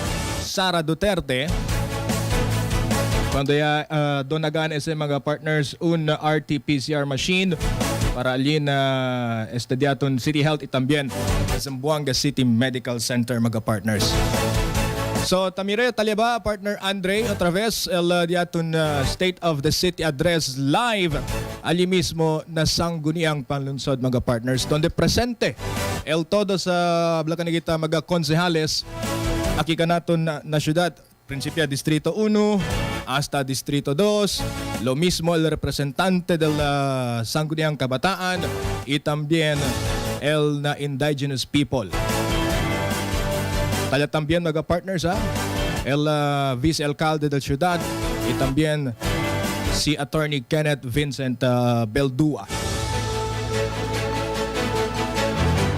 Sara Duterte cuando ya donagan ese mga partners un RT-PCR machine para alin diaton City Health y también Zamboanga City Medical Center mga partners. So tamire taleba partner Andre otra vez el diaton State of the City Address live ali mismo na sangguniang panlunsod mga partners donde presente el todo sa Blacanegita mga konsehales aquí kanaton na syudad Principia Distrito 1 hasta Distrito 2, lo mismo el representante del sangguniang kabataan y también el na indigenous people. Tala también mga partners el vice-alcalde del ciudad y también si Attorney Kenneth Vincent Beldua.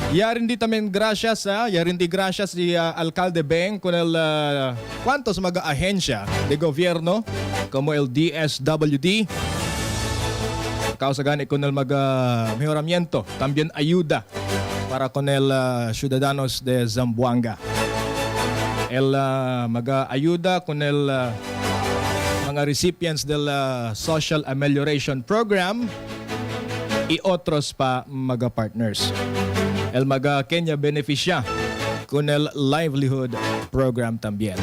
Yarin di también gracias si Alcalde Beng con el cuantos mga ahensya de gobierno como el DSWD causa gani con el mga mejoramiento también ayuda para con el ciudadanos de Zamboanga. El mga ayuda con el mga recipients del Social Amelioration Program y otros pa mga partners. el mga Kenya beneficia con el livelihood program también.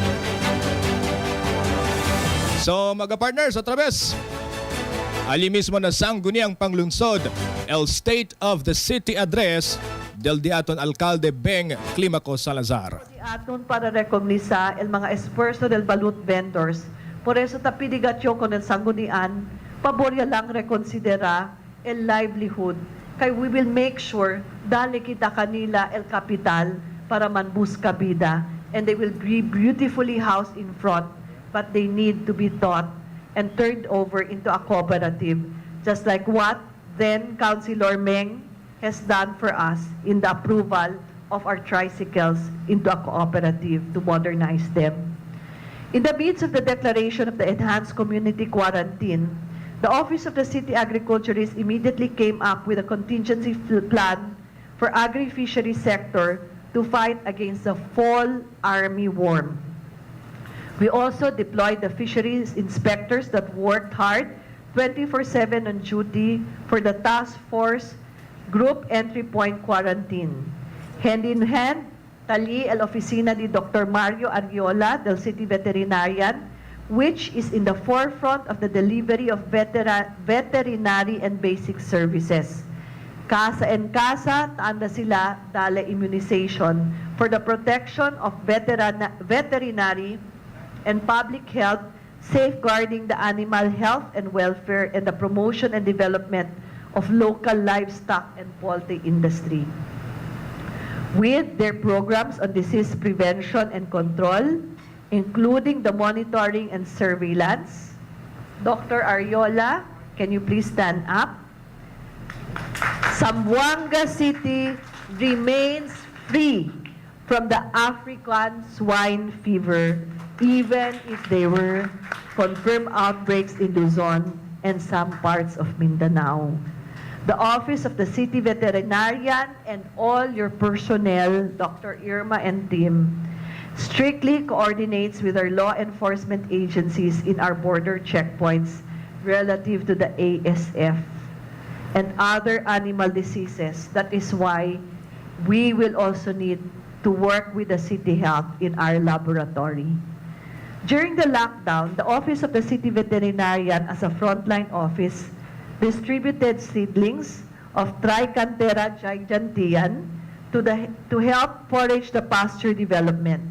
So mga partners, otra vez, ali mismo na sangguniang panglungsod, el State of the City Address del diaton Alcalde Beng Climaco Salazar. Aton para recognizar el mga esfuerzo del balut vendors. Por eso tapidigatyo con el sanggunian, paborya lang reconsidera el livelihood. Kay we will make sure dali kita kanila el capital para manbusca vida. And they will be beautifully housed in front, but they need to be taught and turned over into a cooperative. Just like what then Councilor Meng has done for us in the approval of our tricycles into a cooperative to modernize them. In the midst of the declaration of the enhanced community quarantine, the Office of the City Agriculturist immediately came up with a contingency plan for agri-fishery sector to fight against the fall army worm. We also deployed the fisheries inspectors that worked hard 24/7 on duty for the task force group entry point quarantine. Hand in hand, tali el oficina ni Dr. Mario Arriola del City Veterinarian, which is in the forefront of the delivery of veterinary and basic services. Casa en casa, tanda sila dale immunization for the protection of veterinary and public health, safeguarding the animal health and welfare, and the promotion and development of local livestock and poultry industry. With their programs on disease prevention and control, including the monitoring and surveillance. Dr. Arriola, can you please stand up? Zamboanga City remains free from the African swine fever, even if there were confirmed outbreaks in Luzon and some parts of Mindanao. The Office of the City Veterinarian and all your personnel, Dr. Irma and team, strictly coordinates with our law enforcement agencies in our border checkpoints relative to the ASF and other animal diseases. That is why we will also need to work with the City Health in our laboratory. During the lockdown, the Office of the City Veterinarian as a frontline office distributed seedlings of Trichantera gigantean to help forage the pasture development.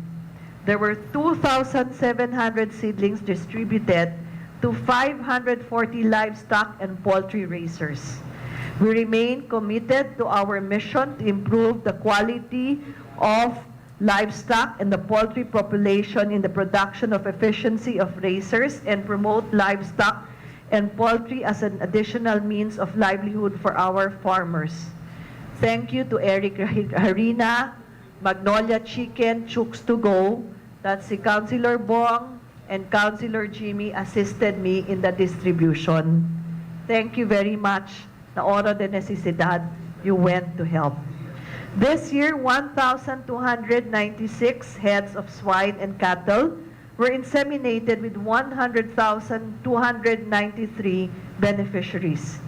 There were 2,700 seedlings distributed to 540 livestock and poultry raisers. We remain committed to our mission to improve the quality of livestock and the poultry population in the production of efficiency of raisers and promote livestock and poultry as an additional means of livelihood for our farmers. Thank you to Eric Harina, Magnolia Chicken, Chooks to Go, that's si Councilor Bong and Councilor Jimmy assisted me in the distribution. Thank you very much. Na hora de necesidad, you went to help. This year, 1,296 heads of swine and cattle were inseminated with 100,293 beneficiaries.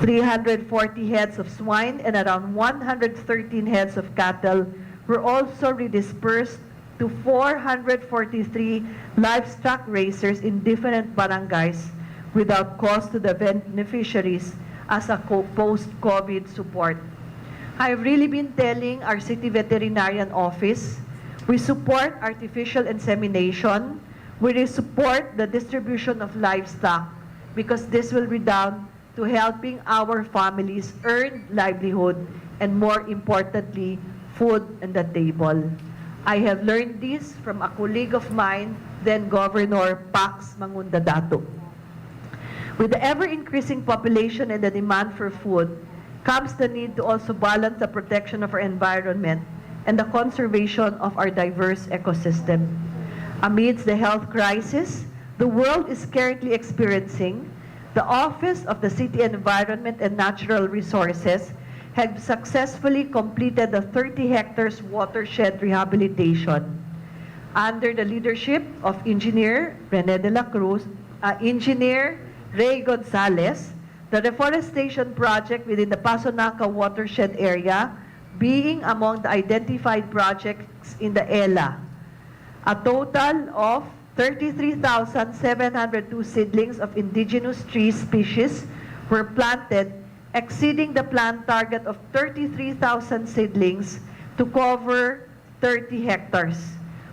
340 heads of swine and around 113 heads of cattle were also redispersed to 443 livestock raisers in different barangays without cost to the beneficiaries as a post-COVID support. I've really been telling our City Veterinarian Office, we support artificial insemination, we support the distribution of livestock because this will redound to helping our families earn livelihood and more importantly, food on the table. I have learned this from a colleague of mine, then Governor Pax Mangundadato. With the ever-increasing population and the demand for food, comes the need to also balance the protection of our environment and the conservation of our diverse ecosystem. Amidst the health crisis the world is currently experiencing, the Office of the City Environment and Natural Resources have successfully completed the 30 hectares watershed rehabilitation. Under the leadership of Engineer Rene de la Cruz, Engineer Ray Gonzalez, the reforestation project within the Pasonaca watershed area being among the identified projects in the ELA. A total of 33,702 seedlings of indigenous tree species were planted, exceeding the planned target of 33,000 seedlings to cover 30 hectares.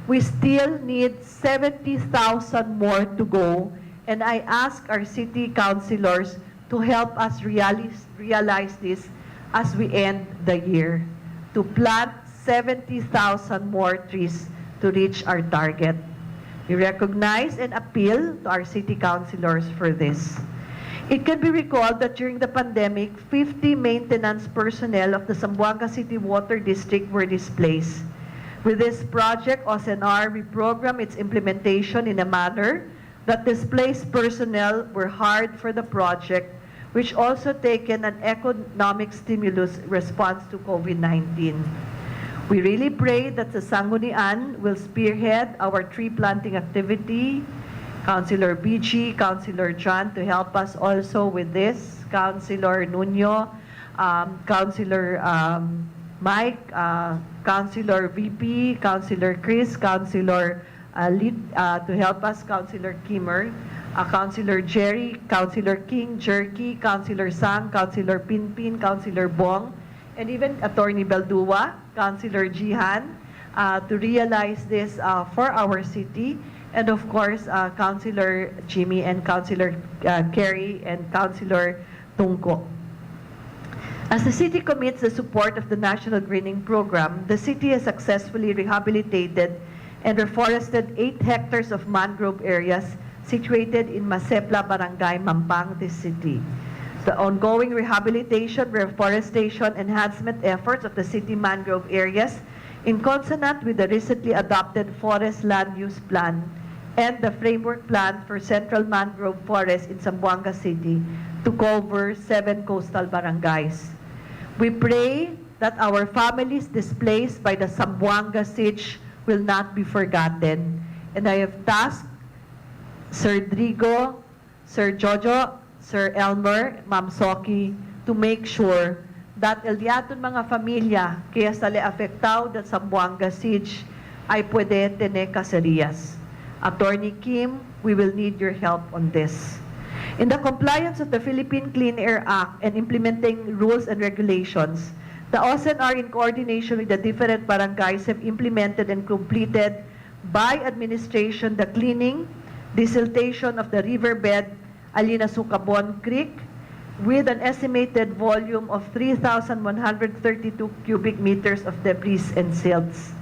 We still need 70,000 more to go, and I ask our city councilors to help us realize this as we end the year, to plant 70,000 more trees to reach our target. We recognize and appeal to our city councilors for this. It can be recalled that during the pandemic, 50 maintenance personnel of the Zamboanga City Water District were displaced. With this project, OSNR reprogrammed its implementation in a manner that displaced personnel were hired for the project, which also taken an economic stimulus response to COVID-19. We really pray that the Sangguniang will spearhead our tree planting activity. Councilor BG, Councilor John to help us also with this, Councilor Nuno, Councilor Mike, Councilor VP, Councilor Chris, Councilor to help us, Councilor Kimmer, Councilor Jerry, Councilor King, Jerky, Councilor Sang, Councilor Pinpin, Councilor Bong, and even Attorney Baldua, Councilor Jihan, to realize this for our city. And of course, Councilor Jimmy and Councilor Kerry and Councilor Tungko. As the city commits the support of the National Greening Program, the city has successfully rehabilitated and reforested 8 hectares of mangrove areas situated in Masepla, Barangay Mampang, this city. The ongoing rehabilitation, reforestation, enhancement efforts of the city mangrove areas in consonant with the recently adopted Forest Land Use Plan and the Framework Plan for Central Mangrove Forest in Zamboanga City to cover 7 coastal barangays. We pray that our families displaced by the Zamboanga siege will not be forgotten. And I have tasked Sir Drigo, Sir Jojo, Sir Elmer, Ma'am Soki to make sure that el diaton mga familia kaya sa le-afectao da Zamboanga siege ay pwede tener cacerías. Attorney Kim, we will need your help on this. In the compliance of the Philippine Clean Air Act and implementing rules and regulations, the OSNR in coordination with the different barangays have implemented and completed by administration the cleaning, desiltation of the riverbed Alina Sukabon Creek with an estimated volume of 3,132 cubic meters of debris and silts.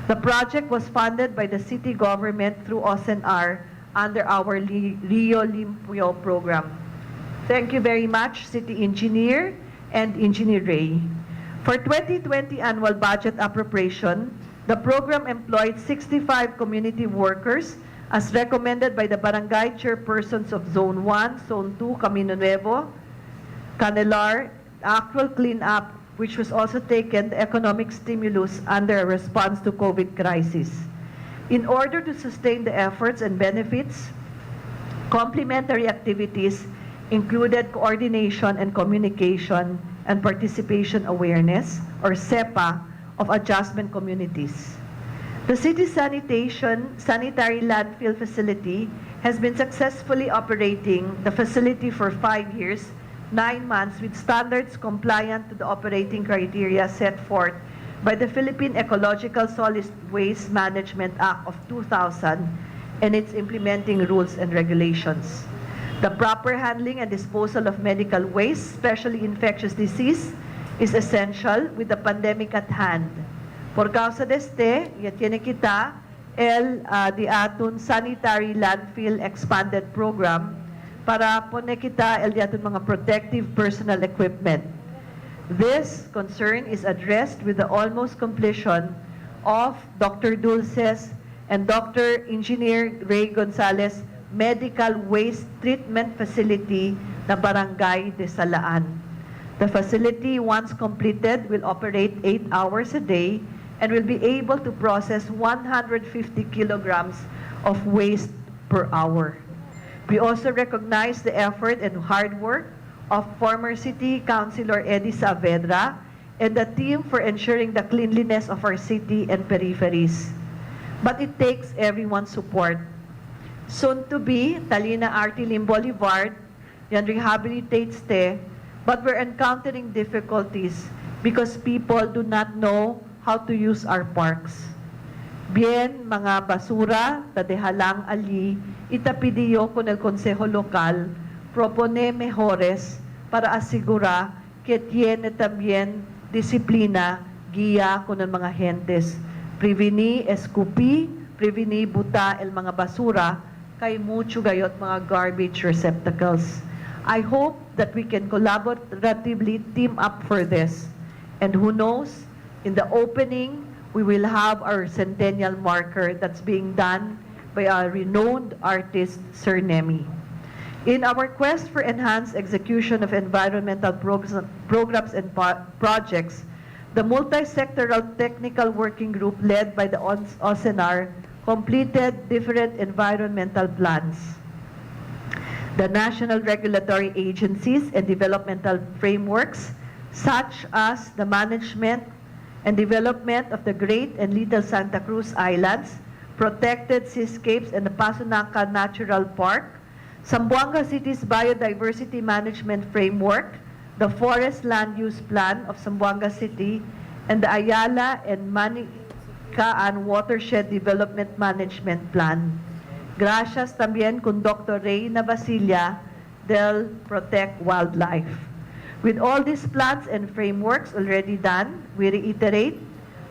The project was funded by the city government through OSNR under our Rio Limpio program. Thank you very much, City Engineer and Engineer Ray. For 2020 annual budget appropriation, the program employed 65 community workers as recommended by the barangay chairpersons of Zone 1, Zone 2, Camino Nuevo, Canelar, actual cleanup, which was also taken the economic stimulus under a response to COVID crisis. In order to sustain the efforts and benefits, complementary activities included coordination and communication and participation awareness, or SEPA, of adjustment communities. The city sanitary landfill facility has been successfully operating the facility for 5 years, 9 months with standards compliant to the operating criteria set forth by the Philippine Ecological Solid Waste Management Act of 2000 and its implementing rules and regulations. The proper handling and disposal of medical waste, especially infectious disease, is essential with the pandemic at hand. Por causa deste, ya tiene kita the atun sanitary landfill expanded program para pone kita el diaton mga protective personal equipment. This concern is addressed with the almost completion of Dr. Dulce's and Dr. Engineer Ray Gonzalez Medical Waste Treatment Facility na Barangay de Salaan. The facility, once completed, will operate 8 hours a day and will be able to process 150 kilograms of waste per hour. We also recognize the effort and hard work of former City Councilor Eddie Saavedra and the team for ensuring the cleanliness of our city and peripheries. But it takes everyone's support. Soon to be, Talina Artilim Boulevard, yan rehabilitates te, but we're encountering difficulties because people do not know how to use our parks. Bien, mga basura, tadehalang ali, itapidiyo con el Consejo Local, propone mejores para asigura que tiene también disiplina, guía con el mga gentes. Prevenir escupi, prevenir buta el mga basura, kay mucho gayot mga garbage receptacles. I hope that we can collaboratively team up for this. And who knows, in the opening, we will have our centennial marker that's being done by a renowned artist, Sir Nemi. In our quest for enhanced execution of environmental programs and projects, the multi-sectoral technical working group led by the OSENAR completed different environmental plans. The national regulatory agencies and developmental frameworks, such as the management and development of the Great and Little Santa Cruz Islands, protected seascapes and the Pasunanca Natural Park, Zamboanga City's Biodiversity Management Framework, the Forest Land Use Plan of Zamboanga City, and the Ayala and Manicaan Watershed Development Management Plan. Gracias también con Dr. Reyna Basilia del Protect Wildlife. With all these plans and frameworks already done, we reiterate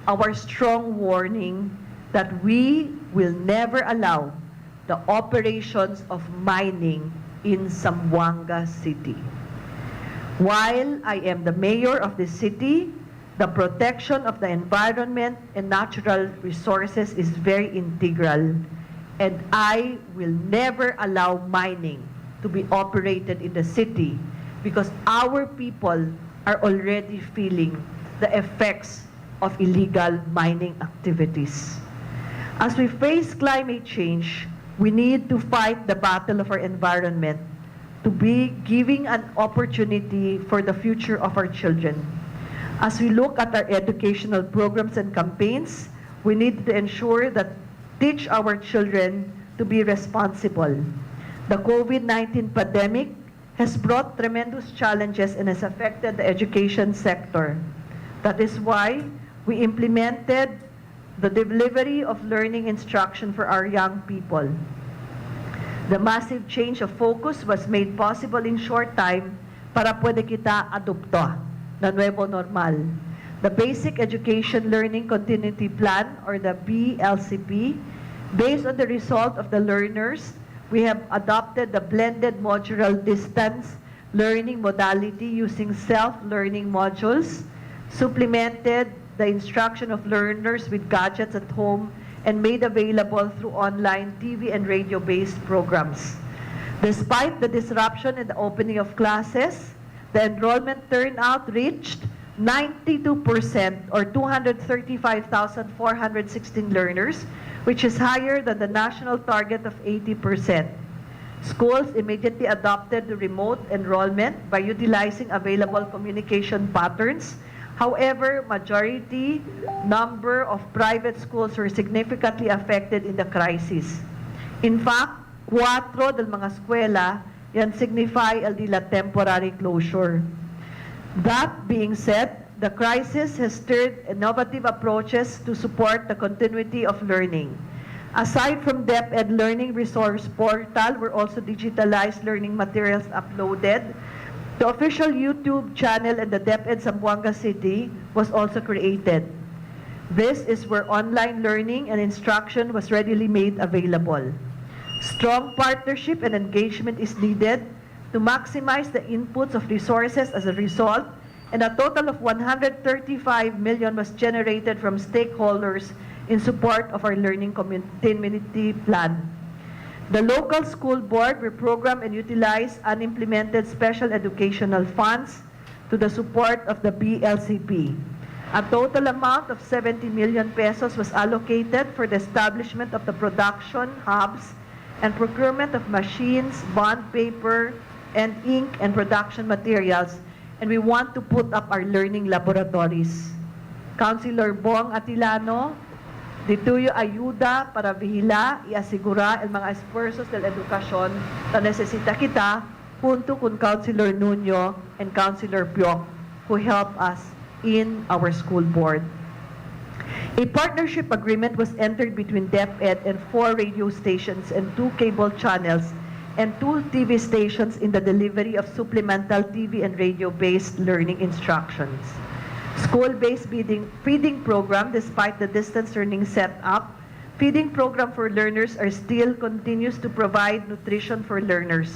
our strong warning that we will never allow the operations of mining in Zamboanga City. While I am the mayor of the city, the protection of the environment and natural resources is very integral, and I will never allow mining to be operated in the city because our people are already feeling the effects of illegal mining activities. As we face climate change, we need to fight the battle of our environment to be giving an opportunity for the future of our children. As we look at our educational programs and campaigns, we need to ensure that teach our children to be responsible. The COVID-19 pandemic has brought tremendous challenges and has affected the education sector. That is why we implemented the delivery of learning instruction for our young people. The massive change of focus was made possible in short time para pwede kita adopto na nuevo normal. The Basic Education Learning Continuity Plan, or the BLCP, based on the result of the learners, we have adopted the blended modular distance learning modality using self-learning modules, supplemented the instruction of learners with gadgets at home, and made available through online TV and radio-based programs. Despite the disruption in the opening of classes, the enrollment turnout reached 92% or 235,416 learners, which is higher than the national target of 80%. Schools immediately adopted the remote enrollment by utilizing available communication patterns. However, majority number of private schools were significantly affected in the crisis. In fact, 4 del mga eskwela yan signify el de la temporary closure. That being said, the crisis has stirred innovative approaches to support the continuity of learning. Aside from DepEd Learning Resource Portal, were also digitalized learning materials uploaded. The official YouTube channel in the DepEd Zamboanga City was also created. This is where online learning and instruction was readily made available. Strong partnership and engagement is needed to maximize the inputs of resources. As a result, and a total of 135 million was generated from stakeholders in support of our learning community plan. The local school board will program and utilize unimplemented special educational funds to the support of the BLCP. A total amount of 70 million pesos was allocated for the establishment of the production hubs and procurement of machines, bond paper, and ink and production materials, and we want to put up our learning laboratories. Councilor Bong Atilano, dituyo ayuda para vigila y asigura el mga esfuerzos del edukasyon na necesita kita, junto con Councilor Nuño and Councilor Pioc, who help us in our school board. A partnership agreement was entered between DepEd and 4 radio stations and 2 cable channels and 2 TV stations in the delivery of supplemental TV and radio-based learning instructions. School-based feeding program, despite the distance learning setup, feeding program for learners are still continues to provide nutrition for learners.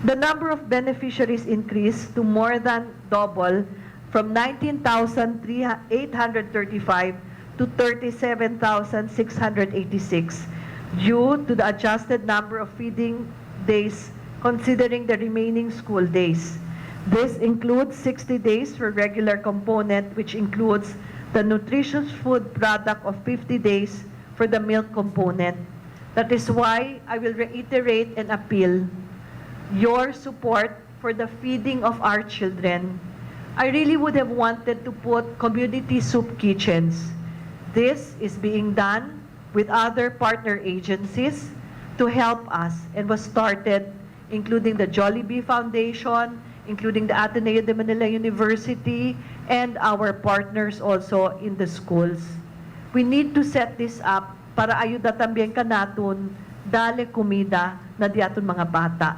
The number of beneficiaries increased to more than double from 19,835 to 37,686 due to the adjusted number of feeding days considering the remaining school days. This includes 60 days for regular component, which includes the nutritious food product of 50 days for the milk component. That is why I will reiterate and appeal your support for the feeding of our children. I really would have wanted to put community soup kitchens. This is being done with other partner agencies to help us and was started including the Jollibee Foundation, including the Ateneo de Manila University, and our partners also in the schools. We need to set this up para ayuda también ka naton dale comida na di aton mga bata.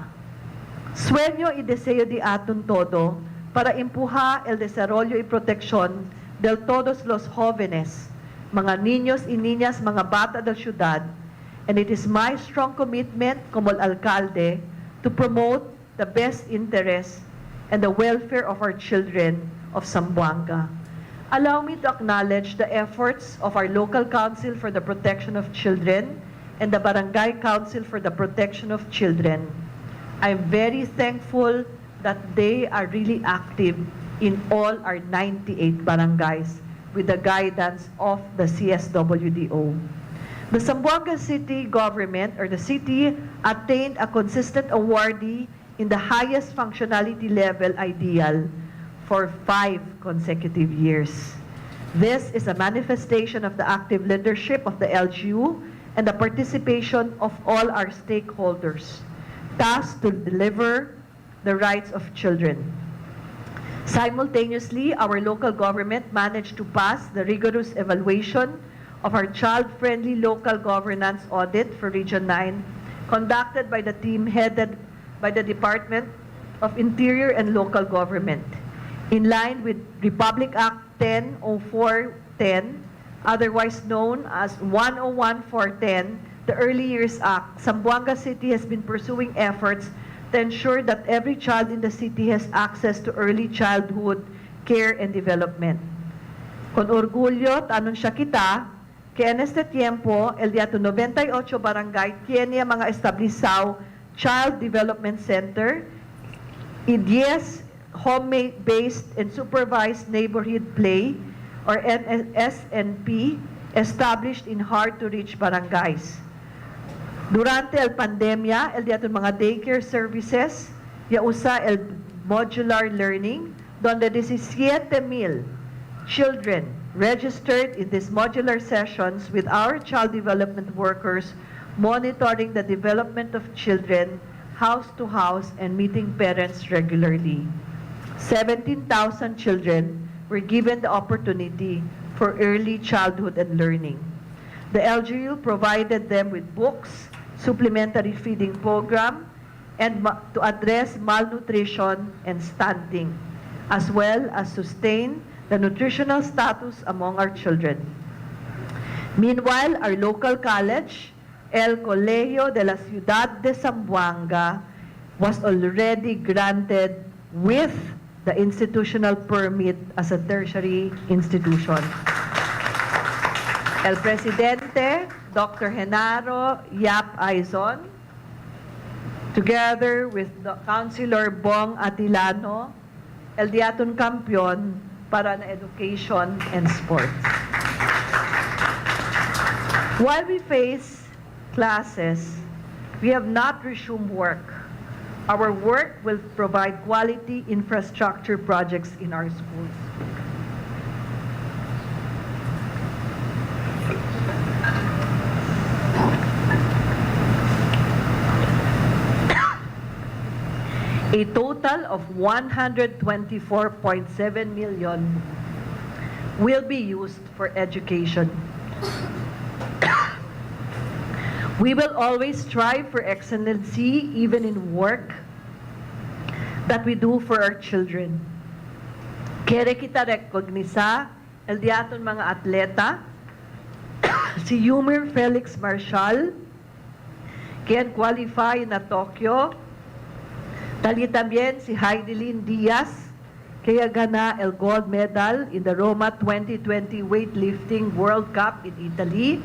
Sueño y deseo di aton todo para empujar el desarrollo y protección de todos los jóvenes, mga niños y niñas, mga bata del ciudad, and it is my strong commitment como alcalde to promote the best interest and the welfare of our children of Zamboanga. Allow me to acknowledge the efforts of our local council for the protection of children and the barangay council for the protection of children. I'm very thankful that they are really active in all our 98 barangays with the guidance of the CSWDO. The Zamboanga City government or the city attained a consistent awardee in the highest functionality level ideal for 5 consecutive years. This is a manifestation of the active leadership of the LGU and the participation of all our stakeholders, tasked to deliver the rights of children. Simultaneously, our local government managed to pass the rigorous evaluation of our child-friendly local governance audit for Region 9, conducted by the team headed by the Department of Interior and Local Government. In line with Republic Act 100410, otherwise known as 101410, the Early Years Act, Zamboanga City has been pursuing efforts to ensure that every child in the city has access to early childhood care and development. Con orgullo, anunsya kita, que en este tiempo, el día 98 barangay tiene mga establisao Child Development Center, y 10 home-based and supervised neighborhood play or SNP established in hard-to-reach barangays. Durante el pandemia, el día mga daycare services, ya usa el modular learning, donde 17,000 children registered in these modular sessions with our child development workers monitoring the development of children house to house and meeting parents regularly. 17,000 children were given the opportunity for early childhood and learning. The LGU provided them with books, supplementary feeding program, and to address malnutrition and stunting, as well as sustain the nutritional status among our children. Meanwhile, our local college, El Colegio de la Ciudad de Zamboanga, was already granted with the institutional permit as a tertiary institution. El Presidente, Dr. Genaro Yap Aizon, together with the Councilor Bong Atilano, el Diaton Kampiyon para na education and sports. While we face classes, we have not resumed work Our work will provide quality infrastructure projects in our schools. A total of 124.7 million will be used for education. We will always strive for excellency even in work that we do for our children. Kere kita rekognisa el diaton mga atleta si Yumer Felix Marshall can qualify na Tokyo. Tali también si Heidelin Diaz kaya gana el gold medal in the Roma 2020 weightlifting World Cup in Italy.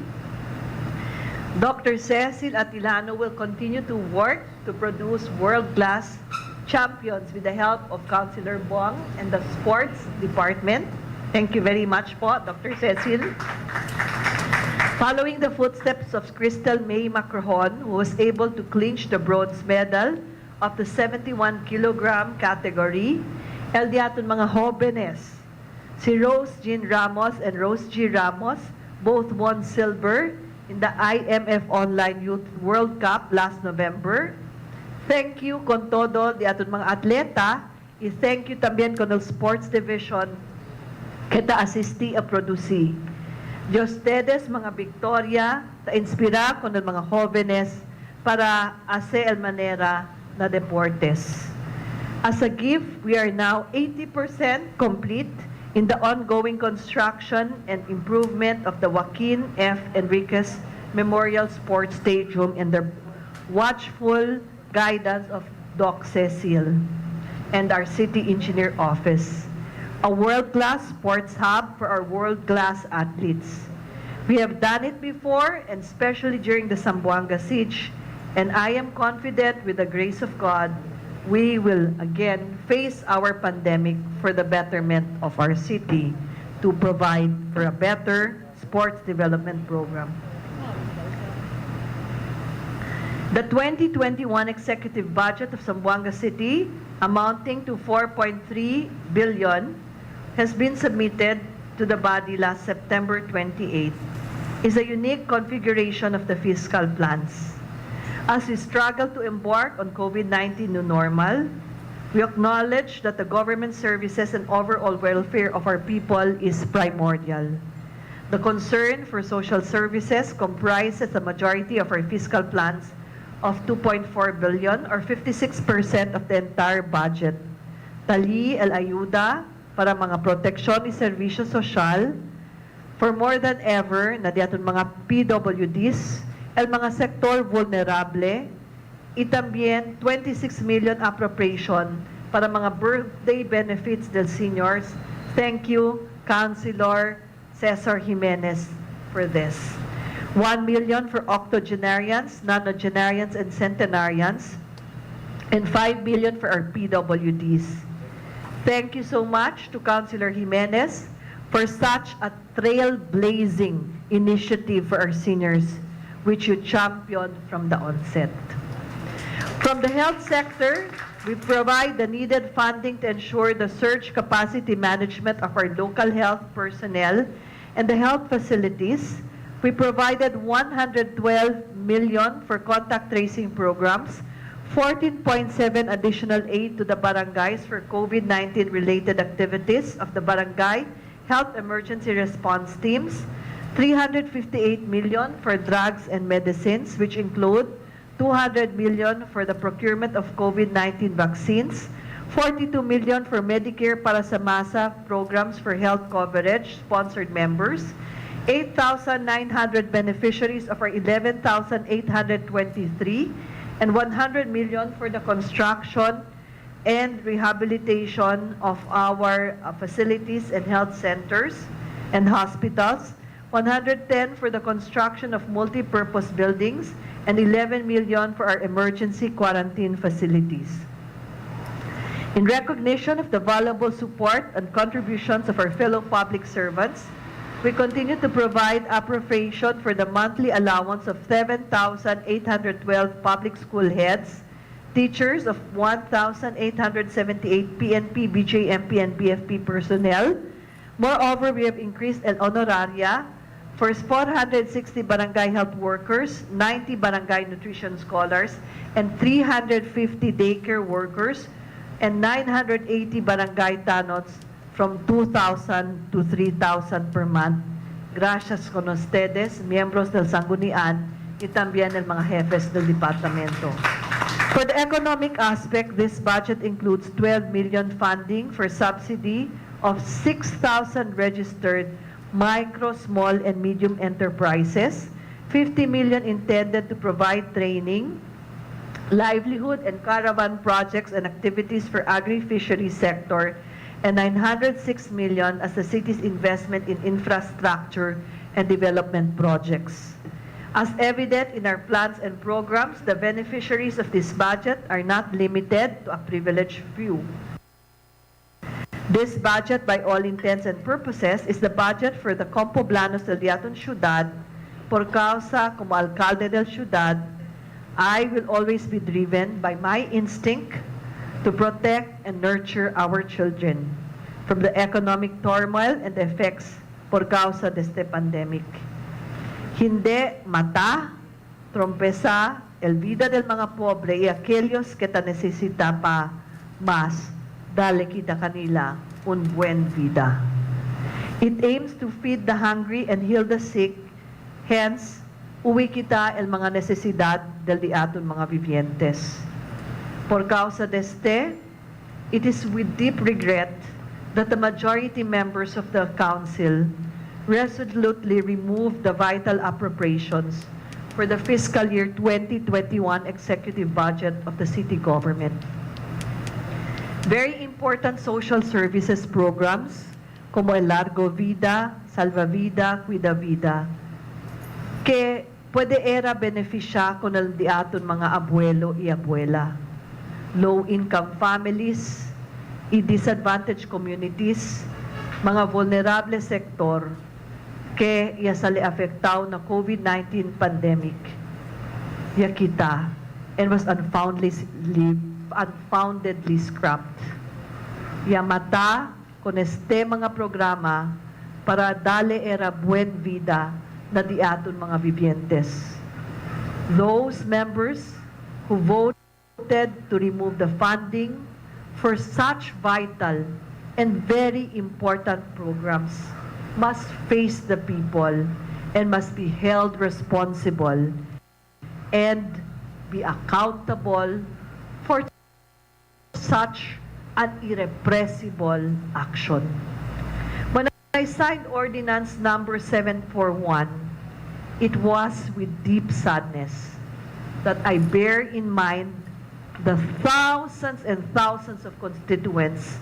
Dr. Cecil Atilano will continue to work to produce world-class champions with the help of Councilor Bong and the Sports Department. Thank you very much po, Dr. Cecil. Following the footsteps of Crystal May Macrohon, who was able to clinch the bronze medal of the 71 kilogram category, el diaton mga jóvenes, si Rose Jean Ramos and Rose G. Ramos both won silver in the IMF Online Youth World Cup last November. Thank you con todo di aton mga atleta. I-thank you también con el Sports Division kita asisti a produci. De ustedes mga victoria ta inspira con el mga jóvenes para hacer el manera na deportes. As a gift, we are now 80% complete in the ongoing construction and improvement of the Joaquin F. Enriquez Memorial Sports Stadium in the watchful guidance of Doc Cecil and our City Engineer Office, a world-class sports hub for our world-class athletes. We have done it before, and especially during the Zamboanga siege, and I am confident with the grace of God, we will again face our pandemic for the betterment of our city to provide for a better sports development program. The 2021 executive budget of Zamboanga City, amounting to 4.3 billion, has been submitted to the body last September 28, is a unique configuration of the fiscal plans. As we struggle to embark on COVID-19 new normal, we acknowledge that the government services and overall welfare of our people is primordial. The concern for social services comprises the majority of our fiscal plans of 2.4 billion or 56% of the entire budget. Tali el ayuda para mga proteksyon y serbisyo sosyal for more than ever na diaton mga PWDs, el mga sektor vulnerable, y también 26 million appropriation para mga birthday benefits del seniors. Thank you, Councilor Cesar Jimenez, for this. 1 million for octogenarians, nonagenarians, and centenarians, and 5 million for our PWDs. Thank you so much to Councilor Jimenez for such a trailblazing initiative for our seniors, which you championed from the onset. From the health sector, we provide the needed funding to ensure the surge capacity management of our local health personnel and the health facilities. We provided 112 million for contact tracing programs, 14.7 additional aid to the barangays for COVID-19 related activities of the barangay health emergency response teams, 358 million for drugs and medicines, which include 200 million for the procurement of COVID-19 vaccines, 42 million for Medicare para sa masa programs for health coverage, sponsored members, 8,900 beneficiaries of our 11,823, and 100 million for the construction and rehabilitation of our facilities and health centers and hospitals, 110 for the construction of multi-purpose buildings, and 11 million for our emergency quarantine facilities. In recognition of the valuable support and contributions of our fellow public servants, we continue to provide appropriation for the monthly allowance of 7,812 public school heads, teachers of 1,878 PNP, BJMP, and BFP personnel. Moreover, we have increased el honoraria for 460 barangay health workers, 90 barangay nutrition scholars, and 350 daycare workers, and 980 barangay tanots from 2,000 to 3,000 per month. Gracias con ustedes, miembros del Sanggunian, y también el mga jefes del departamento. For the economic aspect, this budget includes 12 million funding for subsidy of 6,000 registered micro, small, and medium enterprises, 50 million intended to provide training, livelihood and caravan projects and activities for agri-fishery sector, and 906 million as the city's investment in infrastructure and development projects. As evident in our plans and programs, the beneficiaries of this budget are not limited to a privileged few. This budget, by all intents and purposes, is the budget for the Compoblanos del Diaton Ciudad. Por causa como alcalde del ciudad, I will always be driven by my instinct to protect and nurture our children from the economic turmoil and the effects por causa de este pandemic. Hindi mata, trompesa, el vida del mga pobre y aquellos que ta necesita pa mas, dale kita kanila un buen vida. It aims to feed the hungry and heal the sick, hence, uwi kita el mga necesidad del diaton mga vivientes. Por causa de este, it is with deep regret that the majority members of the council resolutely removed the vital appropriations for the fiscal year 2021 executive budget of the city government. Very important social services programs como el Largo Vida, Salva Vida, Cuida Vida, que puede era beneficia con el diaton mga abuelo y abuela, low-income families y disadvantaged communities, mga vulnerable sektor que ya sali afectaw na COVID-19 pandemic. Ya kita and was unfoundedly scrapped. Ya mata con este mga programa para dale era buen vida na diaton mga vivientes. Those members who voted to remove the funding for such vital and very important programs must face the people and must be held responsible and be accountable for such an irrepressible action. When I signed Ordinance Number 741, it was with deep sadness that I bear in mind the thousands and thousands of constituents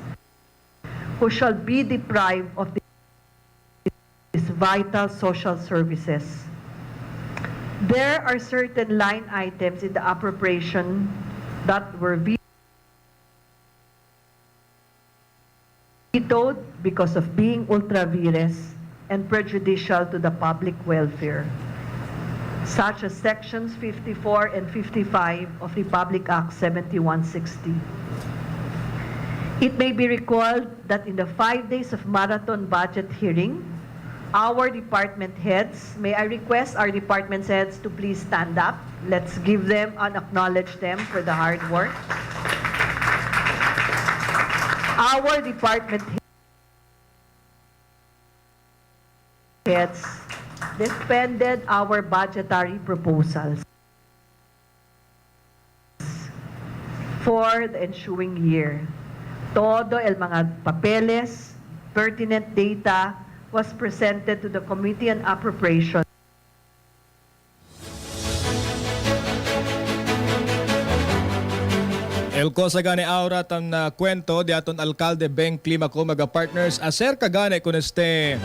who shall be deprived of these vital social services. There are certain line items in the appropriation that were vetoed because of being ultra vires and prejudicial to the public welfare, such as sections 54 and 55 of Republic Act 7160. It may be recalled that in the 5 days of marathon budget hearing, our department heads, may I request our department heads to please stand up. Let's give them and acknowledge them for the hard work. Our department heads defended our budgetary proposals for the ensuing year. Todo el mga papeles, pertinent data was presented to the Committee on Appropriations. Elko sa gani aura tan kwento di aton alkalde Beng Clima ko mga partners acerca gani con este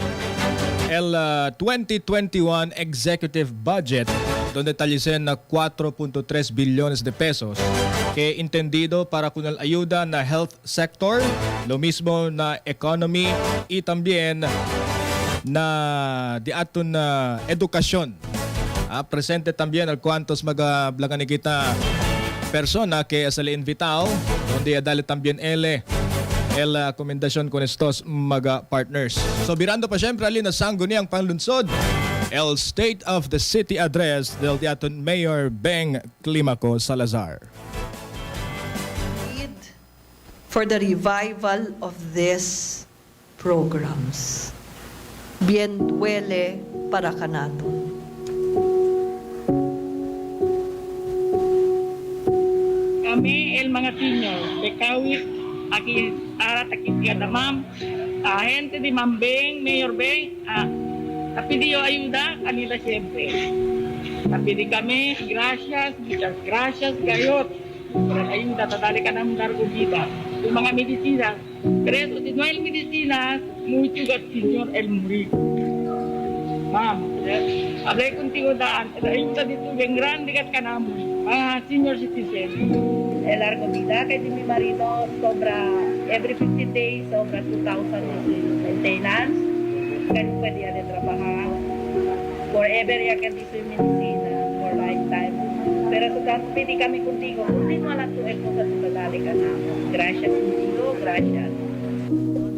el 2021 executive budget donde talicen na 4.3 billones de pesos que entendido para con el ayuda na health sector, lo mismo na economy y también na di aton edukasyon. Presente también al cuantos mga blagan kita persona que se le invitado, donde dale también el komendasyon con estos mga partners. So birando pa siyempre alin na sangguniang panlunsod, el State of the City Address del diaton Mayor Beng Climaco Salazar. For the revival of these programs. Bien duele para kanaton. Kami, el mga senior, bekawit, aki arat aki tiada ma'am, gente di Ma'am Beng, Mayor Beng, tapi dio ayuda kanila siyempre. Tapi di kami, gracias, muchas gracias kayo. Por ayuda, tatali ka ng largo vida. Yung mga medisina, pero si Noel Medicinas, mucho gat senior el muri. Ma'am, abay kuntigo daan, ayuda dito, yung grande gat ka namin, mga senior citizen. El largo vida kay di mi marido sobra every 50 days sobra 2,000 maintenance kan pwede yan trabajar forever ya kan di sa medicina for lifetime pero sa pwede kami kuntigo wala to eko sa tutadali ka na gracias kuntigo gracias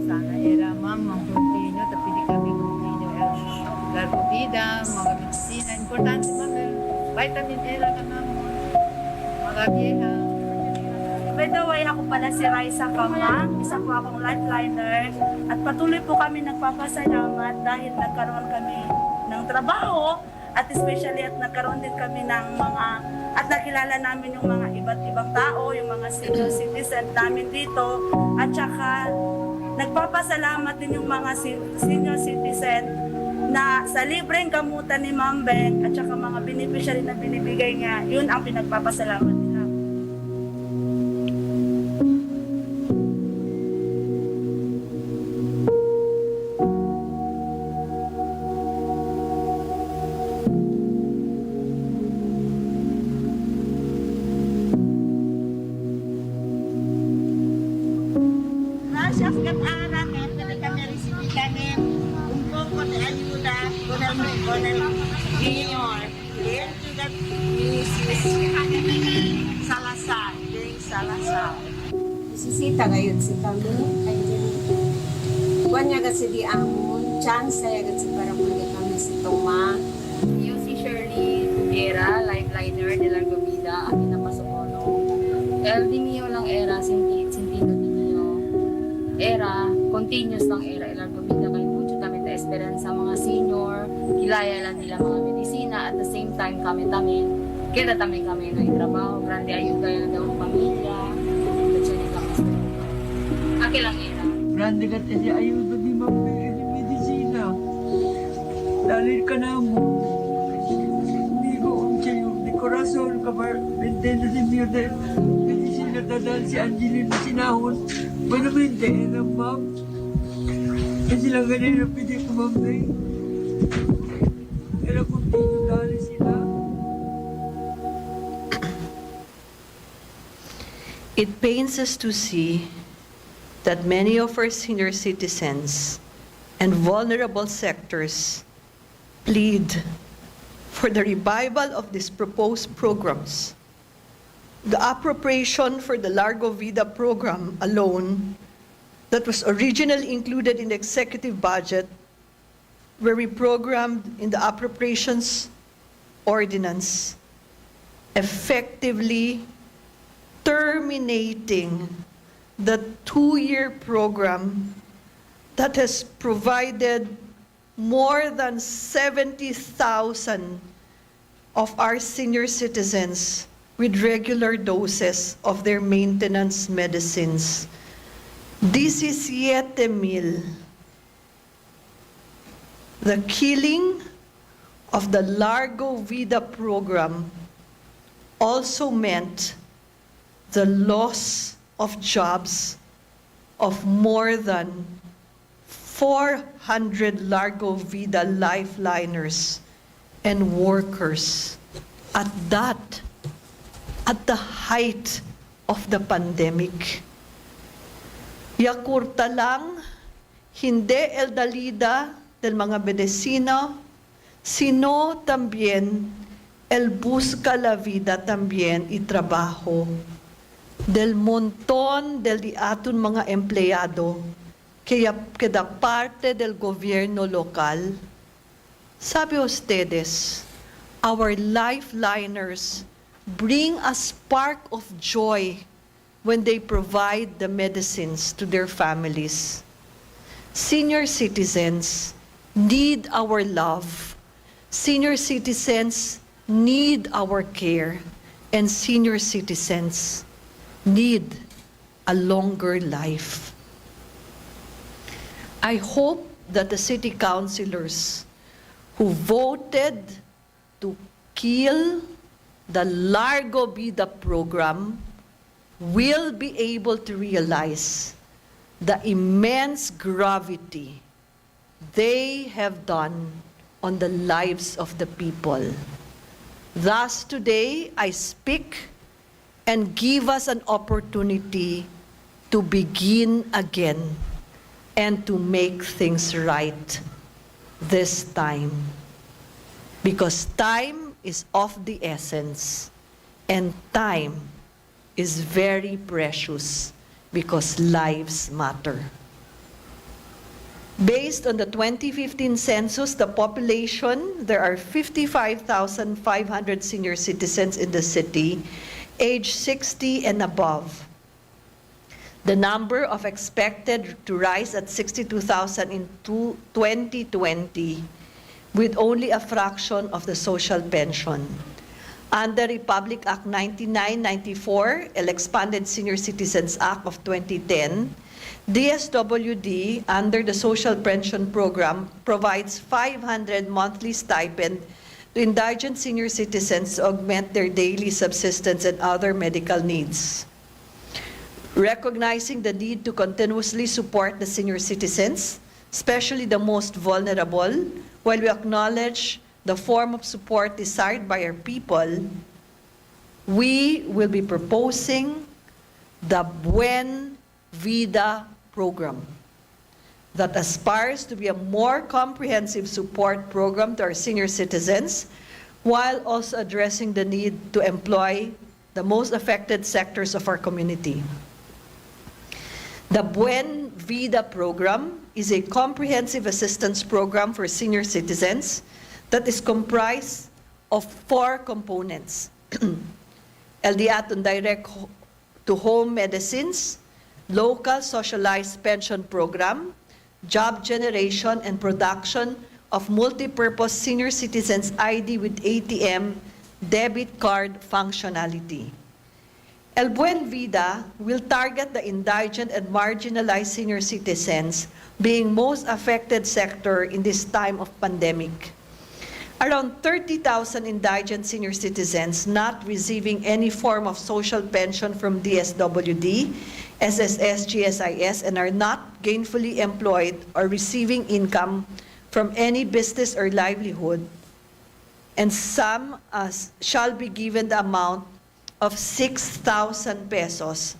Sana era ma'am ang continue tapi di kami continue el largo vida mga medisina importante ma'am vitamin A ka na mga vieja. By the way, ako pala si Raisa Kamang, isa po akong lifeliner at patuloy po kami nagpapasalamat dahil nagkaroon kami ng trabaho at especially at nagkaroon din kami ng mga at nakilala namin yung mga iba't ibang tao, yung mga senior citizen namin dito at saka nagpapasalamat din yung mga senior citizen na sa libreng gamutan ni Ma'am Beng at saka mga beneficiary na binibigay niya, yun ang pinagpapasalamat nila. Gracias Katana, que kami recibir un poco de ayuda con el Señor. Él juga Salazar, Beng Salazar. Sisita ngayon si kami. Kuwan niya kasi di amon, chance saya kasi para muli kami si Toma. Yung si Shirley Era, lifeliner de Largo Vida, akin na pasukono. El di mio lang era, sentido di mio. Era, continuous lang era, el Largo Vida kay mucho kami ta esperanza mga senior, kilaya lang nila mga medisina, at the same time kami kita kami na itrabaho, grande ayuda yung daw pamilya, at siya nila mas Aki lang era. Grande ka tayo ayuda di mabili medisina. Dalil ka na mo. Hindi ko sa'yo, di corazon ka ba, bintendo si Mio de medisina tadal si Angelina sinahon. Manamente, ma'am. Kasi lang ganun na pwede ko mamay. Pero kung dito dali sila. It pains us to see that many of our senior citizens and vulnerable sectors plead for the revival of these proposed programs. The appropriation for the Largo Vida program alone that was originally included in the executive budget were reprogrammed in the appropriations ordinance, effectively terminating the 2-year program that has provided more than 70,000 of our senior citizens with regular doses of their maintenance medicines. 17,000. The killing of the Largo Vida program also meant the loss of jobs of more than 400 Largo Vida lifeliners and workers at the height of the pandemic. Yakurta lang, hindi el dalida del mga medicina, sino también él busca la vida también y trabajo del montón del di aton mga empleyado que da parte del gobierno local. Sabi ustedes, our lifeliners bring a spark of joy when they provide the medicines to their families. Senior citizens need our love. Senior citizens need our care. And senior citizens need a longer life. I hope that the city councilors who voted to kill the Largo Vida program will be able to realize the immense gravity they have done on the lives of the people. Thus today, I speak and give us an opportunity to begin again and to make things right this time. Because time is of the essence, and time is very precious because lives matter. Based on the 2015 census, the population, there are 55,500 senior citizens in the city, age 60 and above. The number of expected to rise at 62,000 in 2020, with only a fraction of the social pension. Under Republic Act 9994, El Expanded Senior Citizens Act of 2010, DSWD, under the Social Pension Program, provides 500 monthly stipend to indigent senior citizens to augment their daily subsistence and other medical needs. Recognizing the need to continuously support the senior citizens, especially the most vulnerable, while we acknowledge the form of support desired by our people, we will be proposing the Buen Vida program that aspires to be a more comprehensive support program to our senior citizens, while also addressing the need to employ the most affected sectors of our community. The Buen Vida program is a comprehensive assistance program for senior citizens that is comprised of 4 components. LDATon direct to home medicines, local socialized pension program, job generation and production of multi-purpose senior citizens ID with ATM debit card functionality. El Buen Vida will target the indigent and marginalized senior citizens being most affected sector in this time of pandemic. Around 30,000 indigent senior citizens not receiving any form of social pension from DSWD, SSS, GSIS, and are not gainfully employed or receiving income from any business or livelihood, and some shall be given the amount of 6,000 pesos,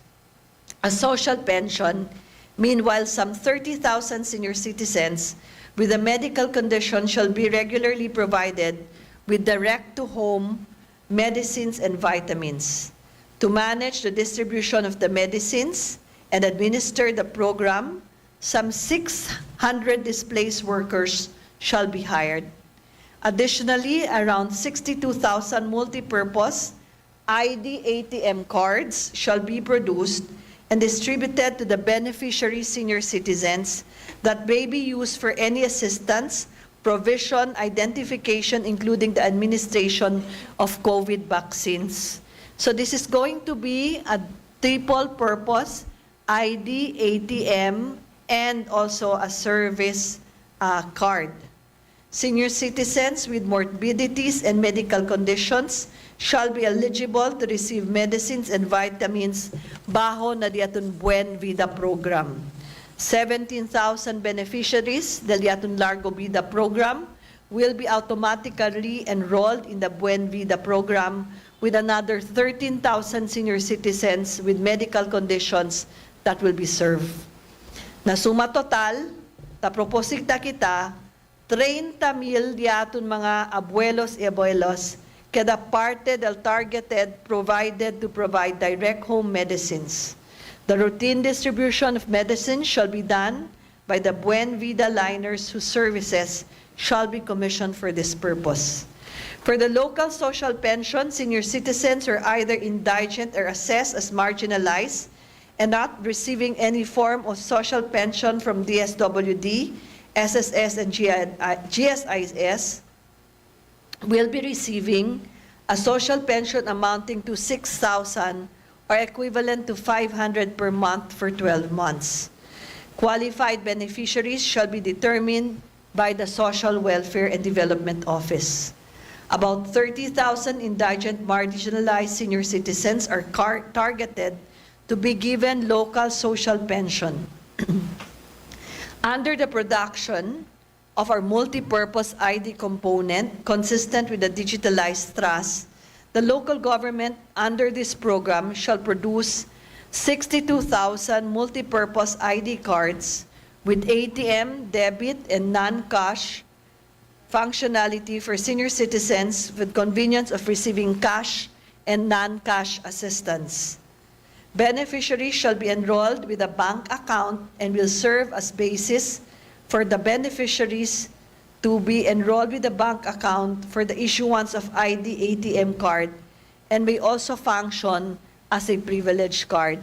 a social pension. Meanwhile, some 30,000 senior citizens with a medical condition shall be regularly provided with direct-to-home medicines and vitamins. To manage the distribution of the medicines and administer the program, some 600 displaced workers shall be hired. Additionally, around 62,000 multi-purpose ID ATM cards shall be produced and distributed to the beneficiary senior citizens that may be used for any assistance, provision, identification, including the administration of COVID vaccines. So this is going to be a triple purpose ID, ATM, and also a service card. Senior citizens with morbidities and medical conditions shall be eligible to receive medicines and vitamins baho na diaton Buen Vida program. 17,000 beneficiaries del diaton Largo Vida program will be automatically enrolled in the Buen Vida program, with another 13,000 senior citizens with medical conditions that will be served. Na suma total, taproposita kita 30,000 diaton mga abuelos e abuelos queda parte del targeted provided to provide direct home medicines. The routine distribution of medicines shall be done by the Buen Vida liners whose services shall be commissioned for this purpose. For the local social pension, senior citizens are either indigent or assessed as marginalized and not receiving any form of social pension from DSWD, SSS, and GSIS will be receiving a social pension amounting to 6,000 or equivalent to 500 per month for 12 months. Qualified beneficiaries shall be determined by the Social Welfare and Development Office. About 30,000 indigent marginalized senior citizens are targeted to be given local social pension. Under the production of our multi-purpose ID component consistent with the digitalized trust, the local government under this program shall produce 62,000 multi-purpose ID cards with ATM, debit, and non-cash functionality for senior citizens with convenience of receiving cash and non-cash assistance. Beneficiaries shall be enrolled with a bank account and will serve as basis for the beneficiaries to be enrolled with a bank account for the issuance of ID ATM card and may also function as a privilege card.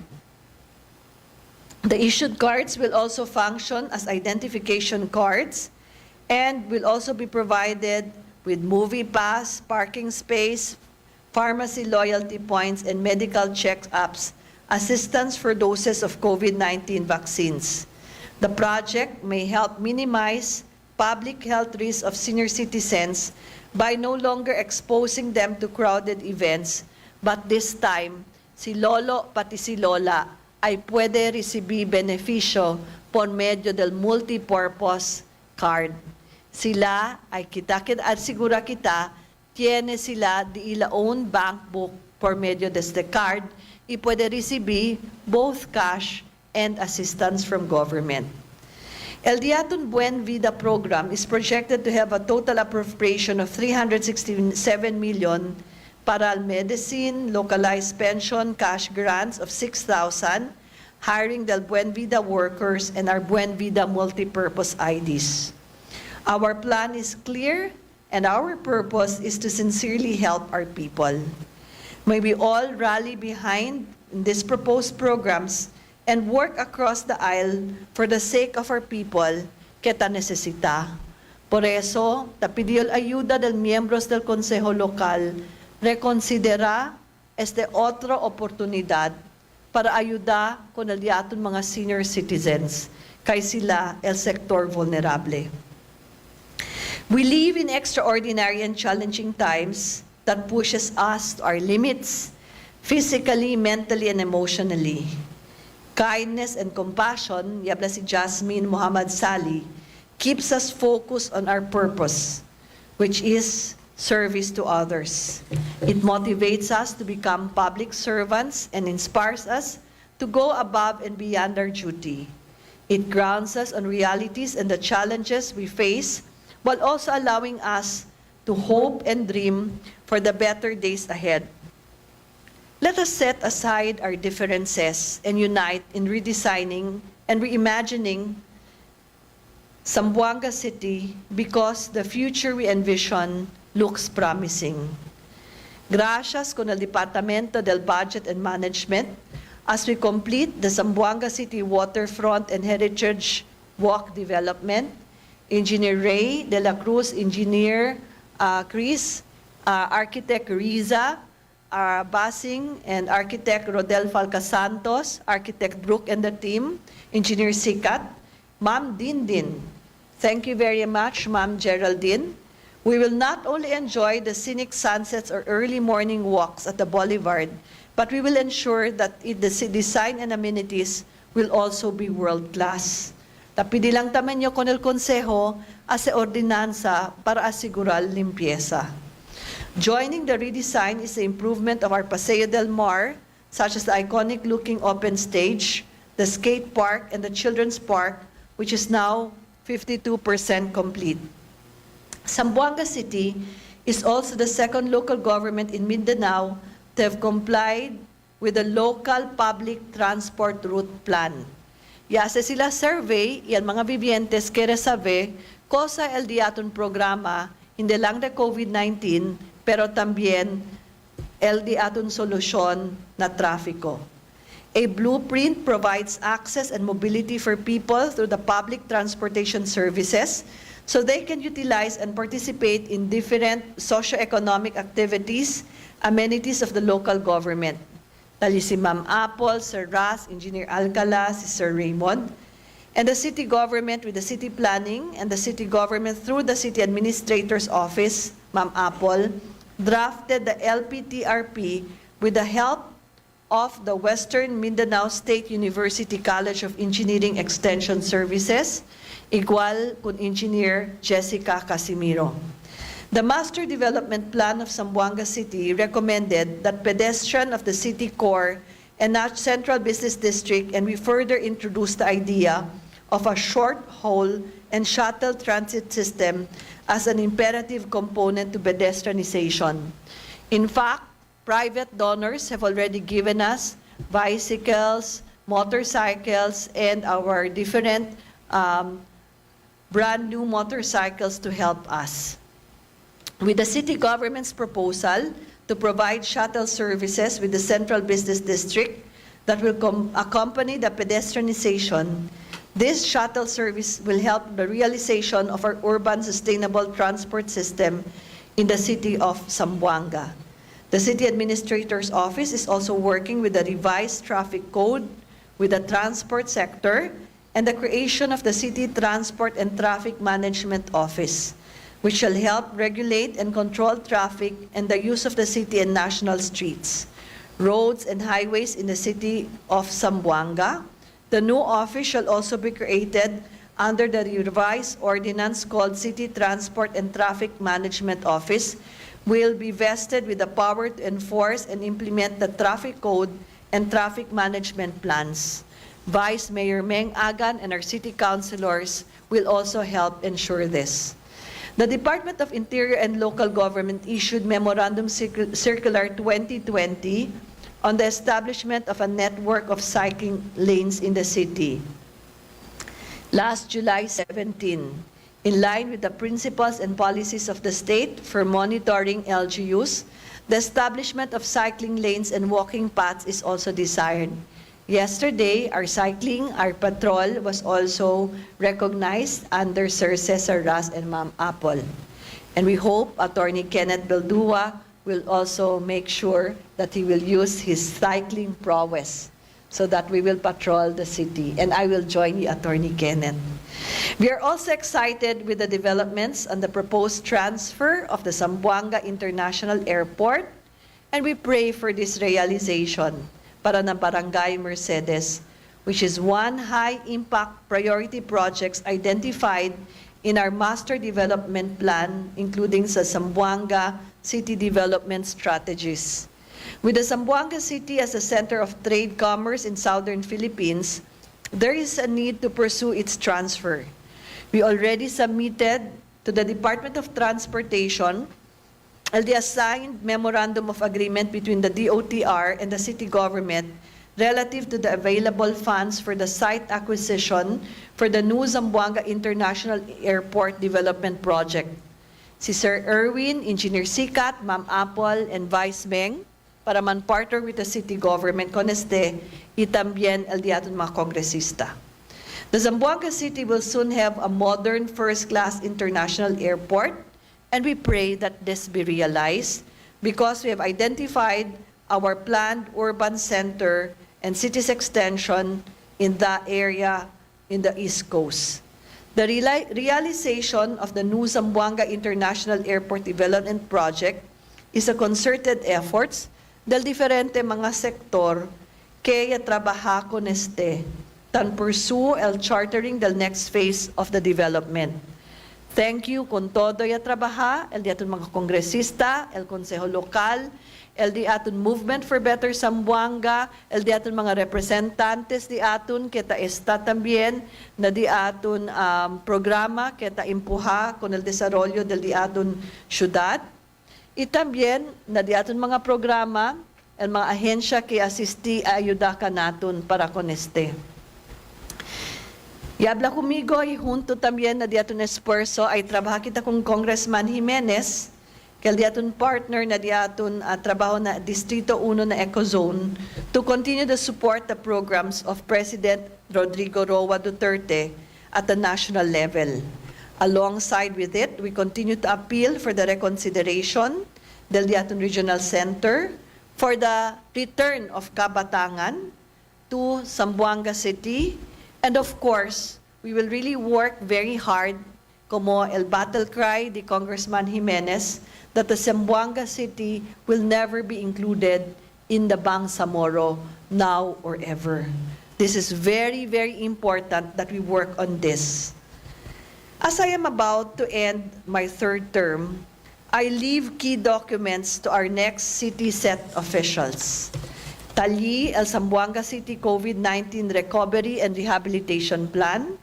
The issued cards will also function as identification cards and will also be provided with movie pass, parking space, pharmacy loyalty points, and medical check-ups, assistance for doses of COVID-19 vaccines. The project may help minimize public health risks of senior citizens by no longer exposing them to crowded events, but this time, si lolo pati si lola ay pwede recibir beneficio por medio del multipurpose card. Sila ay at sigura kita, tiene sila di ila own bank book por medio de este card y puede recibir both cash and assistance from government. El Diaton Buen Vida program is projected to have a total appropriation of 367 million para medicine, localized pension, cash grants of 6,000, hiring del Buen Vida workers, and our Buen Vida multipurpose IDs. Our plan is clear, and our purpose is to sincerely help our people. May we all rally behind these proposed programs and work across the aisle for the sake of our people que ta necesita. Por eso, te pidió ayuda del miembros del Consejo Local, reconsidera esta otra oportunidad para ayudar con el diaton mga senior citizens, kay sila el sector vulnerable. We live in extraordinary and challenging times that pushes us to our limits, physically, mentally, and emotionally. Kindness and compassion, yabla si Jasmine Muhammad Sali, keeps us focused on our purpose, which is service to others. It motivates us to become public servants and inspires us to go above and beyond our duty. It grounds us on realities and the challenges we face, while also allowing us to hope and dream for the better days ahead. Let us set aside our differences and unite in redesigning and reimagining Zamboanga City because the future we envision looks promising. Gracias con el Departamento del Budget and Management as we complete the Zamboanga City Waterfront and Heritage Walk Development, Engineer Ray de la Cruz, Engineer Chris, Architect Riza, Basing, and Architect Rodel Falcasantos, Architect Brooke and the team, Engineer Sikat, Ma'am Dindin. Thank you very much, Ma'am Geraldine. We will not only enjoy the scenic sunsets or early morning walks at the Boulevard, but we will ensure that the design and amenities will also be world-class. Tapidi lang tamen nyo con el Consejo as ordinansa para asigurar limpieza. Joining the redesign is the improvement of our Paseo del Mar, such as the iconic-looking open stage, the skate park, and the children's park, which is now 52% complete. Zamboanga City is also the second local government in Mindanao to have complied with the local public transport route plan. Yase sila survey, yan mga vivientes kere sabi, cosa el diaton programa, hindi lang de COVID-19, pero también el diaton solusyon na trafiko. A blueprint provides access and mobility for people through the public transportation services so they can utilize and participate in different socio-economic activities, amenities of the local government. Tali si Ma'am Apple, Sir Ras, Engineer Alcala, si Sir Raymond, and the city government with the city planning and the city government through the city administrator's office, Ma'am Apple, drafted the LPTRP with the help of the Western Mindanao State University College of Engineering Extension Services, igual kun Engineer Jessica Casimiro. The Master Development Plan of Zamboanga City recommended that pedestrian of the city core and not central business district, and we further introduced the idea of a short-haul and shuttle transit system as an imperative component to pedestrianization. In fact, private donors have already given us bicycles, motorcycles, and our different brand new motorcycles to help us. With the city government's proposal to provide shuttle services with the central business district that will accompany the pedestrianization, this shuttle service will help the realization of our urban sustainable transport system in the city of Zamboanga. The city administrator's office is also working with the revised traffic code with the transport sector and the creation of the City Transport and Traffic Management Office, which shall help regulate and control traffic and the use of the city and national streets, roads and highways in the city of Zamboanga. The new office shall also be created under the revised ordinance called City Transport and Traffic Management Office, will be vested with the power to enforce and implement the traffic code and traffic management plans. Vice Mayor Meng Agan and our city councilors will also help ensure this. The Department of Interior and Local Government issued Memorandum Circular 2020 on the establishment of a network of cycling lanes in the city last July 17. In line with the principles and policies of the state for monitoring LGUs, the establishment of cycling lanes and walking paths is also desired. Yesterday, our patrol was also recognized under Sir Cesar Ras and Ma'am Apple. And we hope Attorney Kenneth Beldua will also make sure that he will use his cycling prowess so that we will patrol the city. And I will join you, Attorney Kenneth. We are also excited with the developments on the proposed transfer of the Zamboanga International Airport, and we pray for this realization para ng Barangay Mercedes, which is one high-impact priority projects identified in our Master Development Plan, including sa Zamboanga City Development Strategies. With the Zamboanga City as a center of trade commerce in southern Philippines, there is a need to pursue its transfer. We already submitted to the Department of Transportation the assigned Memorandum of Agreement between the DOTR and the city government relative to the available funds for the site acquisition for the new Zamboanga International Airport Development Project. Si Sir Erwin, Engineer Sikat, Ma'am Apple, and Vice Meng, para man-partner with the city government con este y también el diaton mga kongresista. The Zamboanga City will soon have a modern first-class international airport, and we pray that this be realized because we have identified our planned urban center and city's extension in the area in the East Coast. The realization of the new Zamboanga International Airport Development Project is a concerted efforts del diferente mga sektor kaya trabaja con este tan pursue el chartering del next phase of the development. Thank you con todo ya trabaja el diaton mga kongresista, el Consejo Lokal, el diaton Movement for Better Zamboanga, el diaton mga representantes diaton kita está también na diaton programa kita impuha con el desarrollo del diaton syudad. Y también, na di aton mga programa, ang mga ahensya que asisti ayuda ka naton para con este. Y habla conmigo y junto también na di aton esfuerzo ay trabaha kita kong Congressman Jimenez, que di aton partner na di aton trabaho na Distrito 1 na Ecozone, to continue to support the programs of President Rodrigo Roa Duterte at the national level. Alongside with it, we continue to appeal for the reconsideration del Diaton Regional Center for the return of Kabatangan to Zamboanga City. And of course, we will really work very hard, como el battle cry de Congressman Jimenez, that the Zamboanga City will never be included in the Bangsamoro now or ever. This is very, very important that we work on this. As I am about to end my third term, I leave key documents to our next city set officials. Tali, El Zamboanga City COVID-19 Recovery and Rehabilitation Plan,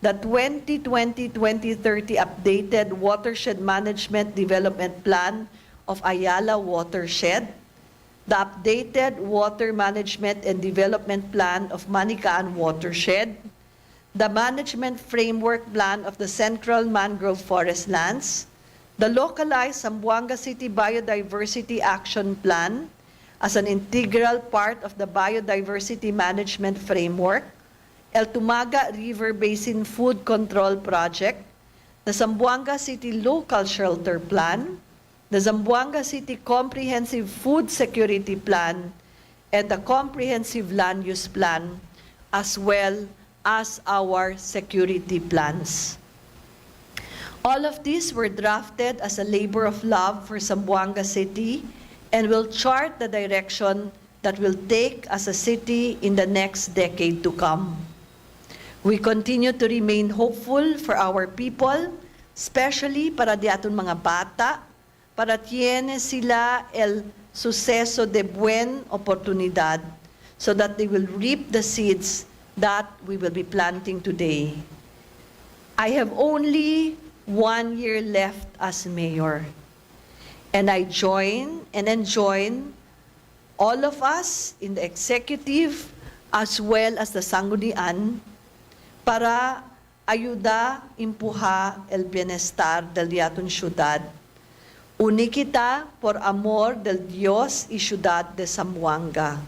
the 2020-2030 updated Watershed Management Development Plan of Ayala Watershed, the updated Water Management and Development Plan of Manikaan Watershed, the Management Framework Plan of the Central Mangrove Forest Lands, the localized Zamboanga City Biodiversity Action Plan as an integral part of the Biodiversity Management Framework, El Tumaga River Basin Food Control Project, the Zamboanga City Local Shelter Plan, the Zamboanga City Comprehensive Food Security Plan, and the Comprehensive Land Use Plan, as well as our security plans. All of these were drafted as a labor of love for Zamboanga City and will chart the direction that will take as a city in the next decade to come. We continue to remain hopeful for our people, especially para di aton mga bata, para tiene sila el suceso de buen oportunidad so that they will reap the seeds that we will be planting today. I have only 1 year left as mayor, and I join and enjoin all of us in the executive as well as the sanggunian para ayuda impuha el bienestar del diaton syudad. Uni kita por amor del Dios y ciudad de Zamboanga.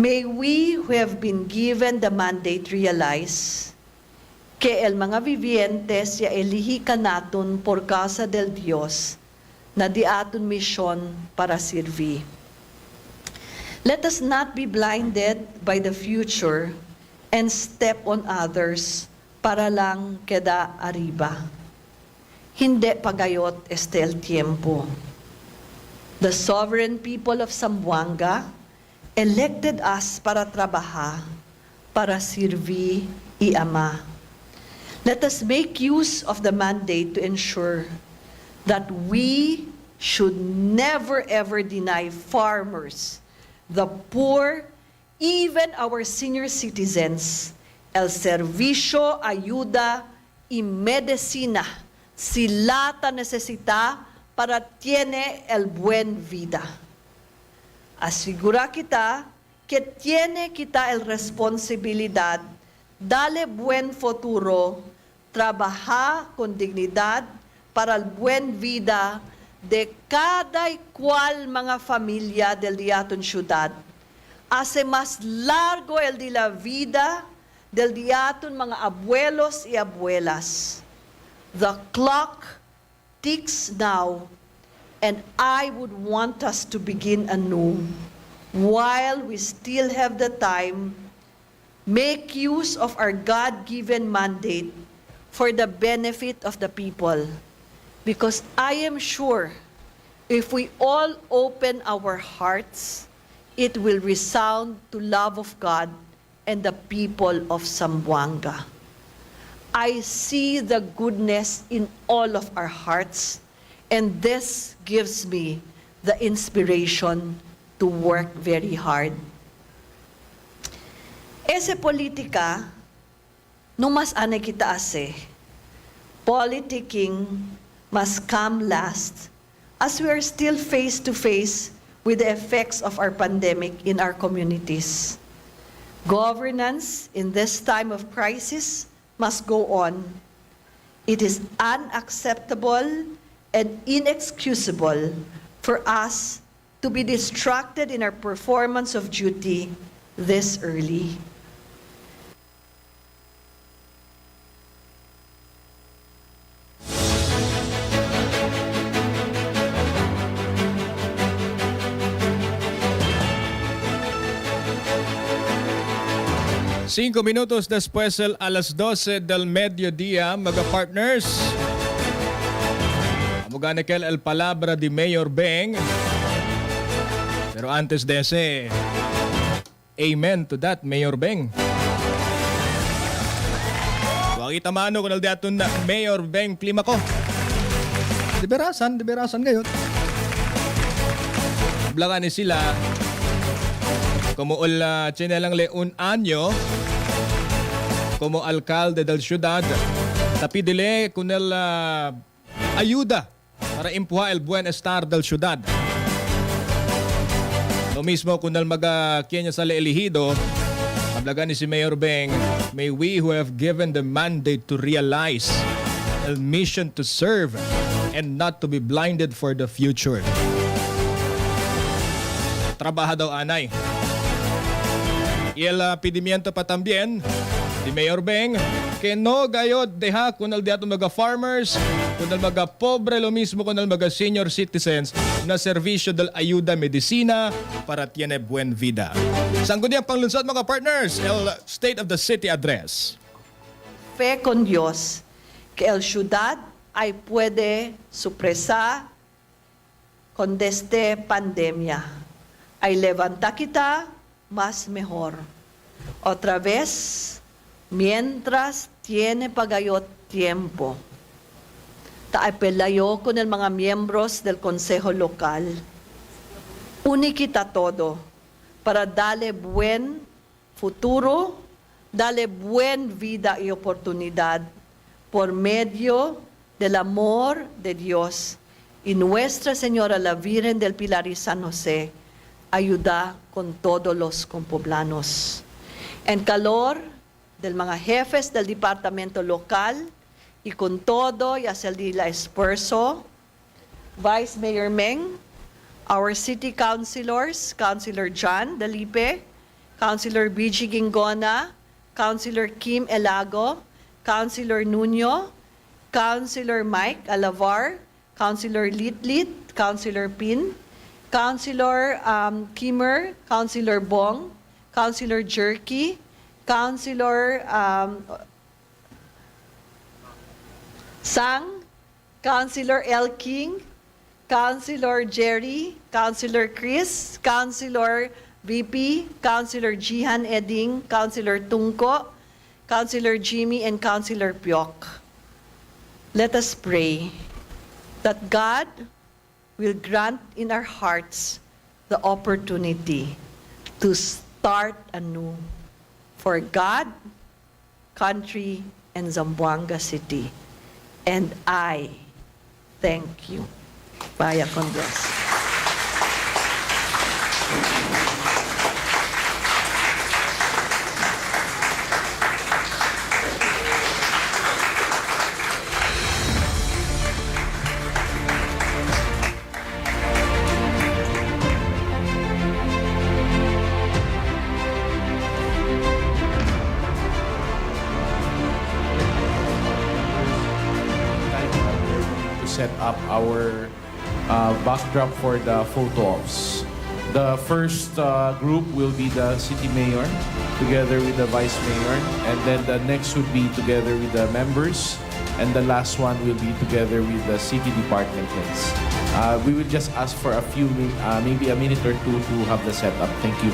May we who have been given the mandate realize que el mga vivientes ya elihikan naton por causa del Dios na di aton misyon para sirvi. Let us not be blinded by the future and step on others para lang queda arriba. Hindi pagayot este el tiempo. The sovereign people of Zamboanga elected us para trabajar, para sirvi y ama. Let us make use of the mandate to ensure that we should never ever deny farmers, the poor, even our senior citizens, el servicio, ayuda y medicina sila ta necesita para tiene el buen vida. Asigura kita que tiene kita el responsabilidad dale buen futuro, trabajar con dignidad para el buen vida de cada y cual mga familia del diaton ciudad. Hace más largo el de la vida del diaton mga abuelos y abuelas. The clock ticks now, and I would want us to begin anew. While we still have the time, make use of our God-given mandate for the benefit of the people. Because I am sure if we all open our hearts, it will resound to love of God and the people of Zamboanga. I see the goodness in all of our hearts, and this gives me the inspiration to work very hard. Ese politika, nung mas ane kita ase, politicking must come last as we are still face to face with the effects of our pandemic in our communities. Governance in this time of crisis must go on. It is unacceptable and inexcusable for us to be distracted in our performance of duty this early. Cinco minutos después el alas 12 del mediodía, mga partners. Amuganikel el palabra de Mayor Beng. Pero antes de ese, amen to that, Mayor Beng. Wakita mano kung naldiatun na Mayor Beng klima ko. Diberasan ngayon. Blaga ni sila, como chinelang leun anyo, como alcalde del ciudad, tapi dile con el ayuda para empujar el bienestar del ciudad. Lo mismo con el Kenya sa elehido, hablagan ni si Mayor Beng, may we who have given the mandate to realize a mission to serve and not to be blinded for the future. Trabaja daw anay. Y el pedimiento pa también di Mayor Beng que no gayod deha kunal diato mga farmers, kunal mga pobre, lo mismo kunal mga senior citizens na servisyo del ayuda medicina para tiene buen vida. Sanggo niya panglunsod mga partners, el State of the City Address. Fe con Dios que el ciudad ay puede supresa con este pandemia. Ay levanta kita más mejor. Otra vez, mientras tiene pagayot tiempo. Taipelayo con el mga miembros del Consejo Local. Unikita todo para darle buen futuro, darle buen vida y oportunidad por medio del amor de Dios y Nuestra Señora la Virgen del Pilar y San José ayuda con todos los compoblanos. En calor del mga jefes del departamento local y con todo y hacia el Dila Esfuerzo, Vice Mayor Meng, our city councilors, Councilor John Dalipe, Councilor BG Gingona, Councilor Kim Elago, Councilor Nuño, Councilor Mike Alavar, Councilor Litlit, Councilor Pin, Councilor Kimmer, Councilor Bong, Councilor Jerky, Councilor Sang, Councilor El King, Councilor Jerry, Councilor Chris, Councilor VP, Councilor Jihan Eding, Councilor Tungko, Councilor Jimmy, and Councilor Pyok. Let us pray that God will grant in our hearts the opportunity to start anew for God, country, and Zamboanga City. And I thank you. Vaya con Dios. Set up our backdrop for the photo ops. The first group will be the city mayor together with the vice mayor, and then the next would be together with the members, and the last one will be together with the city department heads. We will just ask for a few, maybe a minute or two to have the setup. Thank you.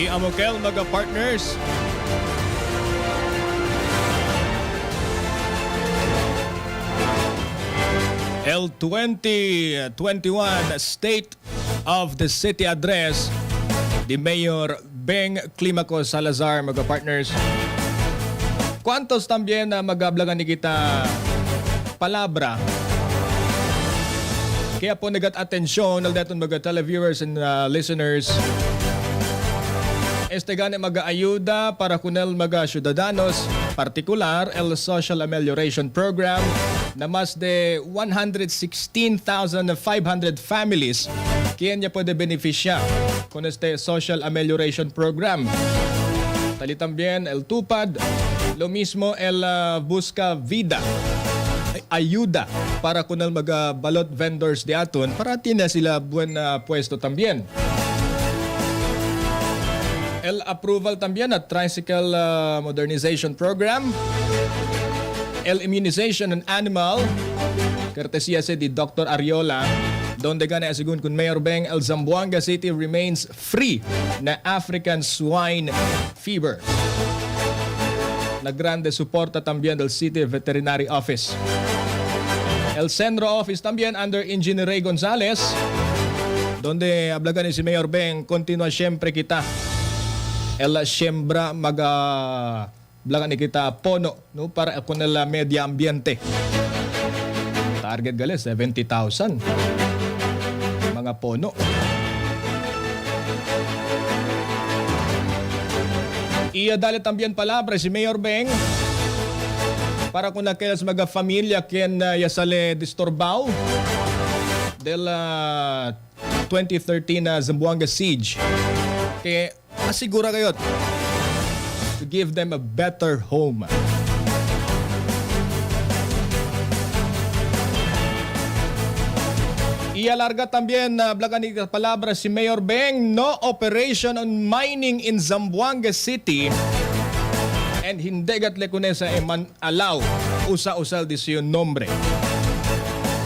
Amokel mga partners. L2021 State of the City Address di Mayor Beng Climaco Salazar mga partners. ¿Cuántos también na magablagan ni kita palabra? Kaya po nagat atensyon ng daton mga televiewers and listeners. Este gani mag-aayuda para kunel mga ciudadanos, partikular el Social Amelioration Program na mas de 116,500 families kaya niya pwede beneficia con este Social Amelioration Program. Tali también el Tupad, lo mismo el Busca Vida, ayuda para kunal mga balot vendors di aton para tina sila buwan na pwesto también. El approval también at Tricycle Modernization Program, el Immunization on Animal, courtesía di Dr. Ariola, donde gana asigun kun Mayor Beng, el Zamboanga City remains free na African swine fever. Naggrande suporta también del City Veterinary Office. El Centro Office también under Engineer Ray Gonzalez, donde hablagan ni si Mayor Beng, continua siempre kita. El siembra blagan ni kita pono no para con el medio ambiente. Target gali 70,000 mga pono. Dale también palabra si Mayor Beng para kung aquellas mga familia quien yasale distorbao del 2013 Zamboanga siege. Kaya asigura kayo to give them a better home. Ialarga también blagan ni palabra si Mayor Beng, no operation on mining in Zamboanga City and hindi gatle kunesa man allow usa-usal disyon nombre.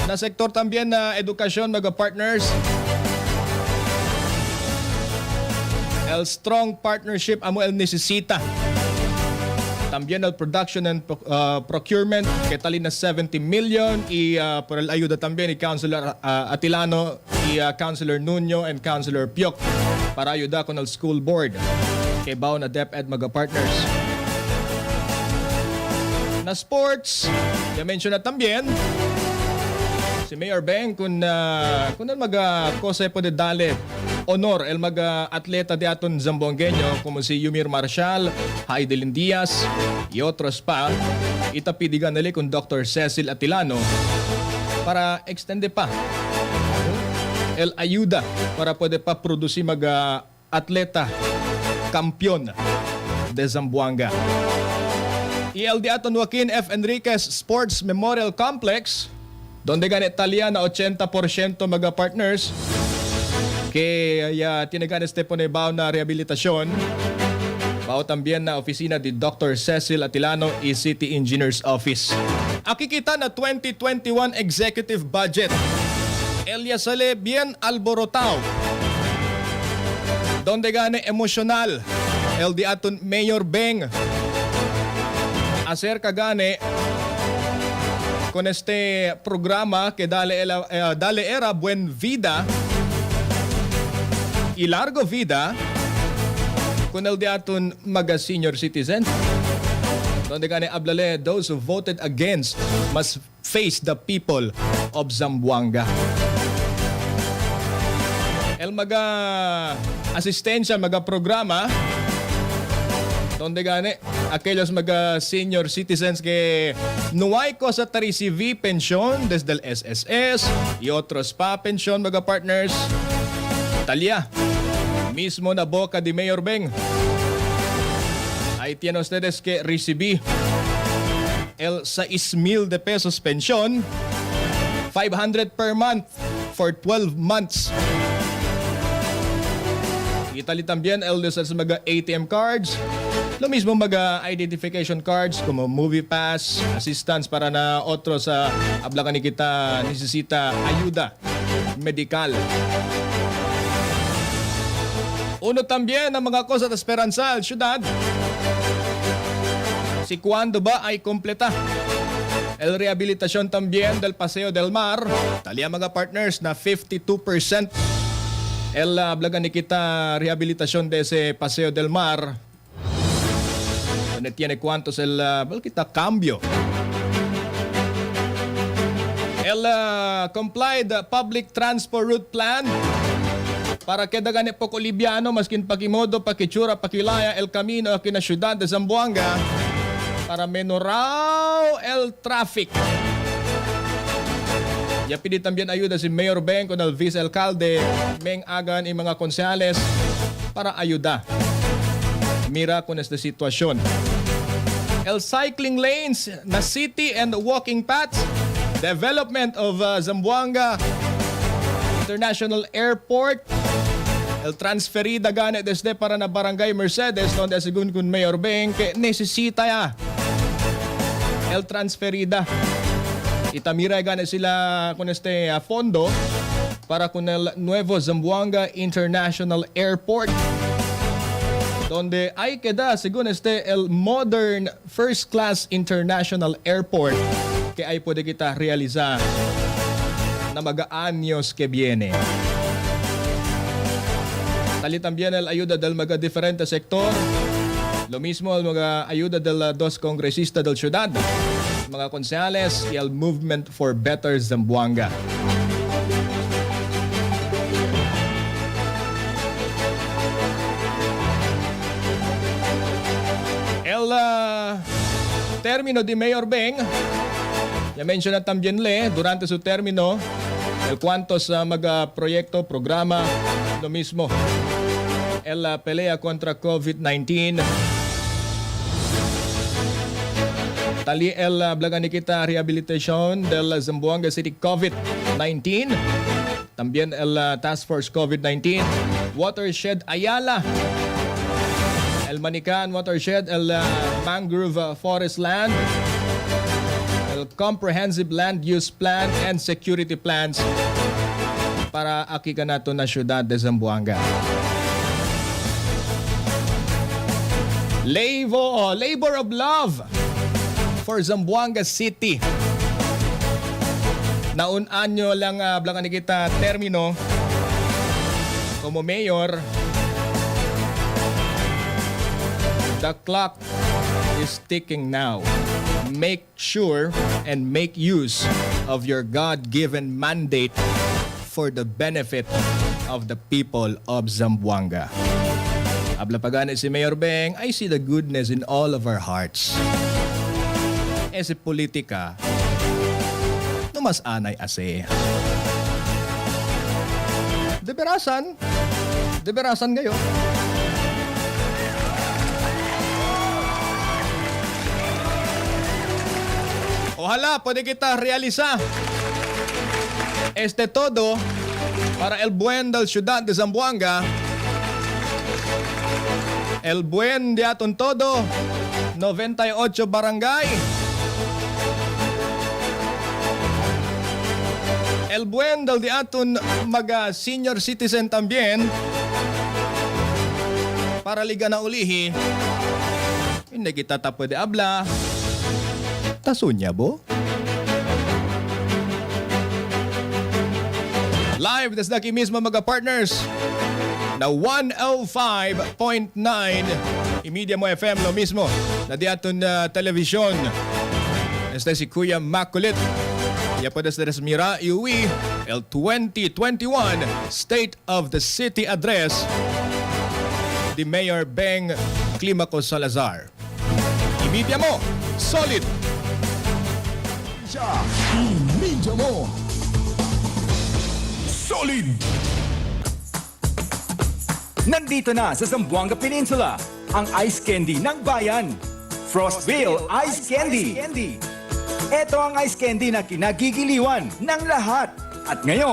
Na sektor también na edukasyon mga partners. El strong partnership amo el necesita. También el production and procurement que tali na 70 million y por el ayuda también ni Councilor Atilano y Councilor Nuño and Councilor Piok para ayuda con el school board kay bao na DepEd mga partners. Na sports, ya-mention na también si Mayor Beng kung mag-kose po de dale honor el mag-atleta de aton Zamboangueño como si Yumir Marshall, Heidelin Diaz y otros pa, itapidigan nila kung Dr. Cecil Atilano para extende pa el ayuda para pwede pa produce mag-atleta kampiyon de Zamboanga. Y el de aton Joaquin F. Enriquez Sports Memorial Complex donde ganit talya na 80% mga partners kaya tinagan este po na na rehabilitasyon bao también na opisina di Dr. Cecil Atilano y City Engineers Office. Akikita na 2021 executive budget Elia sale bien alborotao donde gane emosyonal el di aton Mayor Beng acerca gane con este programa que dale era Buen Vida y Largo Vida con el de aton mga senior citizen donde gane hablale those who voted against must face the people of Zamboanga. El mga asistensya mga programa donde gane aquellos mga senior citizens que no hay cosa ta recibir pensión desde el SSS y otros pa pensión mga partners. Talya, mismo na boca de Mayor Beng. Ahí tienen ustedes que recibir el 6,000 de pesos pensión, 500 per month for 12 months. Itali también el de sa mga ATM cards, lo mismo mga identification cards como movie pass, assistance para na otros sa ablakan ni kita necesita ayuda medical. Uno también ang mga cosa de esperanza al syudad. Si cuando ba ay kompleta. El rehabilitación también del Paseo del Mar. Tali ang mga partners na 52%. El blaga ni kita rehabilitación de ese Paseo del Mar. Donde tiene cuántos el kita cambio. El complied public transport route plan. Para que dagane poco libyano, maskin pakimodo, pakitsura, pakilaya, el camino aquí na syudad de Zamboanga para menorao el traffic. Ya pidi también ayuda si Mayor Beng con el vice-alcalde Meng Agan y mga konsehales para ayuda. Mira con esta situación. El cycling lanes na city and walking paths, development of Zamboanga International Airport, el transferida gane desde para na Barangay Mercedes donde según kun Mayor Beng que necesita ya el transferida. Itamira gane sila con este fondo para con el nuevo Zamboanga International Airport donde hay queda según este el modern first class international airport que ay pwede kita realizar na mag-aanyos que viene. Tali también el ayuda del mga diferente sector. Lo mismo el mga ayuda del dos congresistas del ciudad, mga konsehales y el Movement for Better Zamboanga. El término de Mayor Beng, ya menciona también durante su término el cuantos mga proyecto, programa, lo mismo. El pelea contra COVID-19. Tali el blaga ni kita rehabilitation del Zamboanga City COVID-19. También el Task Force COVID-19. Watershed Ayala. El Manican Watershed, el Mangrove Forest Land. El Comprehensive Land Use Plan and Security Plans para aki ka nato na syudad de Zamboanga. Labor of Love for Zamboanga City. Naun-an nyo lang blanca ni kita termino como mayor. The clock is ticking now. Make sure and make use of your God-given mandate for the benefit of the people of Zamboanga. Habla pagani si Mayor Beng, I see the goodness in all of our hearts. Si politika, numas anay ase. Deberasan ngayon. Ojalá pwede kita realiza este todo para el buen del ciudad de Zamboanga. El buen de aton todo, 98 barangay. El buen del de aton mga senior citizen también. Para liga na ulihi, hindi kita ta pwede abla. Tasunya bo? Live desde aquí mismo mga partners na 105.9 Emedia mo FM, lo mismo na di aton television. Este si Kuya Makulit. Ya puedes mira iuwi el 2021 State of the City Address di Mayor Beng Climaco Salazar. Emedia mo, solid! Emedia mo, solid! Nandito na sa Zamboanga Peninsula ang ice candy ng bayan. Frostville Ice Candy. Ito ang ice candy na kinagigiliwan ng lahat. At ngayon,